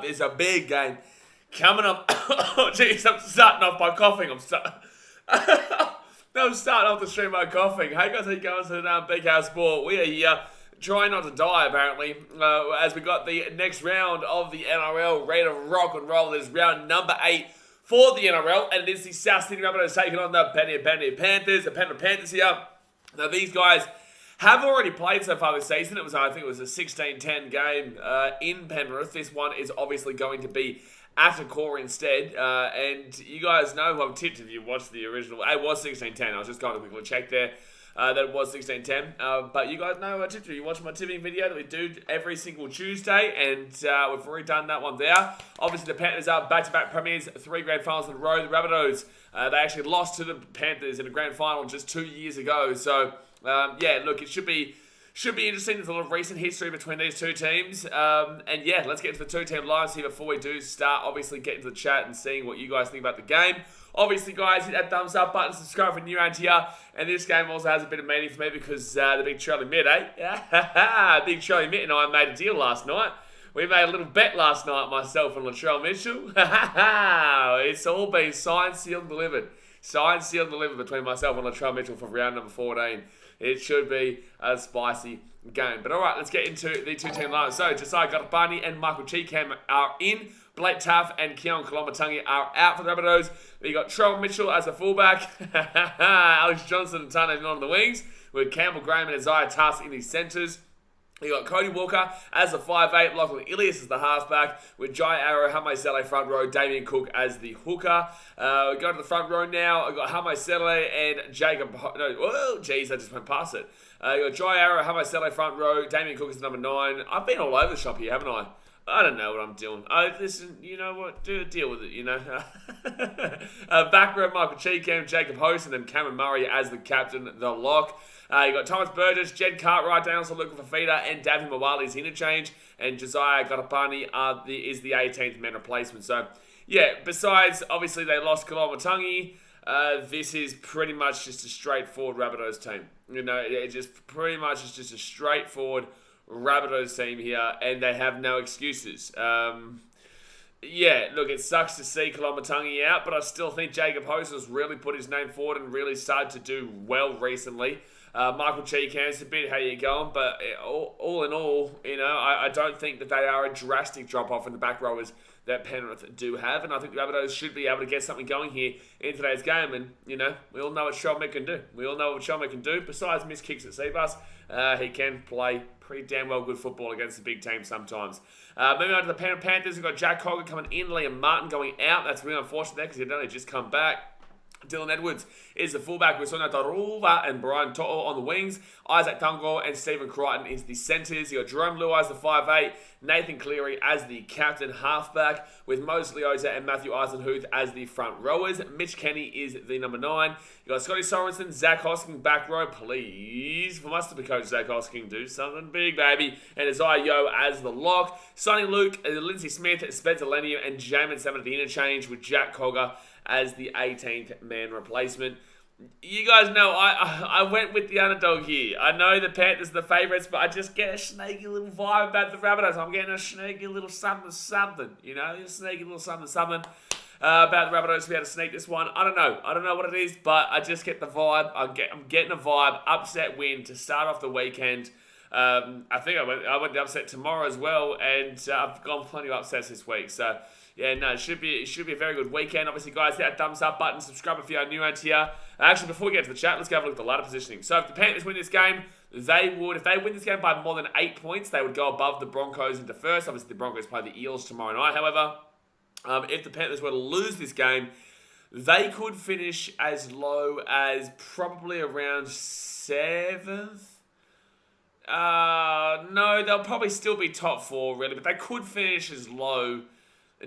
There's a big game coming up. Oh, jeez, I'm starting off by coughing. I'm starting off the stream by coughing. Hey guys, how you going? So BKRsport. We are here trying not to die, apparently, as we got the next round of the NRL ready to rock and roll. It is round number 8 for the NRL, and it is the South Sydney Rabbitohs taking on the Penrith Panthers. The Penrith Panthers here. Now, these guys have already played so far this season. I think it was a 16-10 game in Penrith. This one is obviously going to be at a core instead. And you guys know who I've tipped if you watched the original. It was 16-10. I was just going to quickly check there that it was 16-10. But you guys know who I tipped. You watched my tipping video that we do every single Tuesday. And we've already done that one there. Obviously, the Panthers are back-to-back premiers, 3 grand finals in a row. The Rabbitohs, they actually lost to the Panthers in a grand final just 2 years ago. So, yeah, look, it should be interesting. There's a lot of recent history between these two teams. And yeah, let's get into the two-team lives here before we do start. Obviously, get into the chat and seeing what you guys think about the game. Obviously, guys, hit that thumbs up button, subscribe for new around here. And this game also has a bit of meaning for me because the big Charlie Mitt, Big Charlie Mitt and I made a deal last night. We made a little bet last night, myself and Latrell Mitchell. It's all been signed, sealed, and delivered. Signed, sealed, and delivered between myself and Latrell Mitchell for round number 14. It should be a spicy game. But all right, let's get into the two-team lineup. So, Josiah Garapani and Michael Cheekham are in. Blake Taff and Keon Kolomatangi are out for the Rabbitohs. We got Trell Mitchell as a fullback. Alex Johnson and Tane on the wings. With Campbell Graham and Isaiah Tass in the centres. You got Cody Walker as the 5'8", Lachlan Ilias as the halfback, with Jai Arrow, Hame Sele front row, Damien Cook as the hooker. We go to the front row now. I got Hame Sele and Jacob. No, oh, jeez, I just went past it. You got Jai Arrow, Hame Sele front row, Damien Cook is number 9. I've been all over the shop here, haven't I? I don't know what I'm doing. Listen, you know what? Deal with it, you know. Back row, Michael Cheekham, Jacob Host, and then Cameron Murray as the captain, the lock. You got Thomas Burgess, Jed Cartwright down, so looking for feeder, and Davin Mawali's interchange, and Josiah Garapani is the 18th man replacement. So, yeah, besides, obviously, they lost Kolomatangi. This is pretty much just a straightforward Rabbitohs team. You know, it just pretty much is just a straightforward Rabbitohs team here, and they have no excuses. Yeah, look, it sucks to see Kolomatangi out, but I still think Jacob Host has really put his name forward and really started to do well recently. Michael Cheekham's a bit how you going, but all in all, you know, I don't think that they are a drastic drop-off in the back rowers that Penrith do have, and I think the Rabbitohs should be able to get something going here in today's game, and, you know, we all know what Shelmet can do. We all know what Shelmet can do. Besides miss kicks at Seabus, he can play pretty damn well good football against the big team sometimes. Moving on to the Penrith Panthers, we've got Jack Cogger coming in, Liam Martin going out. That's really unfortunate there because he'd only just come back. Dylan Edwards is the fullback with Sonia Taruva and Brian To'o on the wings. Isaac Tungo and Stephen Crichton is the centres. You got Jerome Lua as the 5'8", Nathan Cleary as the captain halfback, with Moses Leota and Matthew Eisenhuth as the front rowers. Mitch Kenny is the number 9. You got Scotty Sorensen, Zach Hosking back row. Please, for us to be coach Zach Hosking, do something big, baby. And Isaiah Yo as the lock. Sonny Luke, Lindsay Smith, Spencer Leniu, and Jamin Salmon at the interchange, with Jack Cogger as the 18th man replacement. You guys know I went with the underdog here. I know the Panthers are the favourites, but I just get a sneaky little vibe about the Rabbitohs. I'm getting a sneaky little something, you know, a sneaky little something about the Rabbitohs to be able to sneak this one. I don't know what it is, but I just get the vibe. I'm getting a vibe. Upset win to start off the weekend. I think I went the upset tomorrow as well, and I've gone plenty of upsets this week. So yeah, no, it should be a very good weekend. Obviously, guys, hit that thumbs up button, subscribe if you are new around here. Actually, before we get to the chat, let's go have a look at the ladder positioning. So if the Panthers win this game, if they win this game by more than 8 points, they would go above the Broncos into first. Obviously, the Broncos play the Eels tomorrow night. However, if the Panthers were to lose this game, they could finish as low as probably around 7th. No, they'll probably still be top 4, really, but they could finish as low,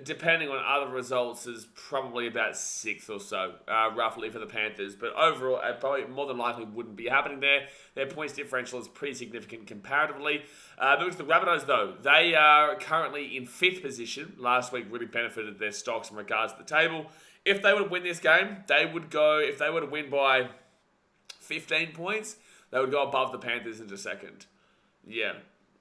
depending on other results, is probably about 6th or so, roughly, for the Panthers. But overall, it probably more than likely wouldn't be happening there. Their points differential is pretty significant comparatively. Moving to the Rabbitohs, though, they are currently in 5th position. Last week really benefited their stocks in regards to the table. If they were to win this game, they would go, if they were to win by 15 points, they would go above the Panthers into 2nd. Yeah.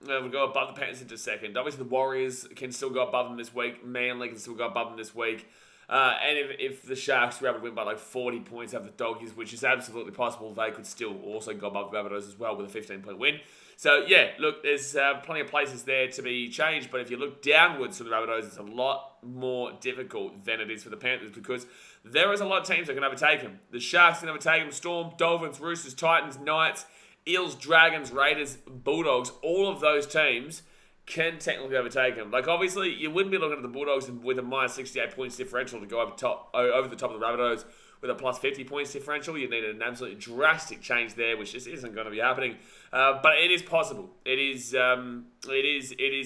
would go above the Panthers into second. Obviously, the Warriors can still go above them this week. Manly can still go above them this week. And if the Sharks were able to win by like 40 points over the Doggies, which is absolutely possible, they could still also go above the Rabbitohs as well with a 15-point win. So, yeah, look, there's plenty of places there to be changed. But if you look downwards for the Rabbitohs, it's a lot more difficult than it is for the Panthers because there is a lot of teams that can overtake them. The Sharks can overtake them. Storm, Dolphins, Roosters, Titans, Knights, Eels, Dragons, Raiders, Bulldogs, all of those teams can technically overtake them. Like, obviously, you wouldn't be looking at the Bulldogs with a minus 68 points differential to go over the top of the Rabbitohs with a plus 50 points differential. You need an absolutely drastic change there, which just isn't going to be happening. But it is possible. It is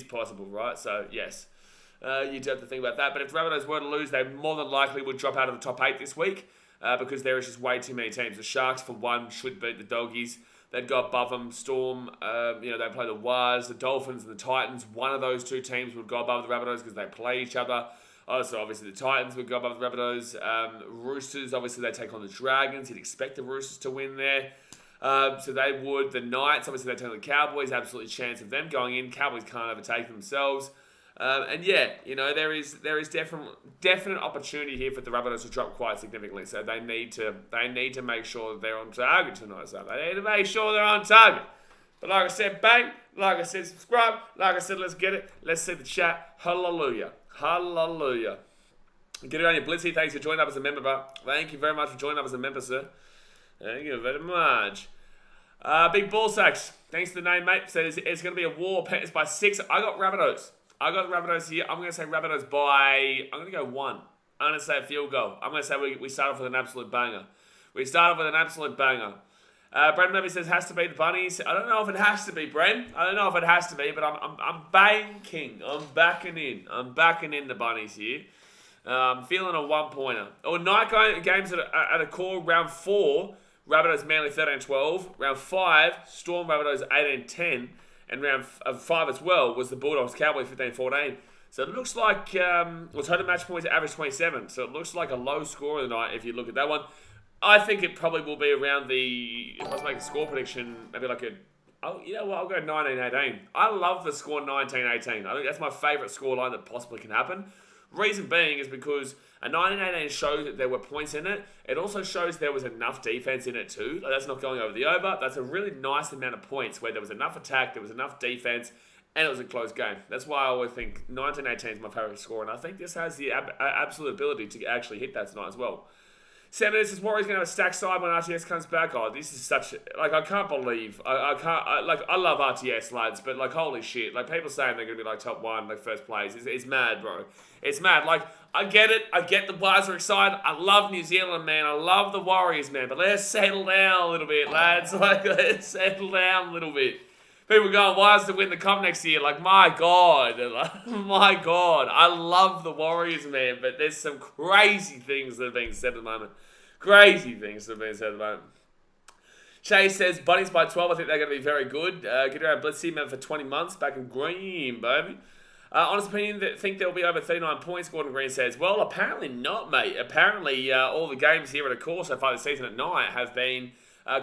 possible, right? So, yes. You do have to think about that. But if the Rabbitohs were to lose, they more than likely would drop out of the top 8 this week because there is just way too many teams. The Sharks, for one, should beat the Doggies. They'd go above them. Storm, they play the Wars, the Dolphins, and the Titans. One of those two teams would go above the Rabbitohs because they play each other. So obviously the Titans would go above the Rabbitohs. Roosters, obviously they take on the Dragons. You'd expect the Roosters to win there. So they would. The Knights, obviously they take on the Cowboys. Absolutely chance of them going in. Cowboys can't overtake themselves. And yeah, there is definite opportunity here for the Rabbitohs to drop quite significantly. So they need to make sure that they're on target tonight. So they need to make sure they're on target. But like I said, bang. Like I said, subscribe. Like I said, let's get it. Let's see the chat. Hallelujah. Hallelujah. Get it on your Blitzy. Thanks for joining up as a member, bro. Thank you very much for joining up as a member, sir. Thank you very much. Big Ball Sacks. Thanks for the name, mate. Says it's going to be a war. Panthers by 6. I got Rabbitohs. I got the Rabbitohs here. I'm going to say Rabbitohs by... I'm going to go 1. I'm going to say a field goal. I'm going to say we start off with an absolute banger. We start off with an absolute banger. Brendan Levy says, has to be the Bunnies. I don't know if it has to be, Bren. I don't know if it has to be, but I'm banking. I'm backing in. I'm backing in the Bunnies here. I'm feeling a one-pointer. Night games at a core. Round 4, Rabbitohs Manly 13-12. Round 5, Storm Rabbitohs 18-10. And round 5 as well was the Bulldogs Cowboys 15-14. So it looks like total match points average 27. So it looks like a low score of the night if you look at that one. I think it probably will be around the, if I was to make a score prediction, maybe like I'll go 19-18. I love the score 19-18. I think that's my favourite scoreline that possibly can happen. Reason being is because a 19-18 shows that there were points in it. It also shows there was enough defense in it too. Like, that's not going over the over. That's a really nice amount of points where there was enough attack, there was enough defense, and it was a close game. That's why I always think 19-18 is my favourite score, and I think this has the absolute ability to actually hit that tonight as well. Sam, this is Warriors going to have a stack side when RTS comes back. Oh, this is such... I can't believe... I love RTS, lads, but, holy shit. People saying they're going to be, top 1, first place. It's mad, bro. It's mad. I get it. I get the Wires are excited. I love New Zealand, man. I love the Warriors, man. But let's settle down a little bit, lads. Let's settle down a little bit. People going, Wires to win the comp next year. My God. My God. I love the Warriors, man. But there's some crazy things that are being said at the moment. Crazy things that are being said at the moment. Chase says, Bunnies by 12. I think they're going to be very good. Get around Blitzy, man, for 20 months. Back in green, baby. Honest opinion, think there will be over 39 points, Gordon Green says. Well, apparently not, mate. Apparently, all the games here at a core so far this season at night have been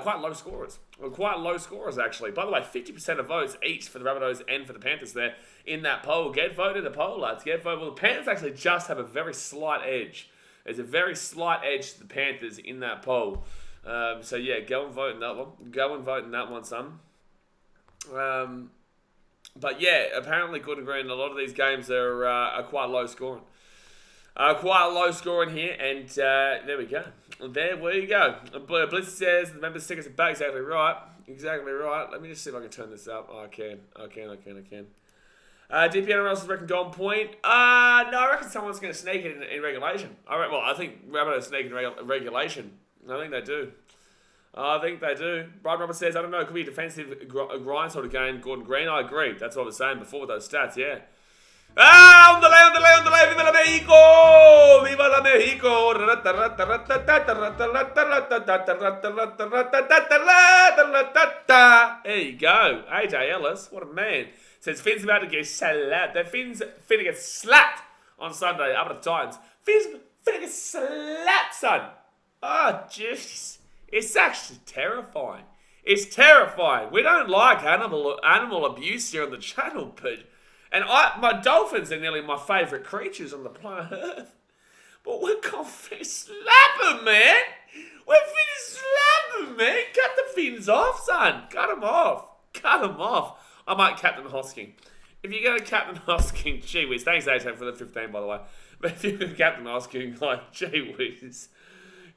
quite low scorers. Well, quite low scorers, actually. By the way, 50% of votes each for the Rabbitohs and for the Panthers there in that poll. Get voted in the poll, lads. Get voted. Well, the Panthers actually just have a very slight edge. There's a very slight edge to the Panthers in that poll. So, yeah, go and vote in that one. Go and vote in that one, son. But, yeah, apparently, good and green, a lot of these games are quite low scoring. Quite low scoring here, and there we go. There we go. Blitz says the member stickers are back. Exactly right. Exactly right. Let me just see if I can turn this up. Oh, I can. DPNRL says reckon go on point. No, I reckon someone's going to sneak it in regulation. I think Rabbitohs sneak in regulation. I think they do. Brian Robert says, I don't know, it could be a defensive grind sort of game, Gordon Green. I agree. That's what I was saying before with those stats, yeah. ¡Ándale! ¡Viva la México! ¡Viva la México! There you go. AJ Ellis, what a man. Says Finn's about to get slapped. The Finn's finna get slapped on Sunday up at the Titans. Finn's finna get slapped, son. Oh, jeez. It's actually terrifying. It's terrifying. We don't like animal abuse here on the channel, but my dolphins are nearly my favourite creatures on the planet Earth. But we're gonna finish slapping, man. We're finished slapping, man. Cut the fins off, son. Cut them off. Cut them off. I might Captain Hosking. If you're going to Captain Hosking, gee whiz. Thanks, A-Tone, for the 15, by the way. But if you're going to Captain Hosking, like, gee whiz.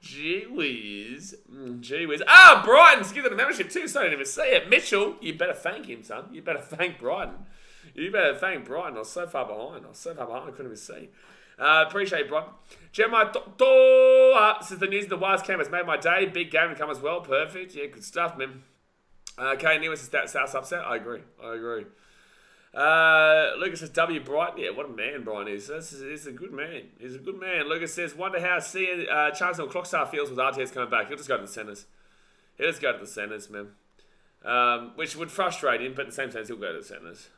Gee whiz. Gee whiz. Ah, Brighton's given the membership too, so I didn't even see it. Mitchell, you better thank him, son. You better thank Brighton. You better thank Brighton. I was so far behind. I couldn't even see. Appreciate it, Brighton. Jeremiah says the news of the Wise camp has made my day. Big game to come as well. Perfect. Yeah, good stuff, man. Okay, Nevis is that South upset. I agree. Lucas says W Brighton. Yeah, what a man Brighton is. He's a good man. He's a good man. Lucas says, wonder how Charles or Clockstar feels with RTS coming back. He'll just go to the centres. Man. Which would frustrate him, but at the same time, he'll go to the centres.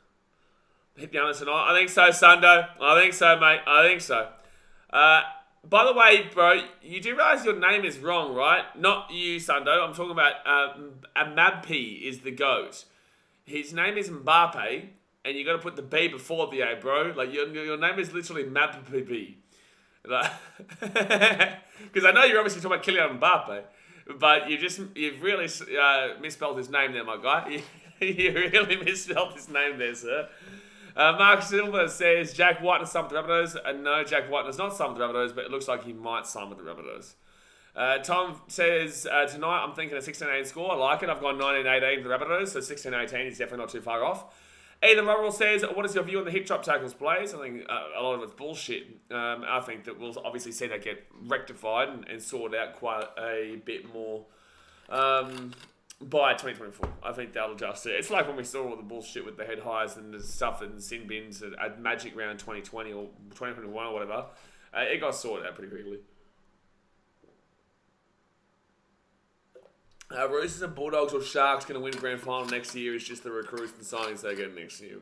Hit the honest tonight. I think so, Sundo. I think so, mate. I think so. By the way, bro, you do realise your name is wrong, right? Not you, Sundo. I'm talking about Mabpi is the GOAT. His name is Mbappe, and you got to put the B before the A, bro. Like, your name is literally Mabpi. Like, because I know you're obviously talking about Kylian Mbappe, but you've really misspelled his name there, my guy. You really misspelled his name there, sir. Mark Silver says Jack White has signed with the Rabbitohs. No, Jack White has not signed with the Rabbitohs, but it looks like he might sign with the Rabbitohs. Tom says, tonight I'm thinking a 16-18 score. I like it. I've gone 19-18 for the Rabbitohs, so 16-18 is definitely not too far off. Ethan Rubberell says, what is your view on the hip drop tackles plays? I think a lot of it's bullshit. I think that we'll obviously see that get rectified and sorted out quite a bit more by 2024. I think they'll adjust it. It's like when we saw all the bullshit with the head highs and the stuff in sin bins at Magic Round 2020 or 2021 or whatever. It got sorted out pretty quickly. Roosters and Bulldogs or Sharks going to win grand final next year is just the recruits and signings they get next year.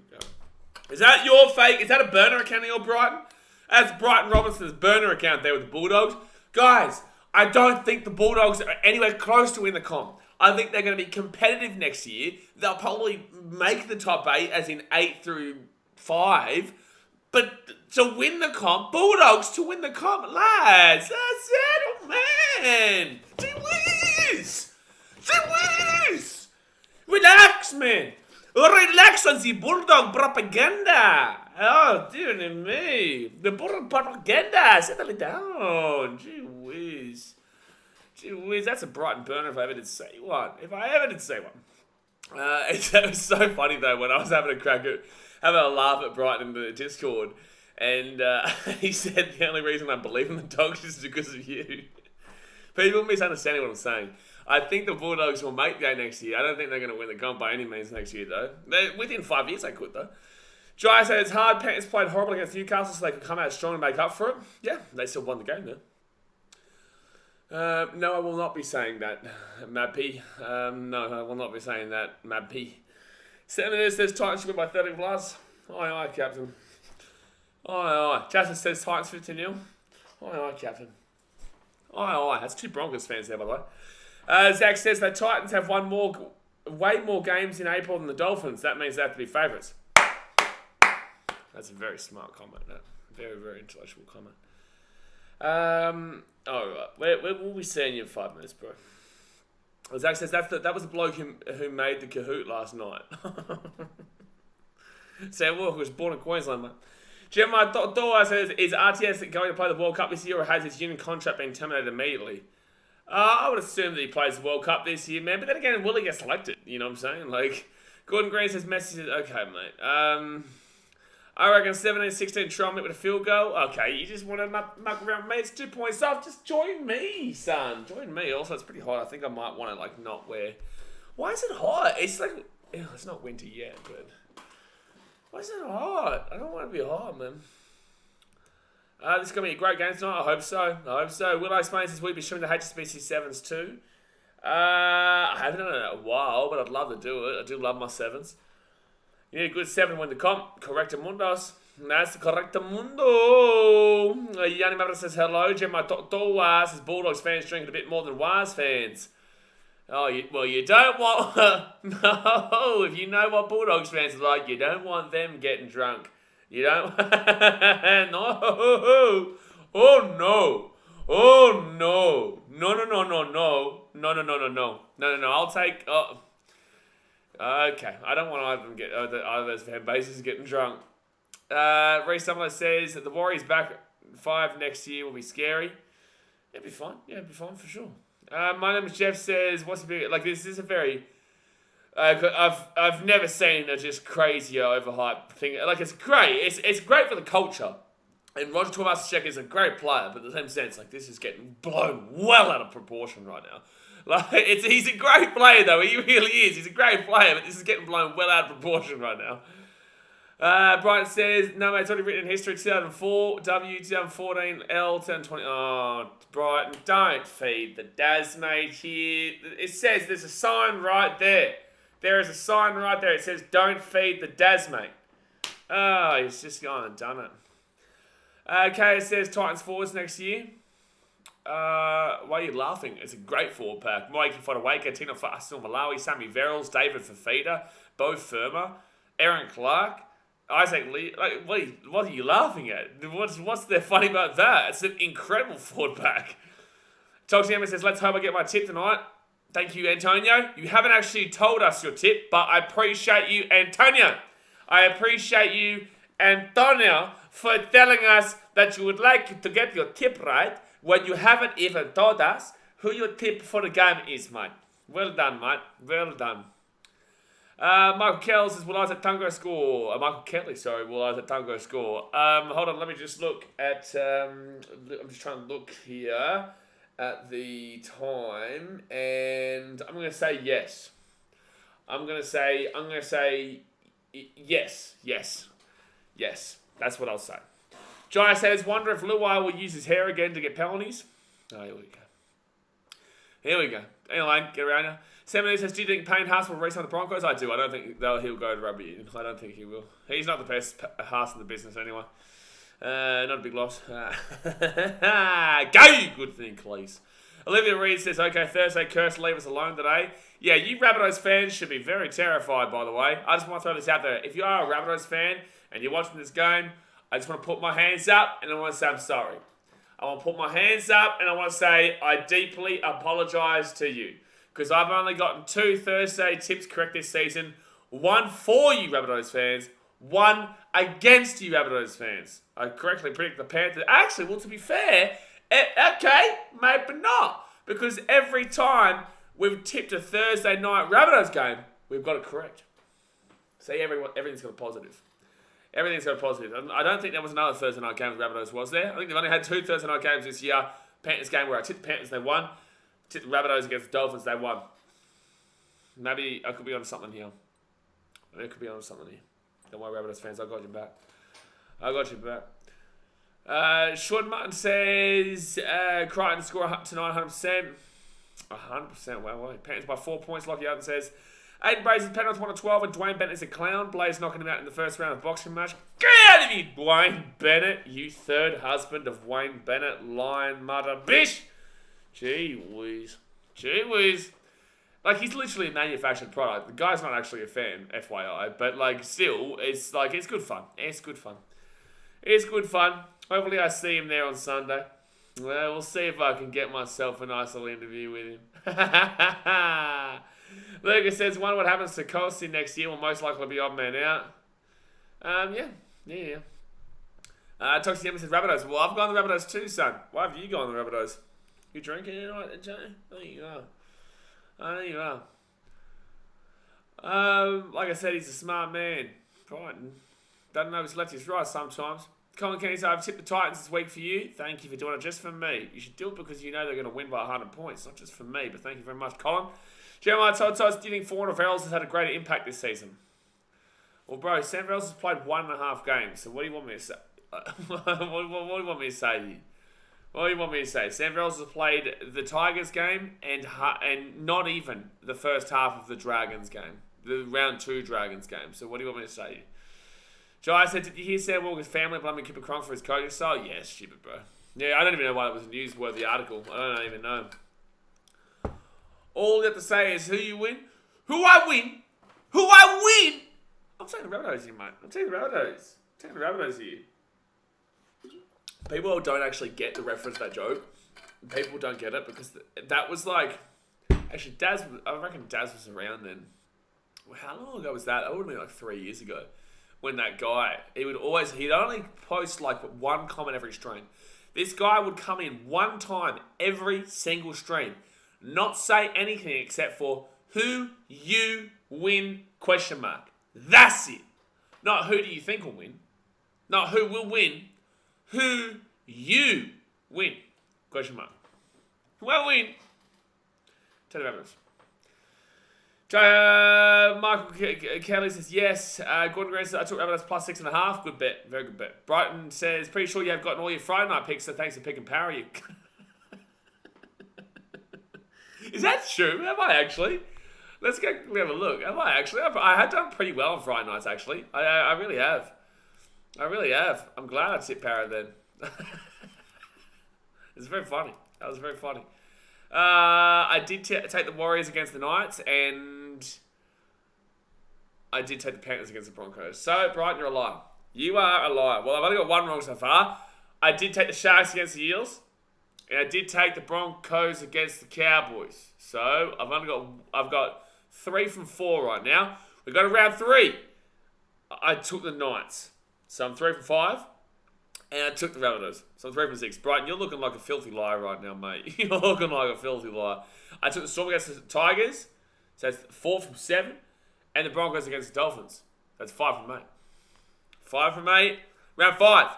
Is that your fake? Is that a burner account of your Brighton? That's Brighton Robinson's burner account there with the Bulldogs. Guys, I don't think the Bulldogs are anywhere close to win the comp. I think they're going to be competitive next year. They'll probably make the top 8, as in 8 through 5. But to win the comp, Bulldogs to win the comp, lads. That's it, oh man. Gee whiz. Relax, man. Relax on the Bulldog propaganda. Oh, dear me. The Bulldog propaganda. Settle it down. Gee whiz. Gee whiz, that's a Brighton burner if I ever did say one. It was so funny though when I was having a laugh at Brighton in the Discord, and he said the only reason I believe in the Dogs is because of you. People misunderstanding what I'm saying. I think the Bulldogs will make the 8 next year. I don't think they're going to win the comp by any means next year though. Within 5 years they could though. Jai said it's hard. Panthers played horrible against Newcastle, so they could come out strong and make up for it. Yeah, they still won the game though. No, I will not be saying that, Mabp. No, I will not be saying that, Mabp. 7 minutes says Titans should win by 30 plus. Aye, Captain. Aye. Justin says Titans 15-0. Aye, Captain. Aye. That's 2 Broncos fans there, by the way. Zach says that Titans have won way more games in April than the Dolphins. That means they have to be favourites. That's a very smart comment. Very, very intellectual comment. Alright, we'll be seeing you in 5 minutes, bro. Zach says that was the bloke who made the Kahoot last night. Sam Walker was born in Queensland, mate. Jeremiah Doa says, is RTS going to play the World Cup this year, or has his union contract been terminated immediately? I would assume that he plays the World Cup this year, man. But then again, will he get selected? You know what I'm saying? Like, Gordon Green says, Messi says, okay, mate. I reckon 17-16 try with a field goal. Okay, you just want to muck around with me. It's 2 points off. Just join me, son. Join me. Also, it's pretty hot. I think I might want to, like, not wear... Why is it hot? It's like... it's not winter yet, but... Why is it hot? I don't want to be hot, man. This is going to be a great game tonight. I hope so. Will I explain this week be showing the HSBC 7s too? I haven't done it in a while, but I'd love to do it. I do love my 7s. You need a good 7 to win the comp. Correctamundos. That's the correctamundo. Yanni Mavra says hello. Gemma Toa says Bulldogs fans drinking a bit more than Wise fans. Oh, you don't want... no, if you know what Bulldogs fans are like, you don't want them getting drunk. You don't... no. Oh, no. Oh, no. No. I'll take... Oh. Okay, I don't want either of them get either of those fan bases getting drunk. Reece Summerlin says that the Warriors back 5 next year will be scary. It'll be fun. Yeah, it'll be fun for sure. My name is Jeff says, what's the big... Like, this is a very... I've never seen a just crazy overhyped thing. Like, it's great. It's great for the culture. And Roger Tuivasa-Sheck is a great player, but in the same sense, like, this is getting blown well out of proportion right now. Like, he's a great player, though. He really is. He's a great player, but this is getting blown well out of proportion right now. Brian says, no, mate, it's already written in history. 2004, W, 2014, L, 2020. Oh, Brighton, don't feed the Daz, mate, here. It says there's a sign right there. There is a sign right there. It says, don't feed the Daz, mate. Oh, he's just gone and done it. Okay, it says Titans forwards next year. Why are you laughing? It's a great forward pack. Mikey Fodawaker, Tino Fasil Malawi, Sammy Verrills, David Fafita, Bo Firma, Aaron Clark, Isaac Lee. Like, what are you laughing at? What's there funny about that? It's an incredible forward pack. Toxiema says, let's hope I get my tip tonight. Thank you, Antonio. You haven't actually told us your tip, but I appreciate you, Antonio. I appreciate you, Antonio, for telling us that you would like to get your tip right when you haven't even told us who your tip for the game is, mate. Well done, mate. Well done. Michael Kelly says, will Isaac Tungo score? Michael Kelly, sorry, will Isaac Tungo score? Hold on, let me just look at... I'm just trying to look here at the time, and I'm going to say yes. I'm going to say yes. That's what I'll say. Jai says, wonder if Luai will use his hair again to get penalties. Oh, here we go. Anyway, get around here. Seminary says, do you think Payne Haas will re-sign the Broncos? I do. I don't think he'll go to rugby union. I don't think he will. He's not the best Haas in the business anyway. Not a big loss. Go, you good thing, please. Olivia Reed says, okay, Thursday, Curse, leave us alone today. Yeah, you Rabbitohs fans should be very terrified, by the way. I just want to throw this out there. If you are a Rabbitohs fan and you're watching this game, I just want to put my hands up and I want to say I'm sorry. I want to put my hands up and I want to say I deeply apologise to you. Because I've only gotten 2 Thursday tips correct this season. 1 for you Rabbitohs fans. 1 against you Rabbitohs fans. I correctly predict the Panthers. Actually, well, to be fair, okay, maybe not. Because every time we've tipped a Thursday night Rabbitohs game, we've got it correct. See, everything's got a positive. Everything's got a positive. I don't think there was another Thursday night game with Rabbitohs, was there? I think they've only had 2 Thursday night games this year. Panthers game where I tipped the Panthers, they won. Tipped the Rabbitohs against the Dolphins, they won. Maybe I could be on something here. Don't worry, Rabbitohs fans, I got you back. Sean Martin says, Crichton score tonight 100%. 100%, wow. Panthers by 4 points, Lockie Arden says. Aiden Brazy's Penrith 1-12 and Dwayne Bennett is a clown. Blaze knocking him out in the first round of the boxing match. Get out of here, Dwayne Bennett, you third husband of Wayne Bennett, lion mother bitch. Gee whiz. Like, he's literally a manufactured product. The guy's not actually a fan, FYI. But, like, still, it's good fun. It's good fun. Hopefully I see him there on Sunday. Well, we'll see if I can get myself a nice little interview with him. Lucas says, wonder what happens to Kelsey next year. Will most likely be odd man out. Yeah. Toxic Emma says, Rabbitohs. Well, I've gone the Rabbitohs too, son. Why have you gone the Rabbitohs? You drinking tonight, Johnny? I know you are. Like I said, he's a smart man. Crichton. Doesn't know his left, his right sometimes. Colin Kenny says, I've tipped the Titans this week for you. Thank you for doing it just for me. You should do it because you know they're going to win by 100 points. Not just for me, but thank you very much, Colin. Jeremiah Todd do you think Foreigner Verrills has had a greater impact this season? Well, bro, Sam Verrills has played 1.5 games. So what do you want me to say? What do you want me to say here? What do you want me to say? Sam Verrills has played the Tigers game and not even the first half of the Dragons game. The round 2 Dragons game. So what do you want me to say here? Jai said, did you hear Sam Walker's family blaming Kipper Cronk for his coaching style? Yeah, stupid, bro. Yeah, I don't even know why that was a newsworthy article. I don't even know. All you have to say is who you win, who I win, who I win. I'm taking the Rabbitohs here, mate. I'm taking the Rabbitohs. I'm taking the Rabbitohs here. People don't actually get the reference to that joke. People don't get it because that was like... Actually, I reckon Daz was around then. How long ago was that? That would have been like 3 years ago. When that guy, he'd only post like one comment every stream. This guy would come in one time every single stream. Not say anything except for who you win ? That's it. Not who do you think will win. Not who will win. Who you win ? Who will win? Tell the Rabbitohs. Michael Kelly says yes. Gordon Grant says I took Rabbitohs plus 6.5. Good bet. Very good bet. Brighton says pretty sure you have gotten all your Friday night picks, so thanks for picking power. You. Is that true? Have I actually? Let's go have a look. Have I actually? I had done pretty well on Friday nights actually. I really have. I really have. I'm glad I tipped power then. It's very funny. That was very funny. I did take the Warriors against the Knights, and I did take the Panthers against the Broncos. So, Brighton, you're a liar. You are a liar. Well, I've only got one wrong so far. I did take the Sharks against the Eels, and I did take the Broncos against the Cowboys. So, I've got 3 from 4 right now. We got to round 3. I took the Knights. So, I'm 3 from 5. And I took the Rabbitohs. So I'm 3 from 6. Brighton, you're looking like a filthy liar right now, mate. You're looking like a filthy liar. I took the Storm against the Tigers. So that's 4 from 7. And the Broncos against the Dolphins. That's 5 from 8. 5 from 8. Round 5.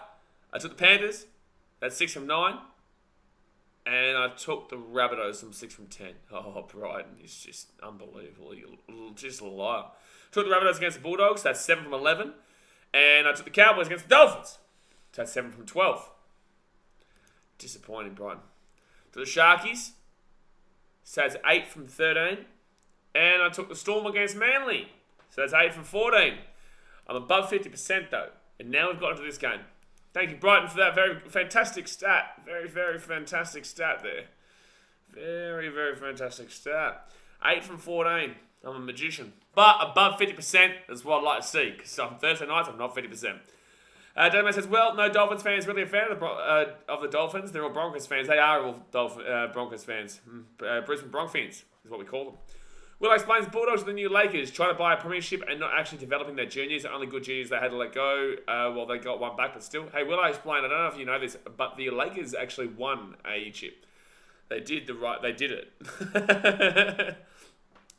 I took the Panthers. That's 6 from 9. And I took the Rabbitohs from 6 from 10. Oh, Brighton is just unbelievable. You're just a liar. Took the Rabbitohs against the Bulldogs. That's 7 from 11. And I took the Cowboys against the Dolphins. So that's 7 from 12. Disappointing, Brian. To the Sharkies. So that's 8 from 13. And I took the Storm against Manly. So that's 8 from 14. I'm above 50% though. And now we've got into this game. Thank you, Brighton, for that very fantastic stat. Very, very fantastic stat there. Very, very fantastic stat. 8 from 14. I'm a magician. But above 50% is what I'd like to see. Because on Thursday nights, I'm not 50%. Dana says, well, no Dolphins fans really a fan of the Dolphins. They're all Broncos fans. They are all Broncos fans. Brisbane Bronc fans is what we call them. Will explains Bulldogs are the new Lakers, trying to buy a premiership and not actually developing their juniors. The only good juniors they had to let go. Well, they got one back, but still. Hey, will I explain? I don't know if you know this, but the Lakers actually won a chip. They did it.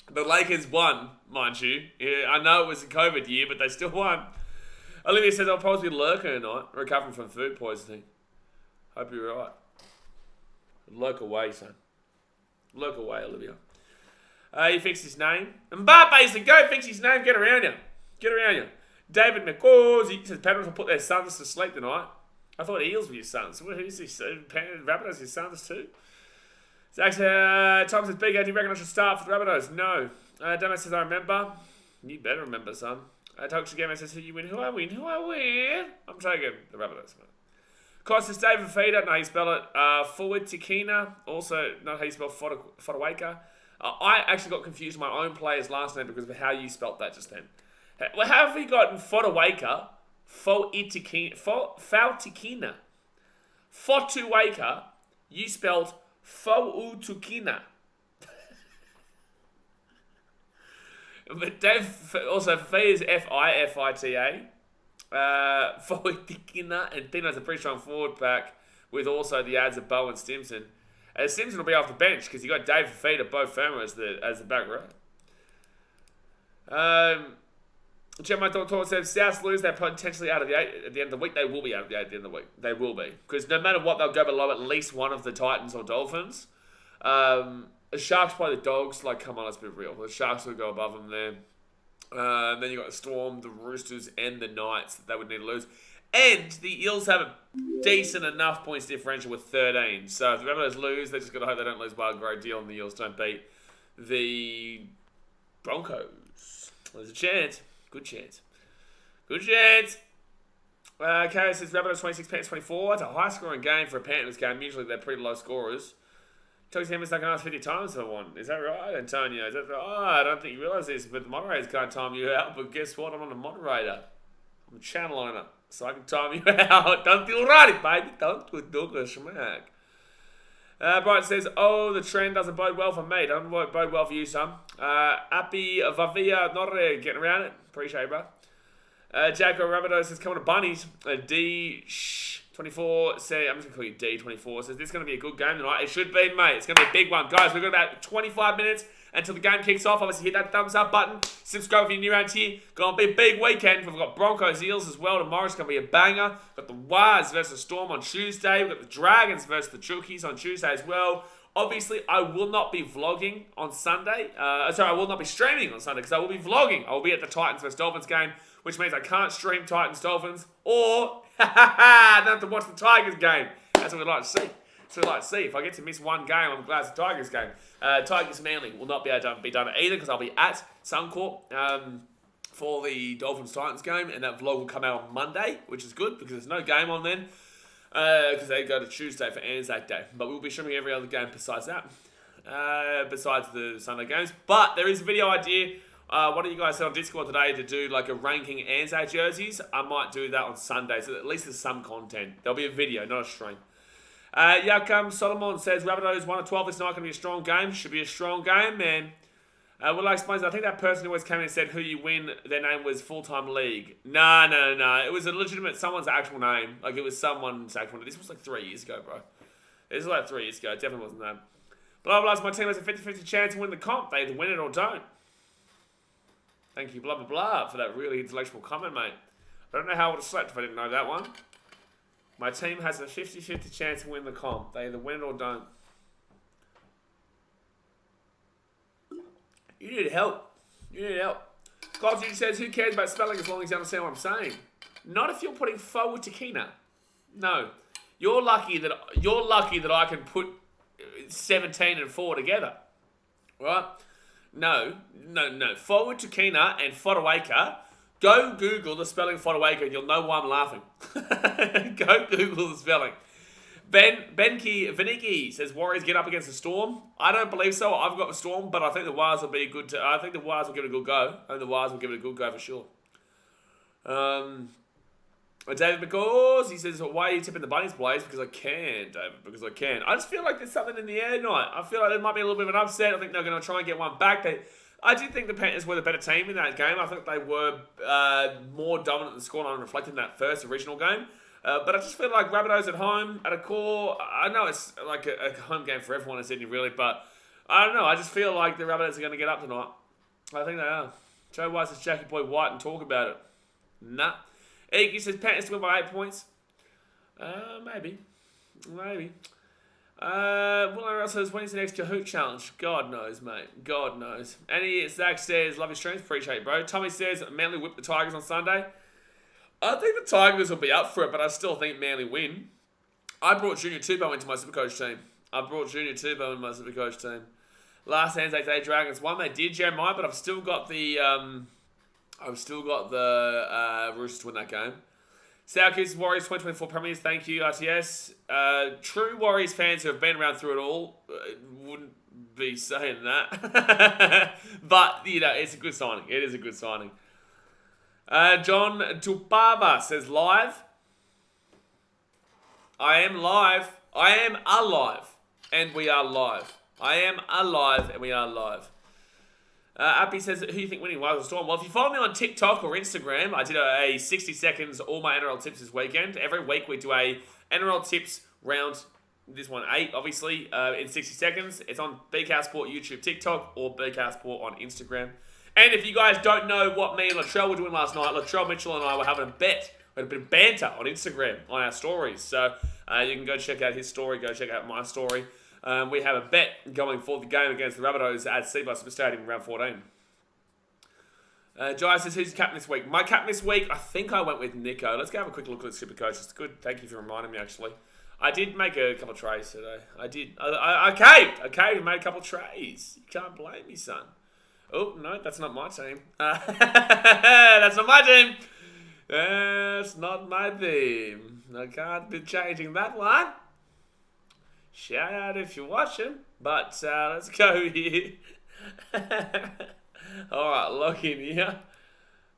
The Lakers won, mind you. Yeah, I know it was a COVID year, but they still won. Olivia says I'll probably be lurking tonight, recovering from food poisoning. Hope you're right. Lurk away, son. Lurk away, Olivia. He fixed his name. Mbappe's the go. Fix his name. Get around you. Get around you. David McCausey says Penrith will put their sons to sleep tonight. I thought Eels were your sons. Who's this? Rabbitohs your sons too? Zach Tom says, BK, do you reckon I should start for the Rabbitohs? No. Demo says, I remember. You better remember, son. Talks again and says, who you win? Who I win? Who I win? I'm taking the Rabbitohs, man. Costas David Feeder, not how you spell it. Forward Tikina, also not how you spell Fodawaka. I actually got confused with my own player's last name because of how you spelt that just then. Well, how have we gotten Fodawaka, Fautikina? Fotuwaka, you spelled Fautukina. But Dave also Fee is Fifita. Fautikina and Tina's a pretty strong forward pack with also the adds of Bo and Stimson. Simpson will be off the bench because you got Dave Fafita, Bo Firma as the back row. Gemma Doctor says South lose, they're potentially out of the 8 at the end of the week. They will be out of the 8 at the end of the week. They will be. Because no matter what, they'll go below at least one of the Titans or Dolphins. The Sharks play the Dogs. Like, come on, let's be real. The Sharks will go above them there. And then you got the Storm, the Roosters, and the Knights that they would need to lose. And the Eels have a decent enough points differential with 13. So if the Rabbitohs lose, they just got to hope they don't lose by a great deal and the Eels don't beat the Broncos. There's a chance. Good chance. Good chance. Kay says Rabbitohs 26, Panthers 24. It's a high scoring game for a Panthers game. Usually they're pretty low scorers. Toxic Hammer's I can ask 50 times for one. Is that right, Antonio? Is that right? Oh, I don't think you realise this, but the moderators can't time you out. But guess what? I'm not a moderator. I'm a channel owner, so I can time you out. Don't feel right, baby. Don't do a smack. Brian says, oh, the trend doesn't bode well for me. Doesn't bode well for you, son. Appy Vavia Norre getting around it. Appreciate it, bro. Jacko Rabbitohs says, coming to Bunnies. D24 says, I'm just going to call you D24, says, this is going to be a good game tonight. It should be, mate. It's going to be a big one. Guys, we've got about 25 minutes until the game kicks off. Obviously, hit that thumbs up button. Subscribe if you're new around here. Going to be a big weekend. We've got Broncos Eels as well. Tomorrow's going to be a banger. We've got the Wires versus Storm on Tuesday. We've got the Dragons versus the Chookies on Tuesday as well. Obviously, I will not be vlogging on Sunday. I will not be streaming on Sunday because I will be vlogging. I will be at the Titans vs Dolphins game, which means I can't stream Titans Dolphins or I don't have to watch the Tigers game. That's what we'd like to see. That's what we'd like to see. If I get to miss one game, I'm glad it's the Tigers game. Tigers Manly will not be able to be done either because I'll be at Suncorp for the Dolphins Titans game, and that vlog will come out on Monday, which is good because there's no game on then. Because they go to Tuesday for Anzac Day. But we'll be streaming every other game besides that. Besides the Sunday games. But there is a video idea. One of you guys said on Discord today to do like a ranking Anzac jerseys. I might do that on Sunday. So at least there's some content. There'll be a video, not a stream. Solomon says, Rabbitohs 1 of 12 this night going to be a strong game. Should be a strong game, man. Will I explain? I think that person who always came in and said who you win, their name was Full-Time League. No. It was a legitimate, someone's actual name. Like, it was someone's actual name. This was like 3 years ago, bro. This was like 3 years ago. It definitely wasn't that. Blah, blah, blah. My team has a 50-50 chance to win the comp. They either win it or don't. Thank you, blah, blah, blah, for that really intellectual comment, mate. I don't know how I would have slept if I didn't know that one. My team has a 50-50 chance to win the comp. They either win it or don't. You need help. You need help. Cosby says, who cares about spelling as long as you understand what I'm saying? Not if you're putting forward to Kina. No. You're lucky that I can put 17 and 4 together. Right? No. Forward to Kina and Fodawaker. Go Google the spelling Fodawaker and you'll know why I'm laughing. Go Google the spelling. Veniki says Warriors get up against the Storm. I don't believe so. I've got the Storm, but I think the Wires will be a good. I think the Wires will give it a good go. I think the Wires will give it a good go for sure. David McCaws, he says, why are you tipping the Bunnies, Blaze? Because I can, David. Because I can. I just feel like there's something in the air tonight. I feel like there might be a little bit of an upset. I think they're going to try and get one back. I did think the Panthers were the better team in that game. I think they were more dominant in the scoreline reflecting that first original game. But I just feel like Rabbitohs at home, at a core, I know it's like a home game for everyone in Sydney, really, but I don't know. I just feel like the Rabbitohs are going to get up tonight. I think they are. Joe White says Jackie Boy White and talk about it. Nah. Iggy says Panthers to win by 8 points. Maybe. Will NRL says, when's the next Kahoot challenge? God knows, mate. God knows. And Zach says, love your streams. Appreciate it, bro. Tommy says, Manly whip the Tigers on Sunday. I think the Tigers will be up for it, but I still think Manly win. I brought Junior Turbo into my Supercoach team. Last Anzac Day Dragons won. They did, Jeremiah, but I've still got the Roosters to win that game. South Sydney Warriors 2024 Premiers. Thank you, RTS. True Warriors fans who have been around through it all wouldn't be saying that, but it's a good signing. It is a good signing. John Tupava says live. I am live. I am alive. And we are live. I am alive and we are live. Appy says, who do you think winning Wales or Storm? Well, if you follow me on TikTok or Instagram, I did a 60 seconds all my NRL tips this weekend. Every week we do a NRL tips round, this one 8, obviously, in 60 seconds. It's on BKRsport YouTube, TikTok, or BKRsport on Instagram. And if you guys don't know what me and Latrell were doing last night, Latrell Mitchell and I were having a bet. We had a bit of banter on Instagram, on our stories. So you can go check out his story, go check out my story. We have a bet going for the game against the Rabbitohs at Seabus Super Stadium in round 14. Jai says, who's your captain this week? My captain this week, I think I went with Nico. Let's go have a quick look at the Supercoach. It's good. Thank you for reminding me, actually. I did make a couple of trays today. I did. I caved. I caved and made a couple of trays. You can't blame me, son. Oh, no, that's not my team. That's not my team. That's not my team. I can't be changing that one. Shout out if you're watching. But let's go here. Alright, log in here.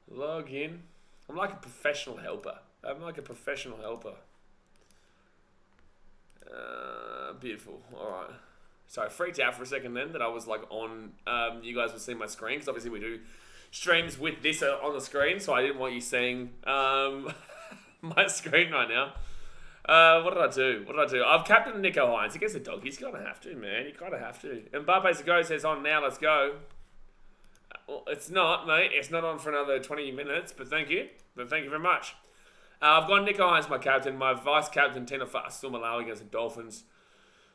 Log in. I'm like a professional helper. Beautiful. Alright. So I freaked out for a second then that I was like on, you guys were seeing my screen, because obviously we do streams with this on the screen, so I didn't want you seeing my screen right now. What did I do? I've captained Nico Hines against the dog. He's gotta have to, man. You gotta have to. And Mbappe's go says on now, let's go. Well, it's not, mate. It's not on for another 20 minutes, but thank you. Thank you very much. I've got Nico Hines, my captain. My vice captain, Tina still Malawi against the Dolphins.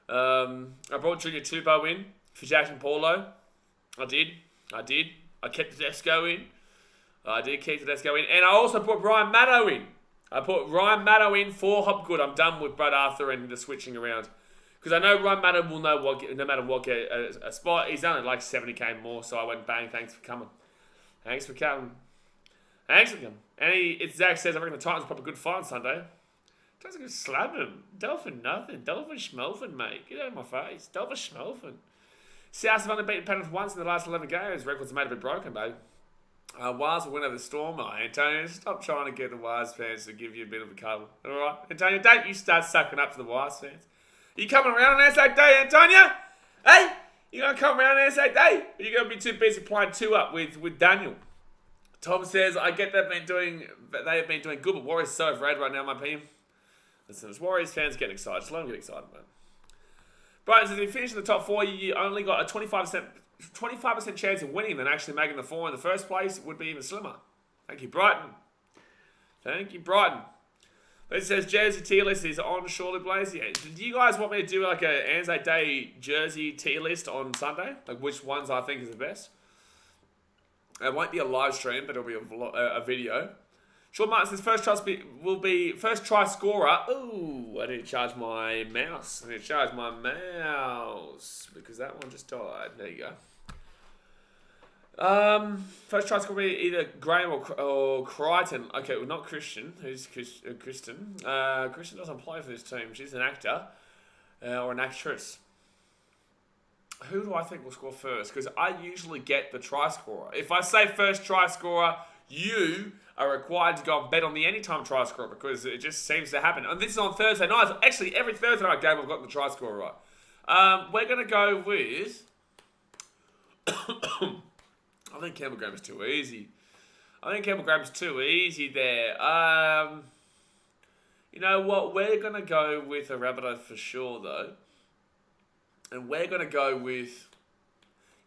I brought Junior Tupou in for Jackson Paulo. I did. I kept Tedesco in. I did keep Tedesco in. And I also put Ryan Maddow in. I put Ryan Maddow in for Hopgood. I'm done with Brad Arthur and the switching around. Because I know Ryan Maddow will know no matter what, get a spot. He's done it like 70k more, so I went bang. Thanks for coming. And Zach says, I reckon the Titans will pop a good fight on Sunday. Titans are going to slap him. Dolphin nothing. Dolphin schmelfin, mate. Get out of my face. Dolphin schmelfin. South have only beaten Penrith once in the last 11 games. Records are made a bit broken, babe. Waz will win over the Storm. Antonio, stop trying to get the Waz fans to give you a bit of a cuddle. Alright? Antonio, don't you start sucking up to the Waz fans. Are you coming around on Anzac Day, Antonio? Hey? You going to come around on Anzac Day? Or are you going to be too busy playing 2-up with Daniel? Tom says, I get they have been doing good, but Warriors are so overrated right now, my team. Listen, as Warriors fans getting excited, just let them get excited, man. Brighton says, if you finish in the top 4, you only got a 25% chance of winning than actually making the 4 in the first place. It would be even slimmer. Thank you, Brighton. It says jersey tier list is on surely, Blaze. Yeah. Do you guys want me to do like a Anzac Day jersey tier list on Sunday? Like which ones I think is the best? It won't be a live stream, but it'll be a video. Sean Martin says first try scorer. Ooh, I didn't charge my mouse. Because that one just died. There you go. First try scorer will be either Graham or Crichton. Okay, well not Christian. Who's Kristen? Kristen doesn't play for this team. She's an actor or an actress. Who do I think will score first? Because I usually get the try scorer. If I say first try scorer, you are required to go and bet on the anytime try scorer because it just seems to happen. And this is on Thursday night. Actually, every Thursday night game I've got the try scorer right. We're going to go with... I think Campbell Graham is too easy. There. You know what? We're going to go with a Rabbitoh for sure, though. And we're going to go with...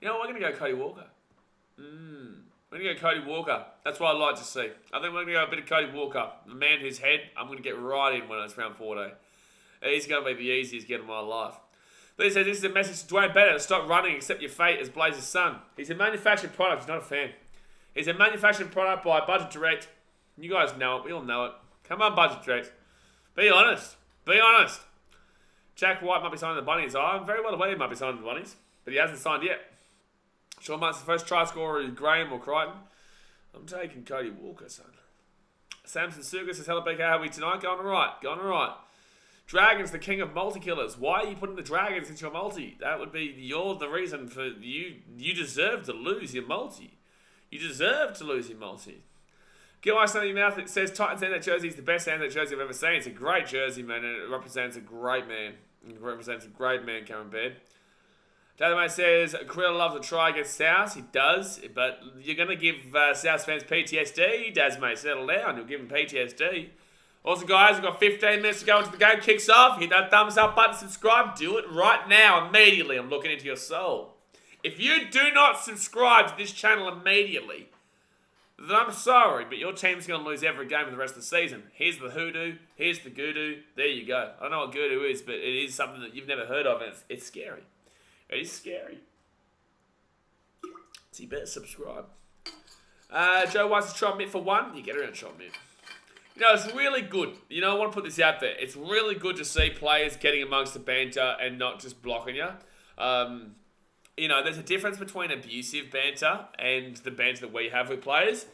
You know what? We're going to go Cody Walker. We're going to go Cody Walker. That's what I'd like to see. I think we're going to go a bit of Cody Walker. The man whose head I'm going to get right in when it's round 14. He's going to be the easiest get of my life. But he says, this is a message to Dwayne Bennett. Stop running, accept your fate as Blaze's son. He's a manufactured product. He's not a fan. He's a manufactured product by Budget Direct. You guys know it. We all know it. Come on, Budget Direct. Be honest. Jack White might be signing the Bunnies. I'm very well aware he might be signing the Bunnies. But he hasn't signed yet. Sean Martin's first try scorer is Graham or Crichton. I'm taking Cody Walker, son. Samson Suga says, hello, BK, how are we tonight? Going alright. Dragons, the king of multi-killers. Why are you putting the Dragons into your multi? That would be, you're the reason for you. You deserve to lose your multi. Get my son in your mouth. It says Titans Anzac jersey is the best Anzac jersey I've ever seen. It's a great jersey, man, and it represents a great man. Cameron Baird. Taylor May says, Krill loves to try against South. He does, but you're going to give South fans PTSD. Daz May, settle down. You'll give them PTSD. Also, guys, we've got 15 minutes to go until the game kicks off. Hit that thumbs up button, subscribe. Do it right now, immediately. I'm looking into your soul. If you do not subscribe to this channel immediately, then I'm sorry, but your team's going to lose every game for the rest of the season. Here's the hoodoo. Here's the goodoo. There you go. I don't know what goodoo is, but it is something that you've never heard of, and it's scary. It is scary. So you better subscribe. Joe White's a trial mitt for 1. You get around trial mitt. You know, it's really good. You know, I want to put this out there. It's really good to see players getting amongst the banter and not just blocking you. You know, there's a difference between abusive banter and the banter that we have with players.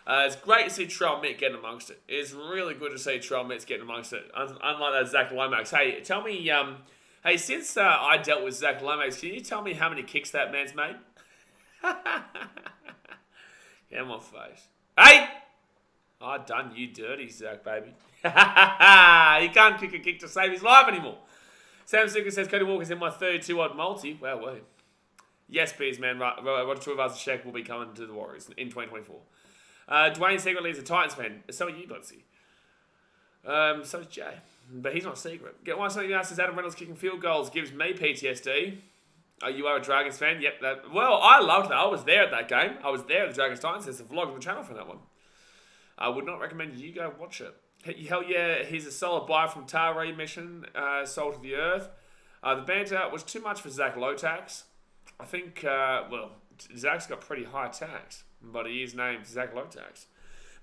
It's great to see Trell Mitt getting amongst it. It's really good to see Trell Mitt's getting amongst it. Unlike that Zach Lomax. Hey, tell me Hey, since I dealt with Zach Lomax, can you tell me how many kicks that man's made? Get my face. Hey! I done you dirty, Zach, baby. He can't kick a kick to save his life anymore. Sam Zucker says, Cody Walker's in my 32-odd multi. Wow, wait. Yes, please, man. Roger Tuivasa-Sheck will be coming to the Warriors in 2024. Dwayne secretly is a Titans fan. So are you, Budsy. So is Jay. But he's not secret. Get why something else says Adam Reynolds kicking field goals gives me PTSD. Oh, you are a Dragons fan? Yep. Well, I loved that. I was there at that game. I was there at the Dragons Titans. There's a vlog on the channel for that one. I would not recommend you go watch it. Hell yeah, he's a solid buy from Tari Mission, Salt of the Earth. The banter was too much for Zach Lotax. I think, Zach's got pretty high tax, but he is named Zach Lotax.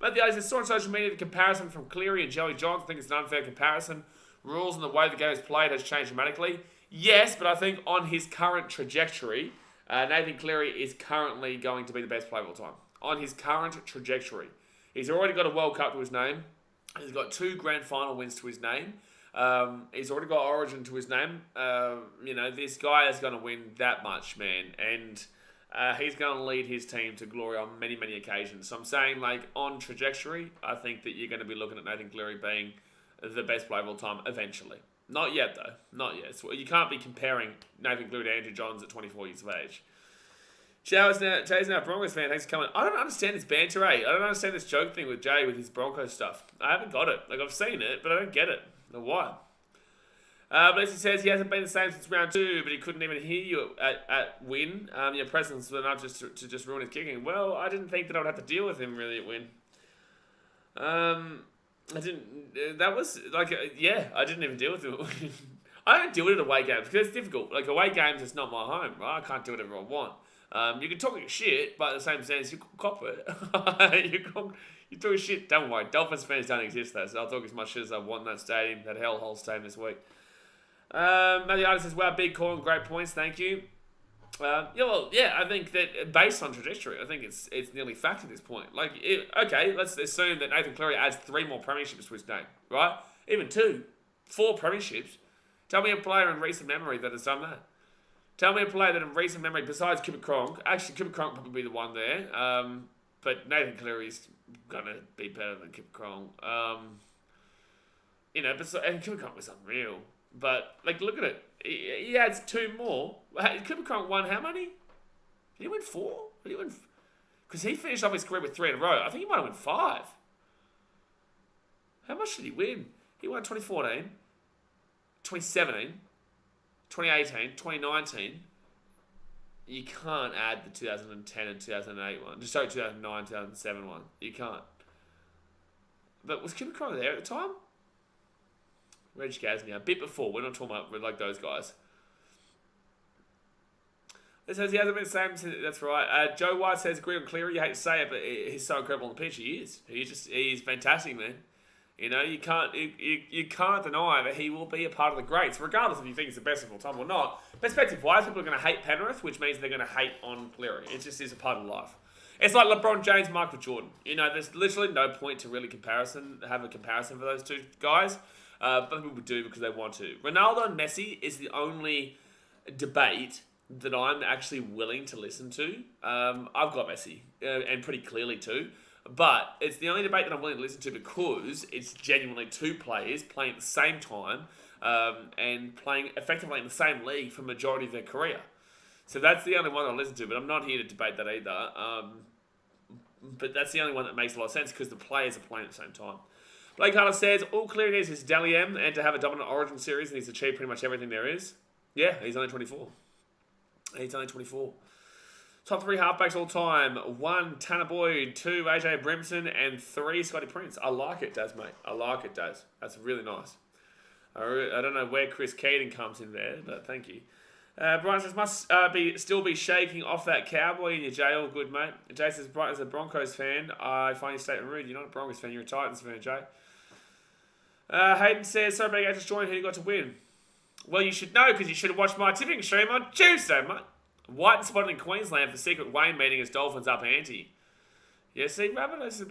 But the others saw on social media the comparison from Cleary and Joey Johns. I think it's an unfair comparison. Rules and the way the game is played has changed dramatically. Yes, but I think on his current trajectory, Nathan Cleary is currently going to be the best player of all time. On his current trajectory. He's already got a World Cup to his name. He's got 2 grand final wins to his name. He's already got Origin to his name. This guy is going to win that much, man. And he's going to lead his team to glory on many, many occasions. So I'm saying, on trajectory, I think that you're going to be looking at Nathan Cleary being the best player of all time eventually. Not yet, though. Not yet. So you can't be comparing Nathan Cleary to Andrew Johns at 24 years of age. Jay's now a Broncos fan. Thanks for coming. I don't understand this banter, I don't understand this joke thing with Jay with his Broncos stuff. I haven't got it. I've seen it, but I don't get it. Why? But as he says, he hasn't been the same since round 2, but he couldn't even hear you at Win. Your presence was enough just to just ruin his kicking. Well, I didn't think that I would have to deal with him really at Win. I didn't. That was I didn't even deal with him. I don't deal with it at away games because it's difficult. Away games, it's not my home, right? I can't do whatever I want. You can talk your shit, but at the same sense, you cop it. You talk shit, don't worry. Dolphins fans don't exist, though, so I'll talk as much shit as I want in that stadium, that hellhole stadium this week. Matthew Artis says, wow, big call and great points, thank you. I think that based on trajectory, I think it's nearly fact at this point. Let's assume that Nathan Cleary adds 3 more premierships to his name, right? Even 2, 4 premierships. Tell me a player in recent memory that has done that. Tell me a player that in recent memory, besides Kipper Cronk, actually Kipper Cronk probably be the one there, but Nathan Cleary's going to be better than Kipper Cronk. And Kipper Cronk was unreal. But, look at it. He adds 2 more. Kipper Cronk won how many? Did he win 4? Because he finished off his career with 3 in a row. I think he might have won 5. How much did he win? He won 2014, 2017, 2018, 2019. You can't add the 2010 and 2008 one. Just 2009, 2007 one. You can't. But was Kipper Cronk there at the time? Reg Gasnier, a bit before. We're not talking about those guys. It says he hasn't been the same. That's right. Joe White says, agree on Cleary. You hate to say it, but he's so incredible on the pitch. He is. He's fantastic, man. You can't deny that he will be a part of the greats, regardless if you think he's the best of all time or not. Perspective-wise, people are going to hate Penrith, which means they're going to hate on Cleary. It just is a part of life. It's like LeBron James, Michael Jordan. There's literally no point to really have a comparison for those 2 guys. But people do because they want to. Ronaldo and Messi is the only debate that I'm actually willing to listen to. I've got Messi, and pretty clearly too. But it's the only debate that I'm willing to listen to because it's genuinely 2 players playing at the same time and playing effectively in the same league for the majority of their career. So that's the only one I'll listen to, but I'm not here to debate that either. But that's the only one that makes a lot of sense because the players are playing at the same time. Blake Carter says, all Cleary needs is Dally M and to have a dominant Origin series, and he's achieved pretty much everything there is. Yeah, he's only 24. Top 3 halfbacks all time. 1, Tanner Boyd. 2, AJ Brimson. And 3, Scotty Prince. I like it, Daz, mate. I like it, Daz. That's really nice. I don't know where Chris Keating comes in there, but thank you. Brian says, must still be shaking off that cowboy in your jail. Good, mate. Jay says, Brian is a Broncos fan. I find your statement rude. You're not a Broncos fan. You're a Titans fan, Jay. Hayden says, so big I just joined. Who got to win? Well, you should know because you should have watched my tipping stream on Tuesday, mate. White spotted in Queensland for secret Wayne meeting as Dolphins up ante. Yeah, see, Rabbitohs is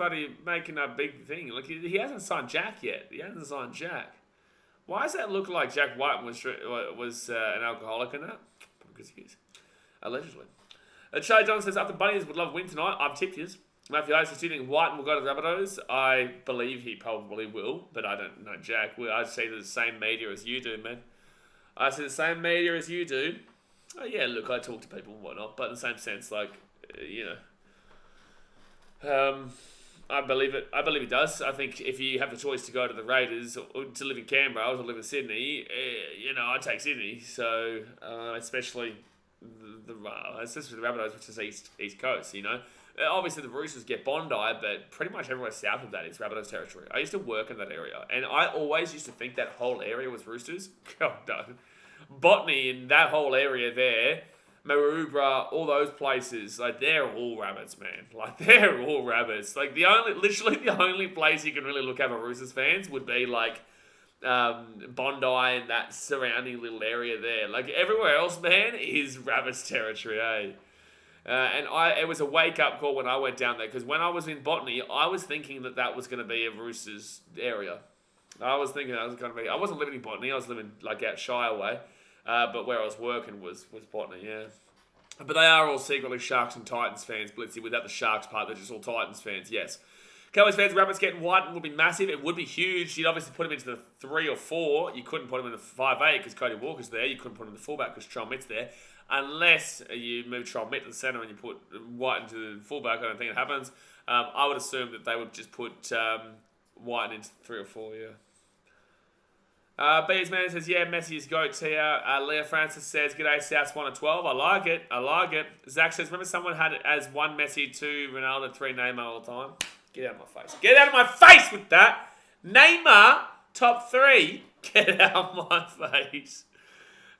making a big thing. He hasn't signed Jack yet. Why does that look like Jack White was an alcoholic in that? Because he is. Allegedly. Charlie John says, after Bunnies would love win tonight, I've tipped his. Matthew Hayes is think White will go to the Rabbitohs. I believe he probably will, but I don't know Jack. I see the same media as you do, man. I see the same media as you do. Oh, yeah, look, I talk to people and whatnot, but in the same sense, like, I believe it. I believe it does. I think if you have the choice to go to the Raiders or to live in Canberra or to live in Sydney, I'd take Sydney. So, especially the Rabbitohs, which is East Coast, Obviously, the Roosters get Bondi, but pretty much everywhere south of that is Rabbitohs territory. I used to work in that area, and I always used to think that whole area was Roosters. God, no. Botany in that whole area there, Maroubra, all those places, like, they're all rabbits, man. Like, they're all rabbits. Like, literally the only place you can really look at for Roosters fans would be, like, Bondi and that surrounding little area there. Like, everywhere else, man, is rabbits territory, eh? It was a wake-up call when I went down there, because when I was in Botany, I was thinking that was going to be a Roosters area. I was thinking that was going to be... I wasn't living in Botany, I was living, like, out Shire way, but where I was working was Botany, yeah. But they are all secretly Sharks and Titans fans, Blitzy. Without the Sharks part, they're just all Titans fans, yes. Cowboys fans, Rabbits getting White would be massive. It would be huge. You'd obviously put him into the 3 or 4. You couldn't put him in the 5'8" because Cody Walker's there. You couldn't put him in the fullback because Tron Mitt's there. Unless you move Tron Mitt to the centre and you put White into the fullback. I don't think it happens. I would assume that they would just put White into 3 or 4, yeah. Bees Man says, yeah, Messi is GOAT here. Leah Francis says, g'day, South 1 of 12. I like it. Zach says, remember someone had it as 1 Messi, 2 Ronaldo, 3 Neymar all the time? Get out of my face. Get out of my face with that. Neymar, top 3. Get out of my face.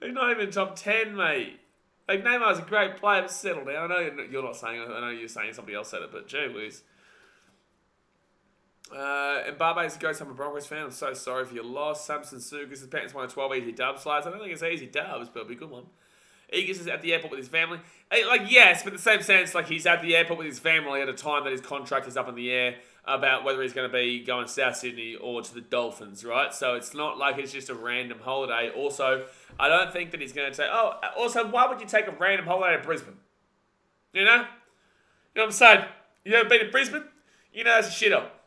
He's not even top 10, mate. Like, Neymar's a great player, but settle down. I know you're not saying it. I know you're saying somebody else said it, but gee whiz. And Barbados goes, I'm a Broncos fan. I'm so sorry for your loss. Samson Sugas is Panthers 1 of 12 easy dub slides. I don't think it's easy dubs, but it'll be a good one. Eagles is at the airport with his family. Like, yes, but in the same sense, like, he's at the airport with his family at a time that his contract is up in the air about whether he's going to be going to South Sydney or to the Dolphins, right? So it's not like it's just a random holiday. Also, I don't think that he's going to say, also, why would you take a random holiday to Brisbane? You know? You know what I'm saying? You ever been to Brisbane? You know that's a shit up.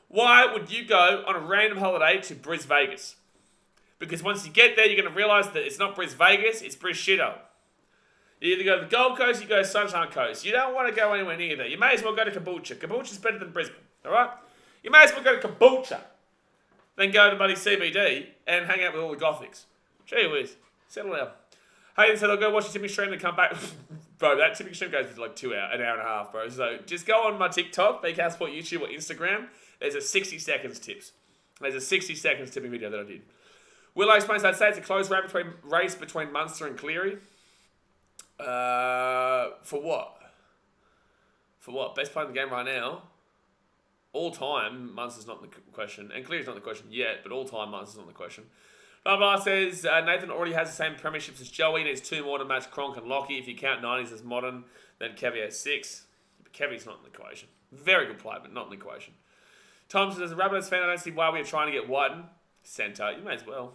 Why would you go on a random holiday to Bris Vegas? Because once you get there, you're going to realise that it's not Bris Vegas, it's Bris Shitto. You either go to the Gold Coast, you go to Sunshine Coast. You don't want to go anywhere near there. You may as well go to Caboolture. Caboolture's better than Brisbane, alright? You may as well go to Caboolture than go to bloody CBD and hang out with all the Gothics. Gee whiz. Settle down. Hayden said, I'll go watch the tipping stream and come back. Bro, that tipping stream goes for like an hour and a half, bro. So just go on my TikTok, BKRsport, YouTube, or Instagram. There's a 60 seconds tips. There's a 60 seconds tipping video that I did. Willow explains, I'd say it's a close race between Munster and Cleary. For what? For what? Best player in the game right now? All time, Munster's not in the question. And Cleary's not in the question yet, but all time, Munster's not in the question. Blah says, Nathan already has the same premierships as Joey. Needs 2 more to match Cronk and Lockie. If you count 90s as modern, then Kevy has 6. But Kevy's not in the equation. Very good player, but not in the equation. Thompson says, as a Rabbitohs fan, I don't see why we are trying to get Whiten. Centre. You may as well.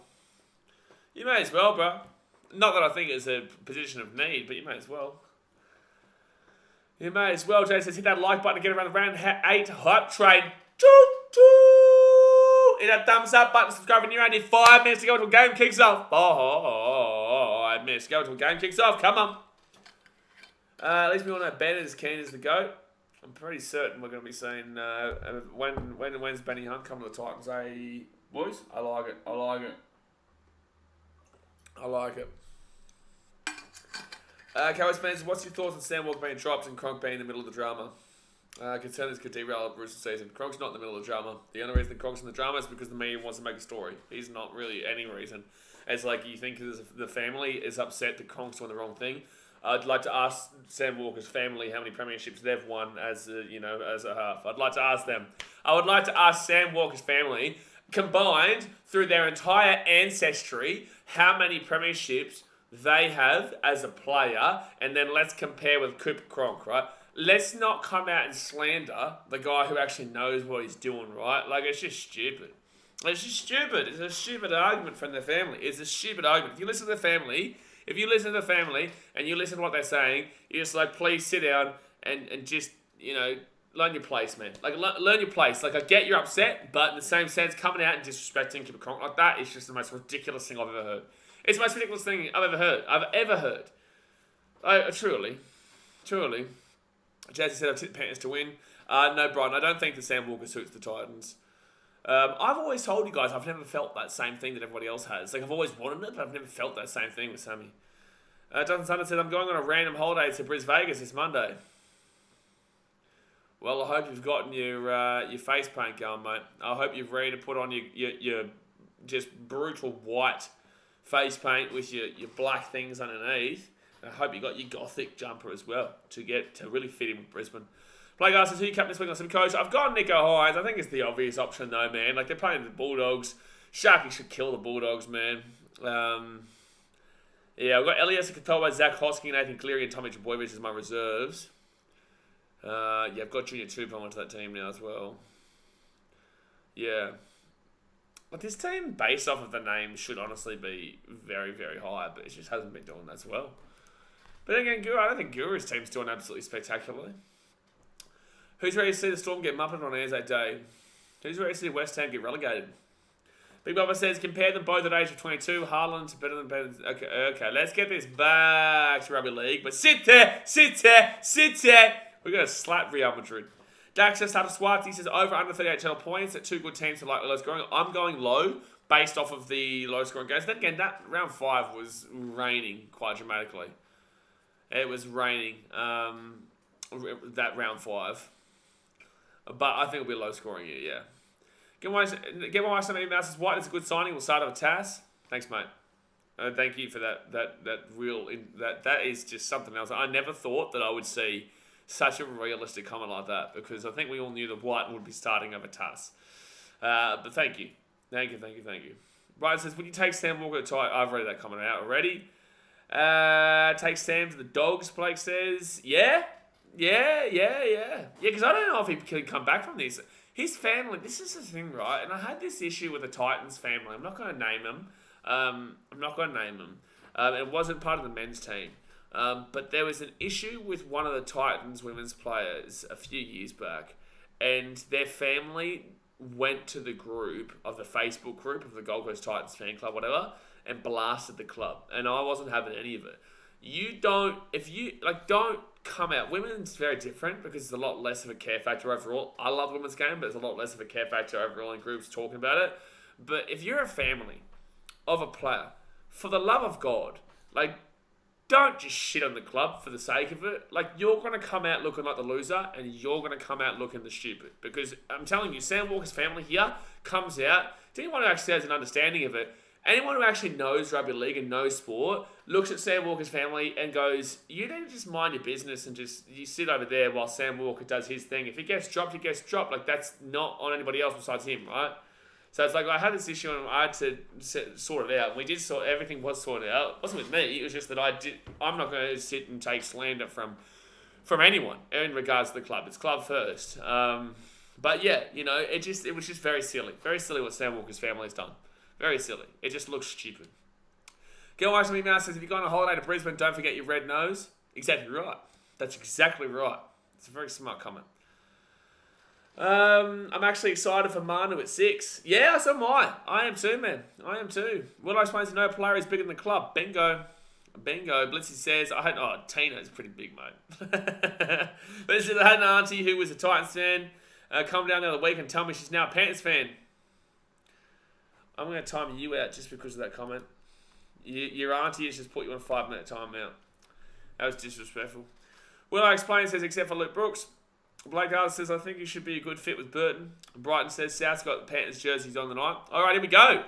You may as well, bro. Not that I think it's a position of need, but you may as well. You may as well. Jay says, hit that like button to get around the round 8 hype train. Hit that thumbs up button, subscribe when you're only 5 minutes to go until game kicks off. 5 minutes to go until game kicks off. Come on. At least we all know Ben is keen as the GOAT. I'm pretty certain we're going to be seeing when's Benny Hunt coming to the Titans, eh, boys? I like it. Cowboys fans, what's your thoughts on Sam Walker being dropped and Cronk being in the middle of the drama? Concern this could derail Roosters season. Cronk's not in the middle of the drama. The only reason Cronk's in the drama is because the media wants to make a story. He's not really any reason. It's like you think the family is upset that Cronk's doing the wrong thing. I'd like to ask Sam Walker's family how many premierships they've won as a half. I'd like to ask them. I would like to ask Sam Walker's family, combined through their entire ancestry, how many premierships they have as a player, and then let's compare with Cooper Cronk, right? Let's not come out and slander the guy who actually knows what he's doing, right? Like, it's just stupid. It's just stupid. It's a stupid argument from their family. It's a stupid argument. If you listen to the family and you listen to what they're saying, you're just like, please sit down and just, learn your place, man. Like, learn your place. Like, I get you're upset, but in the same sense, coming out and disrespecting Kipper Cronk like that is just the most ridiculous thing I've ever heard. It's the most ridiculous thing I've ever heard. Truly. Jazzy said I've tipped the Panthers to win. No, Brian, I don't think the Sam Walker suits the Titans. I've always told you guys I've never felt that same thing that everybody else has. Like, I've always wanted it, but I've never felt that same thing with Sammy. Jonathan Sunder said, I'm going on a random holiday to Bris Vegas this Monday. Well, I hope you've gotten your face paint going, mate. I hope you're ready to put on your just brutal white face paint with your black things underneath. I hope you got your gothic jumper as well to really fit in with Brisbane. Play guys, says who you captain this week on some coach? I've got Nico Hines. I think it's the obvious option though, man. Like, they're playing the Bulldogs. Sharky should kill the Bulldogs, man. I've got Elias Katoa, Zach Hosking, Nathan Cleary, and Tommy Trbojevic as my reserves. I've got Junior Tupou onto that team now as well. Yeah. But this team, based off of the name, should honestly be very, very high, but it just hasn't been doing that as well. But then again, I don't think Guru's team's doing absolutely spectacularly. Who's ready to see the Storm get mupped on Anzac Day? Who's ready to see West Ham get relegated? Big Bubba says, compare them both at age of 22. Haaland's better than... Okay, let's get this back to rugby league. But sit there. We're going to slap Real Madrid. Dax says, Tata Swart, he says, over under 38 total points. At two good teams to like low scoring. I'm going low based off of the low scoring games. Then again, that round 5 was raining quite dramatically. It was raining that round 5. But I think it'll be a low scoring year, yeah. Get my wife some emails. Says, White is a good signing. We'll start with TAS. Thanks, mate. Thank you for that is just something else. I never thought that I would see such a realistic comment like that, because I think we all knew that White would be starting over TAS. But thank you. Brian says, would you take Sam Walker to tie? I've read that comment out already. Take Sam to the Dogs, Blake says. Yeah, because I don't know if he can come back from this. His family, this is the thing, right? And I had this issue with the Titans family. I'm not going to name him. It wasn't part of the men's team. But there was an issue with one of the Titans women's players a few years back. And their family went to the group of the Facebook group of the Gold Coast Titans fan club, whatever, and blasted the club. And I wasn't having any of it. Don't come out. Women's very different because there's a lot less of a care factor overall. I love women's game, but there's a lot less of a care factor overall in groups talking about it. But if you're a family of a player, for the love of God, don't just shit on the club for the sake of it. You're going to come out looking like the loser, and you're going to come out looking the stupid. Because I'm telling you, Sam Walker's family here comes out. To anyone who actually has an understanding of it, anyone who actually knows rugby league and knows sport, looks at Sam Walker's family and goes, you need to just mind your business and you sit over there while Sam Walker does his thing. If he gets dropped, he gets dropped. That's not on anybody else besides him, right? So it's I had this issue and I had to sort it out. And we did everything was sorted out. It wasn't with me. It was just that I'm not going to sit and take slander from anyone in regards to the club. It's club first. But yeah, it was just very silly. Very silly what Sam Walker's family has done. Very silly. It just looks stupid. Gil Washington Mouse says, if you go on a holiday to Brisbane, don't forget your red nose. Exactly right. That's exactly right. It's a very smart comment. I'm actually excited for Manu at 6. Yeah, so am I. I am too, man. I am too. Will I explain to no player is bigger than the club? Bingo. Blitzy says, Tina's pretty big, mate. Blitzy says, I had an auntie who was a Titans fan come down the other week and tell me she's now a Panthers fan. I'm going to time you out just because of that comment. Your auntie has just put you on a 5-minute timeout. That was disrespectful. Will I explain says, except for Luke Brooks. Blake Arthur says, I think he should be a good fit with Burton. Brighton says, South's got the Panthers jerseys on the night. All right, here we go.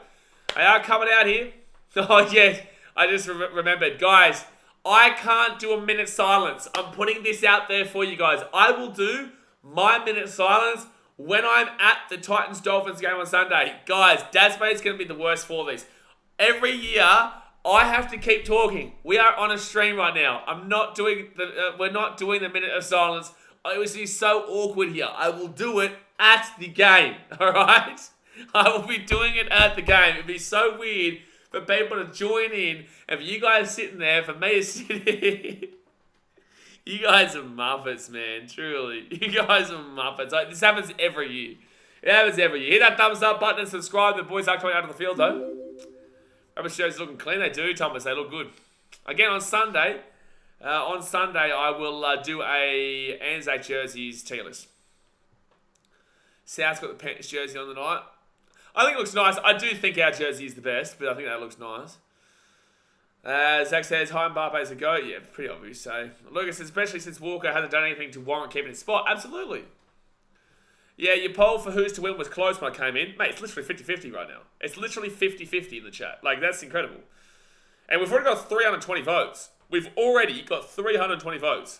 They are coming out here. Oh, yeah. I just remembered. Guys, I can't do a minute silence. I'm putting this out there for you guys. I will do my minute silence when I'm at the Titans-Dolphins game on Sunday. Guys, Dasmate's going to be the worst for this. Every year, I have to keep talking. We are on a stream right now. We're not doing the minute of silence. It was so awkward here. I will do it at the game. All right? I will be doing it at the game. It'd be so weird for people to join in and for you guys sitting there, for me to sit here. You guys are Muppets, man. Truly. You guys are Muppets. Like, this happens every year. It happens every year. Hit that thumbs up button and subscribe. The boys are coming out of the field, though. Rubber shirts looking clean. They do, Thomas. They look good. Again, on Sunday, I will do a Anzac jerseys tier list. South's got the Panthers jersey on the night. I think it looks nice. I do think our jersey is the best, but I think that looks nice. Zach says, hi, Mbappe's a goat. Yeah, pretty obvious, so. Lucas, especially since Walker hasn't done anything to warrant keeping his spot. Absolutely. Yeah, your poll for who's to win was close when I came in. Mate, it's literally 50-50 right now. It's literally 50-50 in the chat. Like, that's incredible. And we've already got 320 votes. We've already got 320 votes.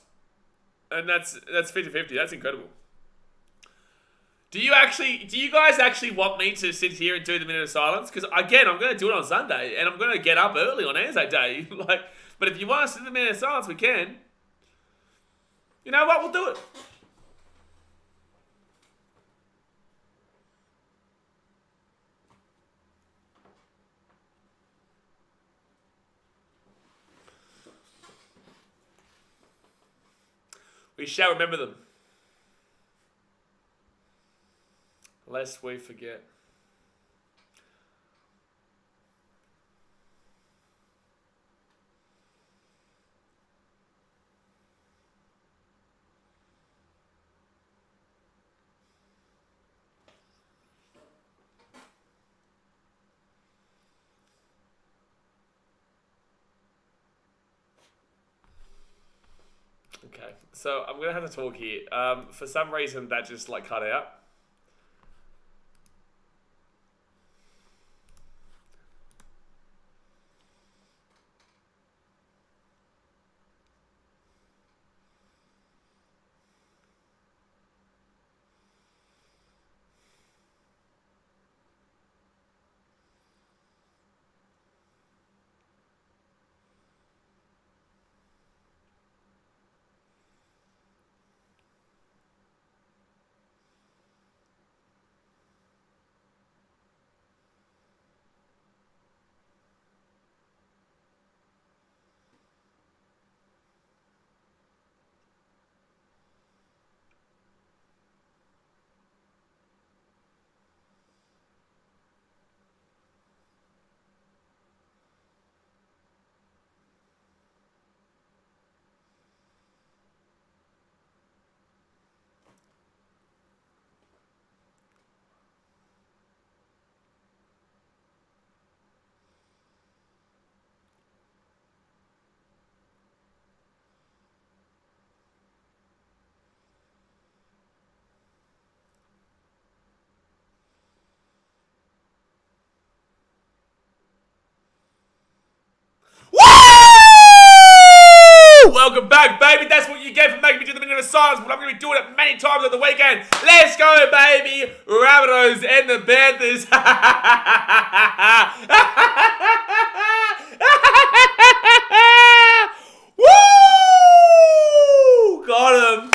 And that's 50-50. That's incredible. Do you guys actually want me to sit here and do the minute of silence? Because, again, I'm going to do it on Sunday. And I'm going to get up early on Anzac Day. But if you want us to do the minute of silence, we can. You know what? We'll do it. We shall remember them, lest we forget. Okay, so I'm going to have to talk here. For some reason, that just, like, cut out. Welcome back, baby. That's what you get for making me do the minute of silence, but I'm going to be doing it many times on the weekend. Let's go, baby. Rabbitohs and the Panthers. Woo! Got him.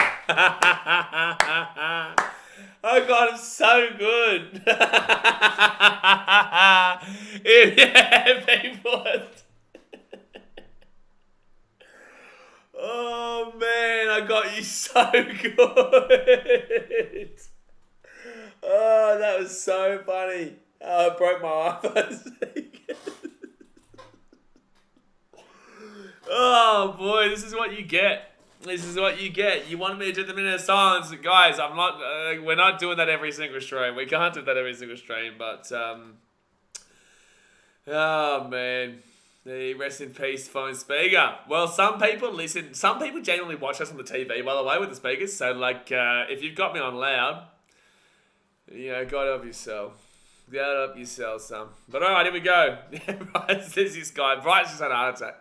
I got him so good. Yeah, people. Oh, man, I got you so good. Oh, that was so funny. Oh, I broke my iPhone. Oh, boy, this is what you get. This is what you get. You wanted me to do the minute of silence. Guys, I'm not. We're not doing that every single stream. We can't do that every single stream, but... oh, man. The rest in peace phone speaker. Well, some people listen. Some people genuinely watch us on the TV, by the way, with the speakers. So, like, if you've got me on loud, you know, God help yourself. God help yourself, son. But all right, here we go. There's this guy. Brighton's just had a heart attack.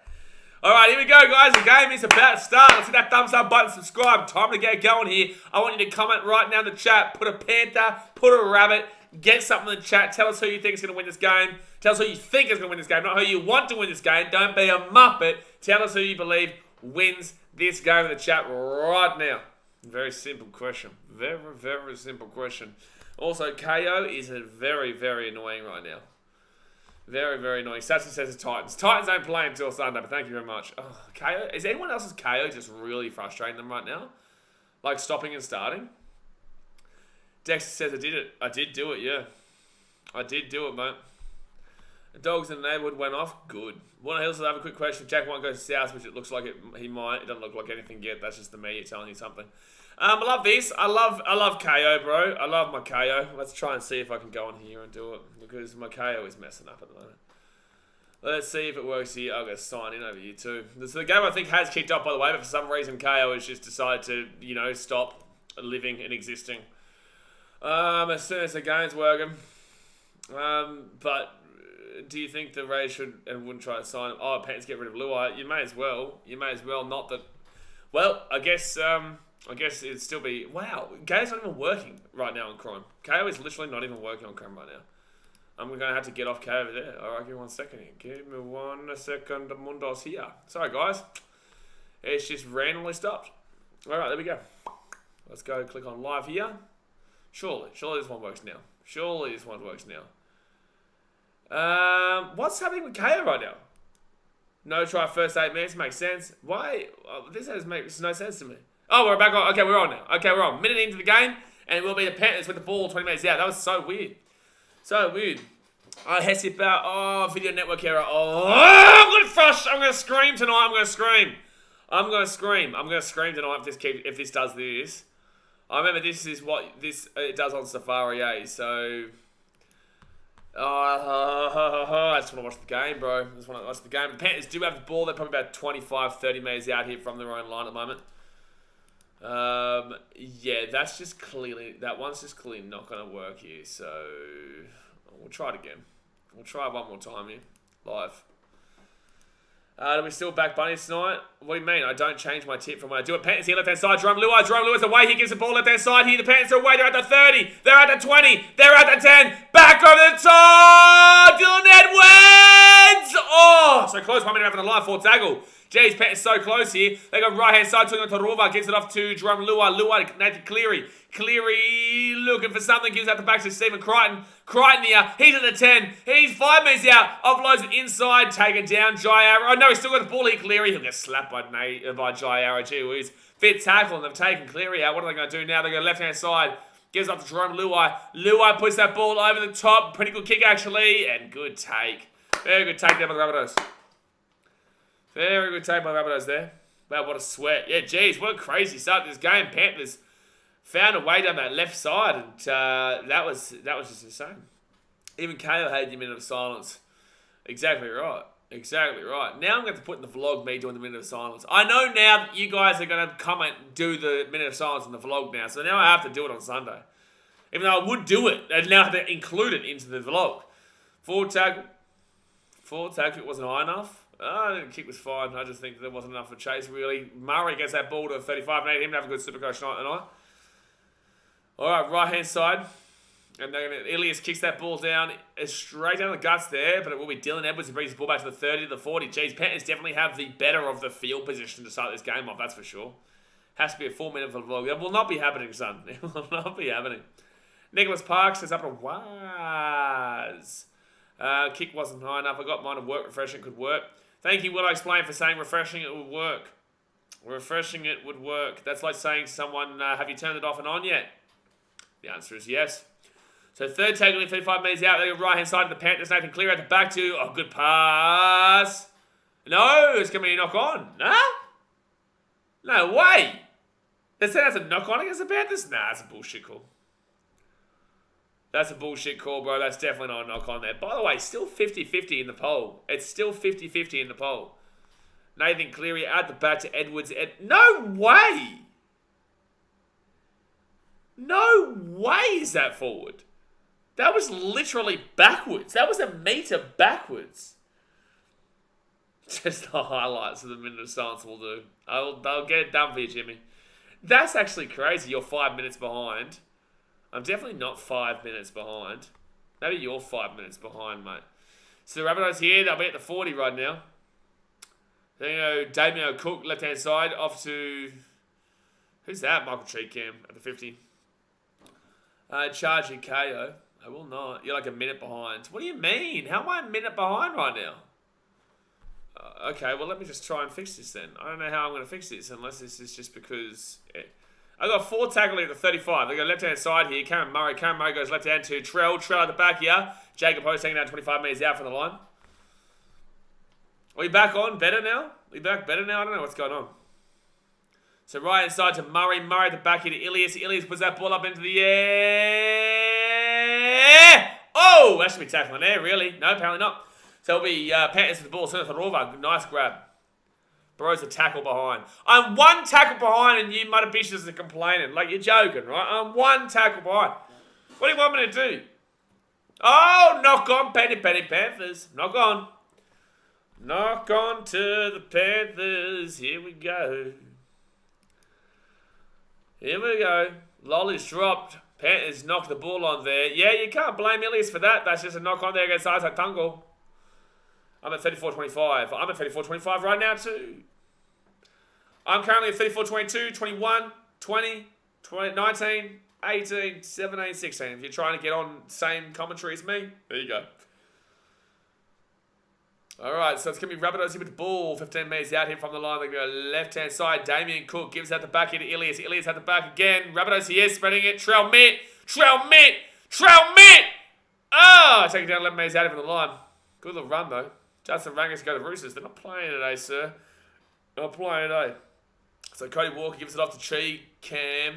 All right, here we go, guys. The game is about to start. Let's hit that thumbs up button, subscribe. Time to get going here. I want you to comment right now in the chat. Put a panther, put a rabbit. Get something in the chat. Tell us who you think is going to win this game. Tell us who you think is going to win this game, not who you want to win this game. Don't be a muppet. Tell us who you believe wins this game in the chat right now. Very simple question. Very, very simple question. Also, KO is very, very annoying right now. Very, very annoying. Sassy says the Titans. Titans don't play until Sunday, but thank you very much. Oh, KO. Is anyone else's KO just really frustrating them right now? Like stopping and starting? Dexter says I did it. I did do it, yeah. I did do it, mate. The dogs in the neighbourhood went off. Good. One of also have a quick question. Jack might go south, which it looks like he might. It doesn't look like anything yet. That's just the media telling you something. I love this. I love KO, bro. I love my KO. Let's try and see if I can go on here and do it, because my KO is messing up at the moment. Let's see if it works here. I'm going to sign in over here too. So the game I think has kicked off, by the way, but for some reason KO has just decided to, you know, stop living and existing. As soon as the game's working. But do you think the Rays should and wouldn't try to sign him? Oh, Panthers get rid of Luai. You may as well. You may as well. Not that. Well, I guess it'd still be. Wow, KO's not even working right now on Chrome. KO is literally not even working on Chrome right now. I'm going to have to get off KO over there. Alright, give me 1 second here. Give me 1 second. Mundos here. Sorry, guys. It's just randomly stopped. Alright, there we go. Let's go click on live here. Surely this one works now. Surely this one works now. What's happening with KO right now? No try first 8 minutes. Makes sense. Why? This makes no sense to me. Oh, we're back on. Okay, we're on now. Okay, we're on. Minute into the game, and it will be the Panthers with the ball 20 minutes out. That was so weird. So weird. Hesip out. Oh, video network error. Oh, I'm going to scream tonight. I'm going to scream. I'm going to scream tonight if this does this. I remember this is what it does on Safari, eh? So, I just want to watch the game, bro. I just want to watch the game. The Panthers do have the ball. They're probably about 25, 30 metres out here from their own line at the moment. Yeah, that one's just clearly not going to work here. So, we'll try it again. We'll try it one more time here, live. Do we still back bunnies tonight? What do you mean? I don't change my tip from when I do it. Panthers here, left-hand side. Jerome Lewis away. He gives the ball left-hand side here. The Panthers are away. They're at the 30. They're at the 20. They're at the 10. Back over the top. Dylan Edwards. Oh, so close. 1 minute after the line. 4 tackle. Jeez, Panthers so close here. They go right-hand side. Talking to Rova. Gives it off to Jerome Lewis. Nathan Cleary. Cleary looking for something. Gives out the back to Stephen Crichton. Crichton here. He's at the 10. He's 5 minutes out. Offloads it inside. Taken down. Jai Arrow. Oh, no, he's still got the ball here. Cleary. He'll get slapped by Jai Arrow. Gee whiz. Fit tackle, and they've taken Cleary out. What are they going to do now? They go left-hand side. Gives up to Jerome Luai. Luai puts that ball over the top. Pretty good kick, actually. And good take. Very good take there by the Rabbitohs. Very good take by the Rabbitohs there. Wow, what a sweat. Yeah, geez, what a crazy start to this game. Panthers found a way down that left side, and that was just insane. Even KO had the minute of silence. Exactly right. Exactly right. Now I'm going to put in the vlog me doing the minute of silence. I know now that you guys are going to come and do the minute of silence in the vlog now, so now I have to do it on Sunday. Even though I would do it, I now have to include it into the vlog. Forward tackle, it wasn't high enough. The kick was fine. I just think there wasn't enough for Chase, really. Murray gets that ball to 35 and 8. Him to have a good Supercoach tonight. Alright, right-hand side. And Ilias kicks that ball down. It's straight down the guts there, but it will be Dylan Edwards who brings the ball back to the 30 to the 40. Jeez, Panthers definitely have the better of the field position to start this game off, that's for sure. Has to be a 4 minute for the vlog. That will not be happening, son. It will not be happening. Nicholas Parks is up to Waz. Kick wasn't high enough. I got mine to work. Refreshing could work. Thank you, Will I explain, for saying refreshing it would work. Refreshing it would work. That's like saying to someone, have you turned it off and on yet? The answer is yes. So third tackle, 35 metres out. They go right-hand side of the Panthers. Nathan Cleary at the back to. Oh, good pass. No, it's going to be a knock-on. Nah? No way. They said that's a knock-on against the Panthers? Nah, that's a bullshit call. That's a bullshit call, bro. That's definitely not a knock-on there. By the way, still 50-50 in the poll. It's still 50-50 in the poll. Nathan Cleary at the back to Edwards. No way! No way is that forward. That was literally backwards. That was a metre backwards. Just the highlights of the minute of silence will do. They'll get it done for you, Jimmy. That's actually crazy. You're 5 minutes behind. I'm definitely not 5 minutes behind. Maybe you're 5 minutes behind, mate. So the Rabbitohs here, they'll be at the 40 right now. Then you go Damien Cook, left-hand side, off to... Who's that? Michael Cheekham at the 50. Charge your KO. I will not. You're like a minute behind. What do you mean? How am I a minute behind right now? Okay, well, let me just try and fix this then. I don't know how I'm going to fix this unless this is just because... I got 4 tackle at the 35. They go left-hand side here. Cameron Murray. Cameron Murray goes left-hand to Trell. Trell at the back here. Jacob Host taking down 25 metres out from the line. Are we back on better now? Are we back better now? I don't know what's going on. So right inside to Murray. Murray at the back here to Ilias. Ilias puts that ball up into the air. Oh, that should be tackling there, really. No, apparently not. So it'll be Panthers with the ball. Send it to Rova. Nice grab. Bro's a tackle behind. I'm 1 tackle behind and you mother bitches are complaining. Like, you're joking, right? I'm 1 tackle behind. What do you want me to do? Oh, knock on Penny Panthers. Knock on. Knock on to the Panthers. Here we go. Here we go. Lolly's dropped. Panthers knocked the ball on there. Yeah, you can't blame Ilias for that. That's just a knock on there against Isaac Tungle. I'm at 34-25. I'm at 34-25 right now too. I'm currently at 34-22, 21, 20, 19, 18, 17, 16. If you're trying to get on same commentary as me, there you go. Alright, so it's going to be Rabbitohs here with the ball. 15 metres out here from the line. They go left-hand side. Damien Cook gives out the back here to Ilias. Ilias at the back again. Rabbitohs here, spreading it. Trell Mitt. Ah! Taking down 11 metres out here from the line. Good little run, though. Justin Rangus go to Roosters. They're not playing today, sir. Not playing today. So Cody Walker gives it off to Chi Cam.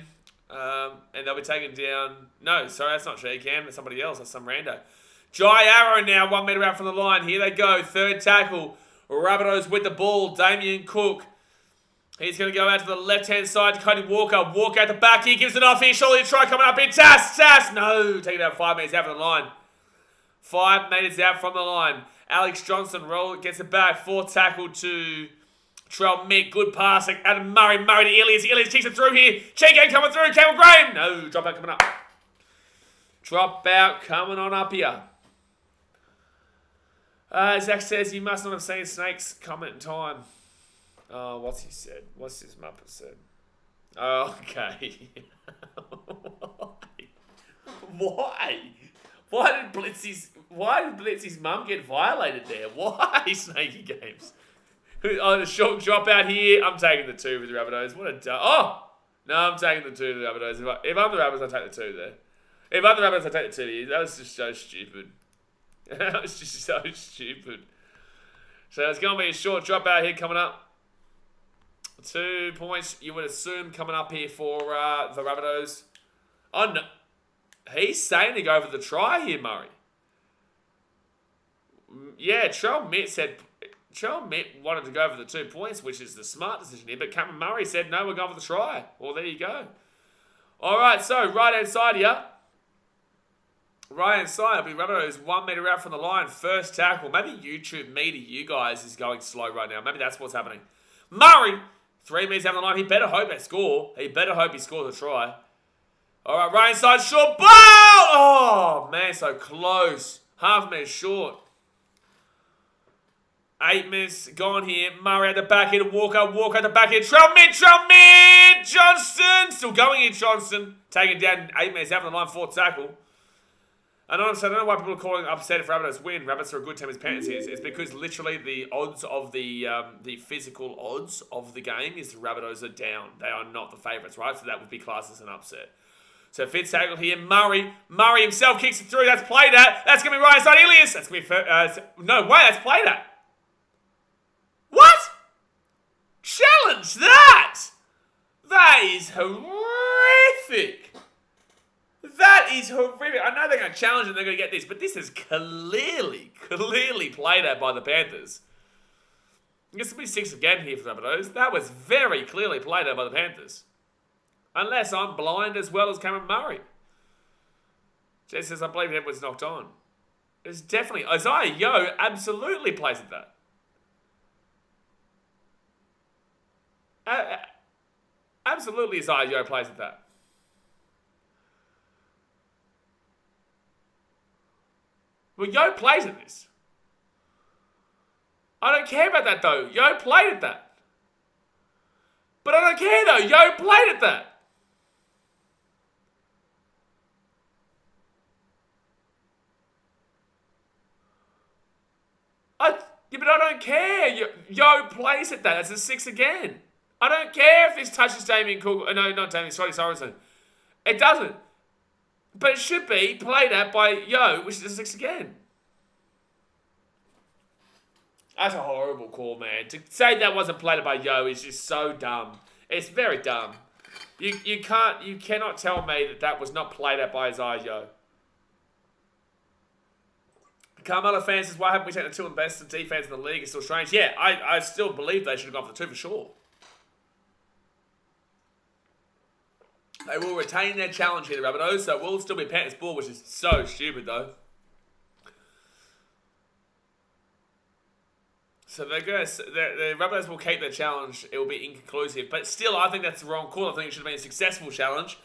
And they'll be taken down. No, sorry, that's not Chi Cam. That's somebody else. That's some rando. Jai Arrow now, 1 metre out from the line. Here they go. 3rd tackle. Rabbitohs with the ball. Damien Cook. He's going to go out to the left-hand side to Cody Walker. Walker at the back. He gives it off here. Surely a try coming up here. Tass. No. Taking out 5 metres out from the line. 5 metres out from the line. Alex Johnson gets it back. 4th tackle to Trell Mick. Good passing. Adam Murray. Murray to Ilias. Ilias kicks it through here. Cheeky coming through. Campbell Graham. No. Drop out coming up. Drop out coming on up here. Zach says you must not have seen Snake's comment in time. Oh, what's he said? What's his Muppet said? Oh, okay. Why? Why did Blitzy's mum get violated there? Why, Snakey Games? Oh, the short drop out here. I'm taking the 2 with the Rabbitohs. What a no, I'm taking the 2 with the Rabbitohs. If I'm the Rabbitohs, I'll take the 2 there. If I'm the Rabbitohs, I'll take the 2 there. That was just so stupid. That was just so stupid. So it's going to be a short drop out here coming up. 2 points, you would assume, coming up here for the Rabbitohs. Oh, no. He's saying to go for the try here, Murray. Yeah, Trell Mitt wanted to go for the 2 points, which is the smart decision here. But Cameron Murray said, no, we're going for the try. Well, there you go. All right, so right-hand side here. Right-hand side, it'll be Rabbitohs 1 metre out from the line. 1st tackle. Maybe YouTube me to you guys is going slow right now. Maybe that's what's happening. Murray, 3 metres out from the line. He better hope they score. He better hope he scores a try. All right, right inside, short ball! Oh, man, so close. Half a metre short. 8 minutes gone here. Murray at the back here to Walker. Walker at the back here. Trell Mitt! Johnston! Still going here, Johnston. Taking down 8 minutes out from the line, 4th tackle. I don't know why people are calling upset if Rabbitohs win. Rabbits are a good team as Panthers is. It's because literally the odds of the physical odds of the game is the Rabbitohs are down. They are not the favourites, right? So that would be classed as an upset. So 5th tackle here, Murray. Murray himself kicks it through. That's played at. That's going to be right inside Ilias. That's going to be... no way, that's played at. What? Challenge that! That is horrific. That is horrific. I know they're going to challenge and they're going to get this, but this is clearly played at by the Panthers. I guess it'll be 6 again here for the Rabbitohs. That was very clearly played at by the Panthers. Unless I'm blind as well as Cameron Murray. Jay says, I believe it was knocked on. It's definitely... Isaiah Yeo absolutely plays at that. Absolutely Isaiah Yeo plays at that. Well, Yo plays at this. I don't care about that, though. Yo played at that. But I don't care, though. Yo played at that. Yeah, but I don't care. Yo plays at that. That's a 6 again. I don't care if this touches Damien Cook. No, not Damien. Sorry, Sorensen. It doesn't. But it should be played at by Yo, which is a 6 again. That's a horrible call, man. To say that wasn't played at by Yo is just so dumb. It's very dumb. You cannot tell me that was not played at by Isaiah Yo. Carmelo fan says, why haven't we taken the 2 best defense in the league? It's still strange. Yeah, I still believe they should have gone for the 2 for sure. They will retain their challenge here, the Rabbitohs, so it will still be Panthers ball, which is so stupid, though. So the Rabbitohs will keep their challenge. It will be inconclusive. But still, I think that's the wrong call. I think it should have been a successful challenge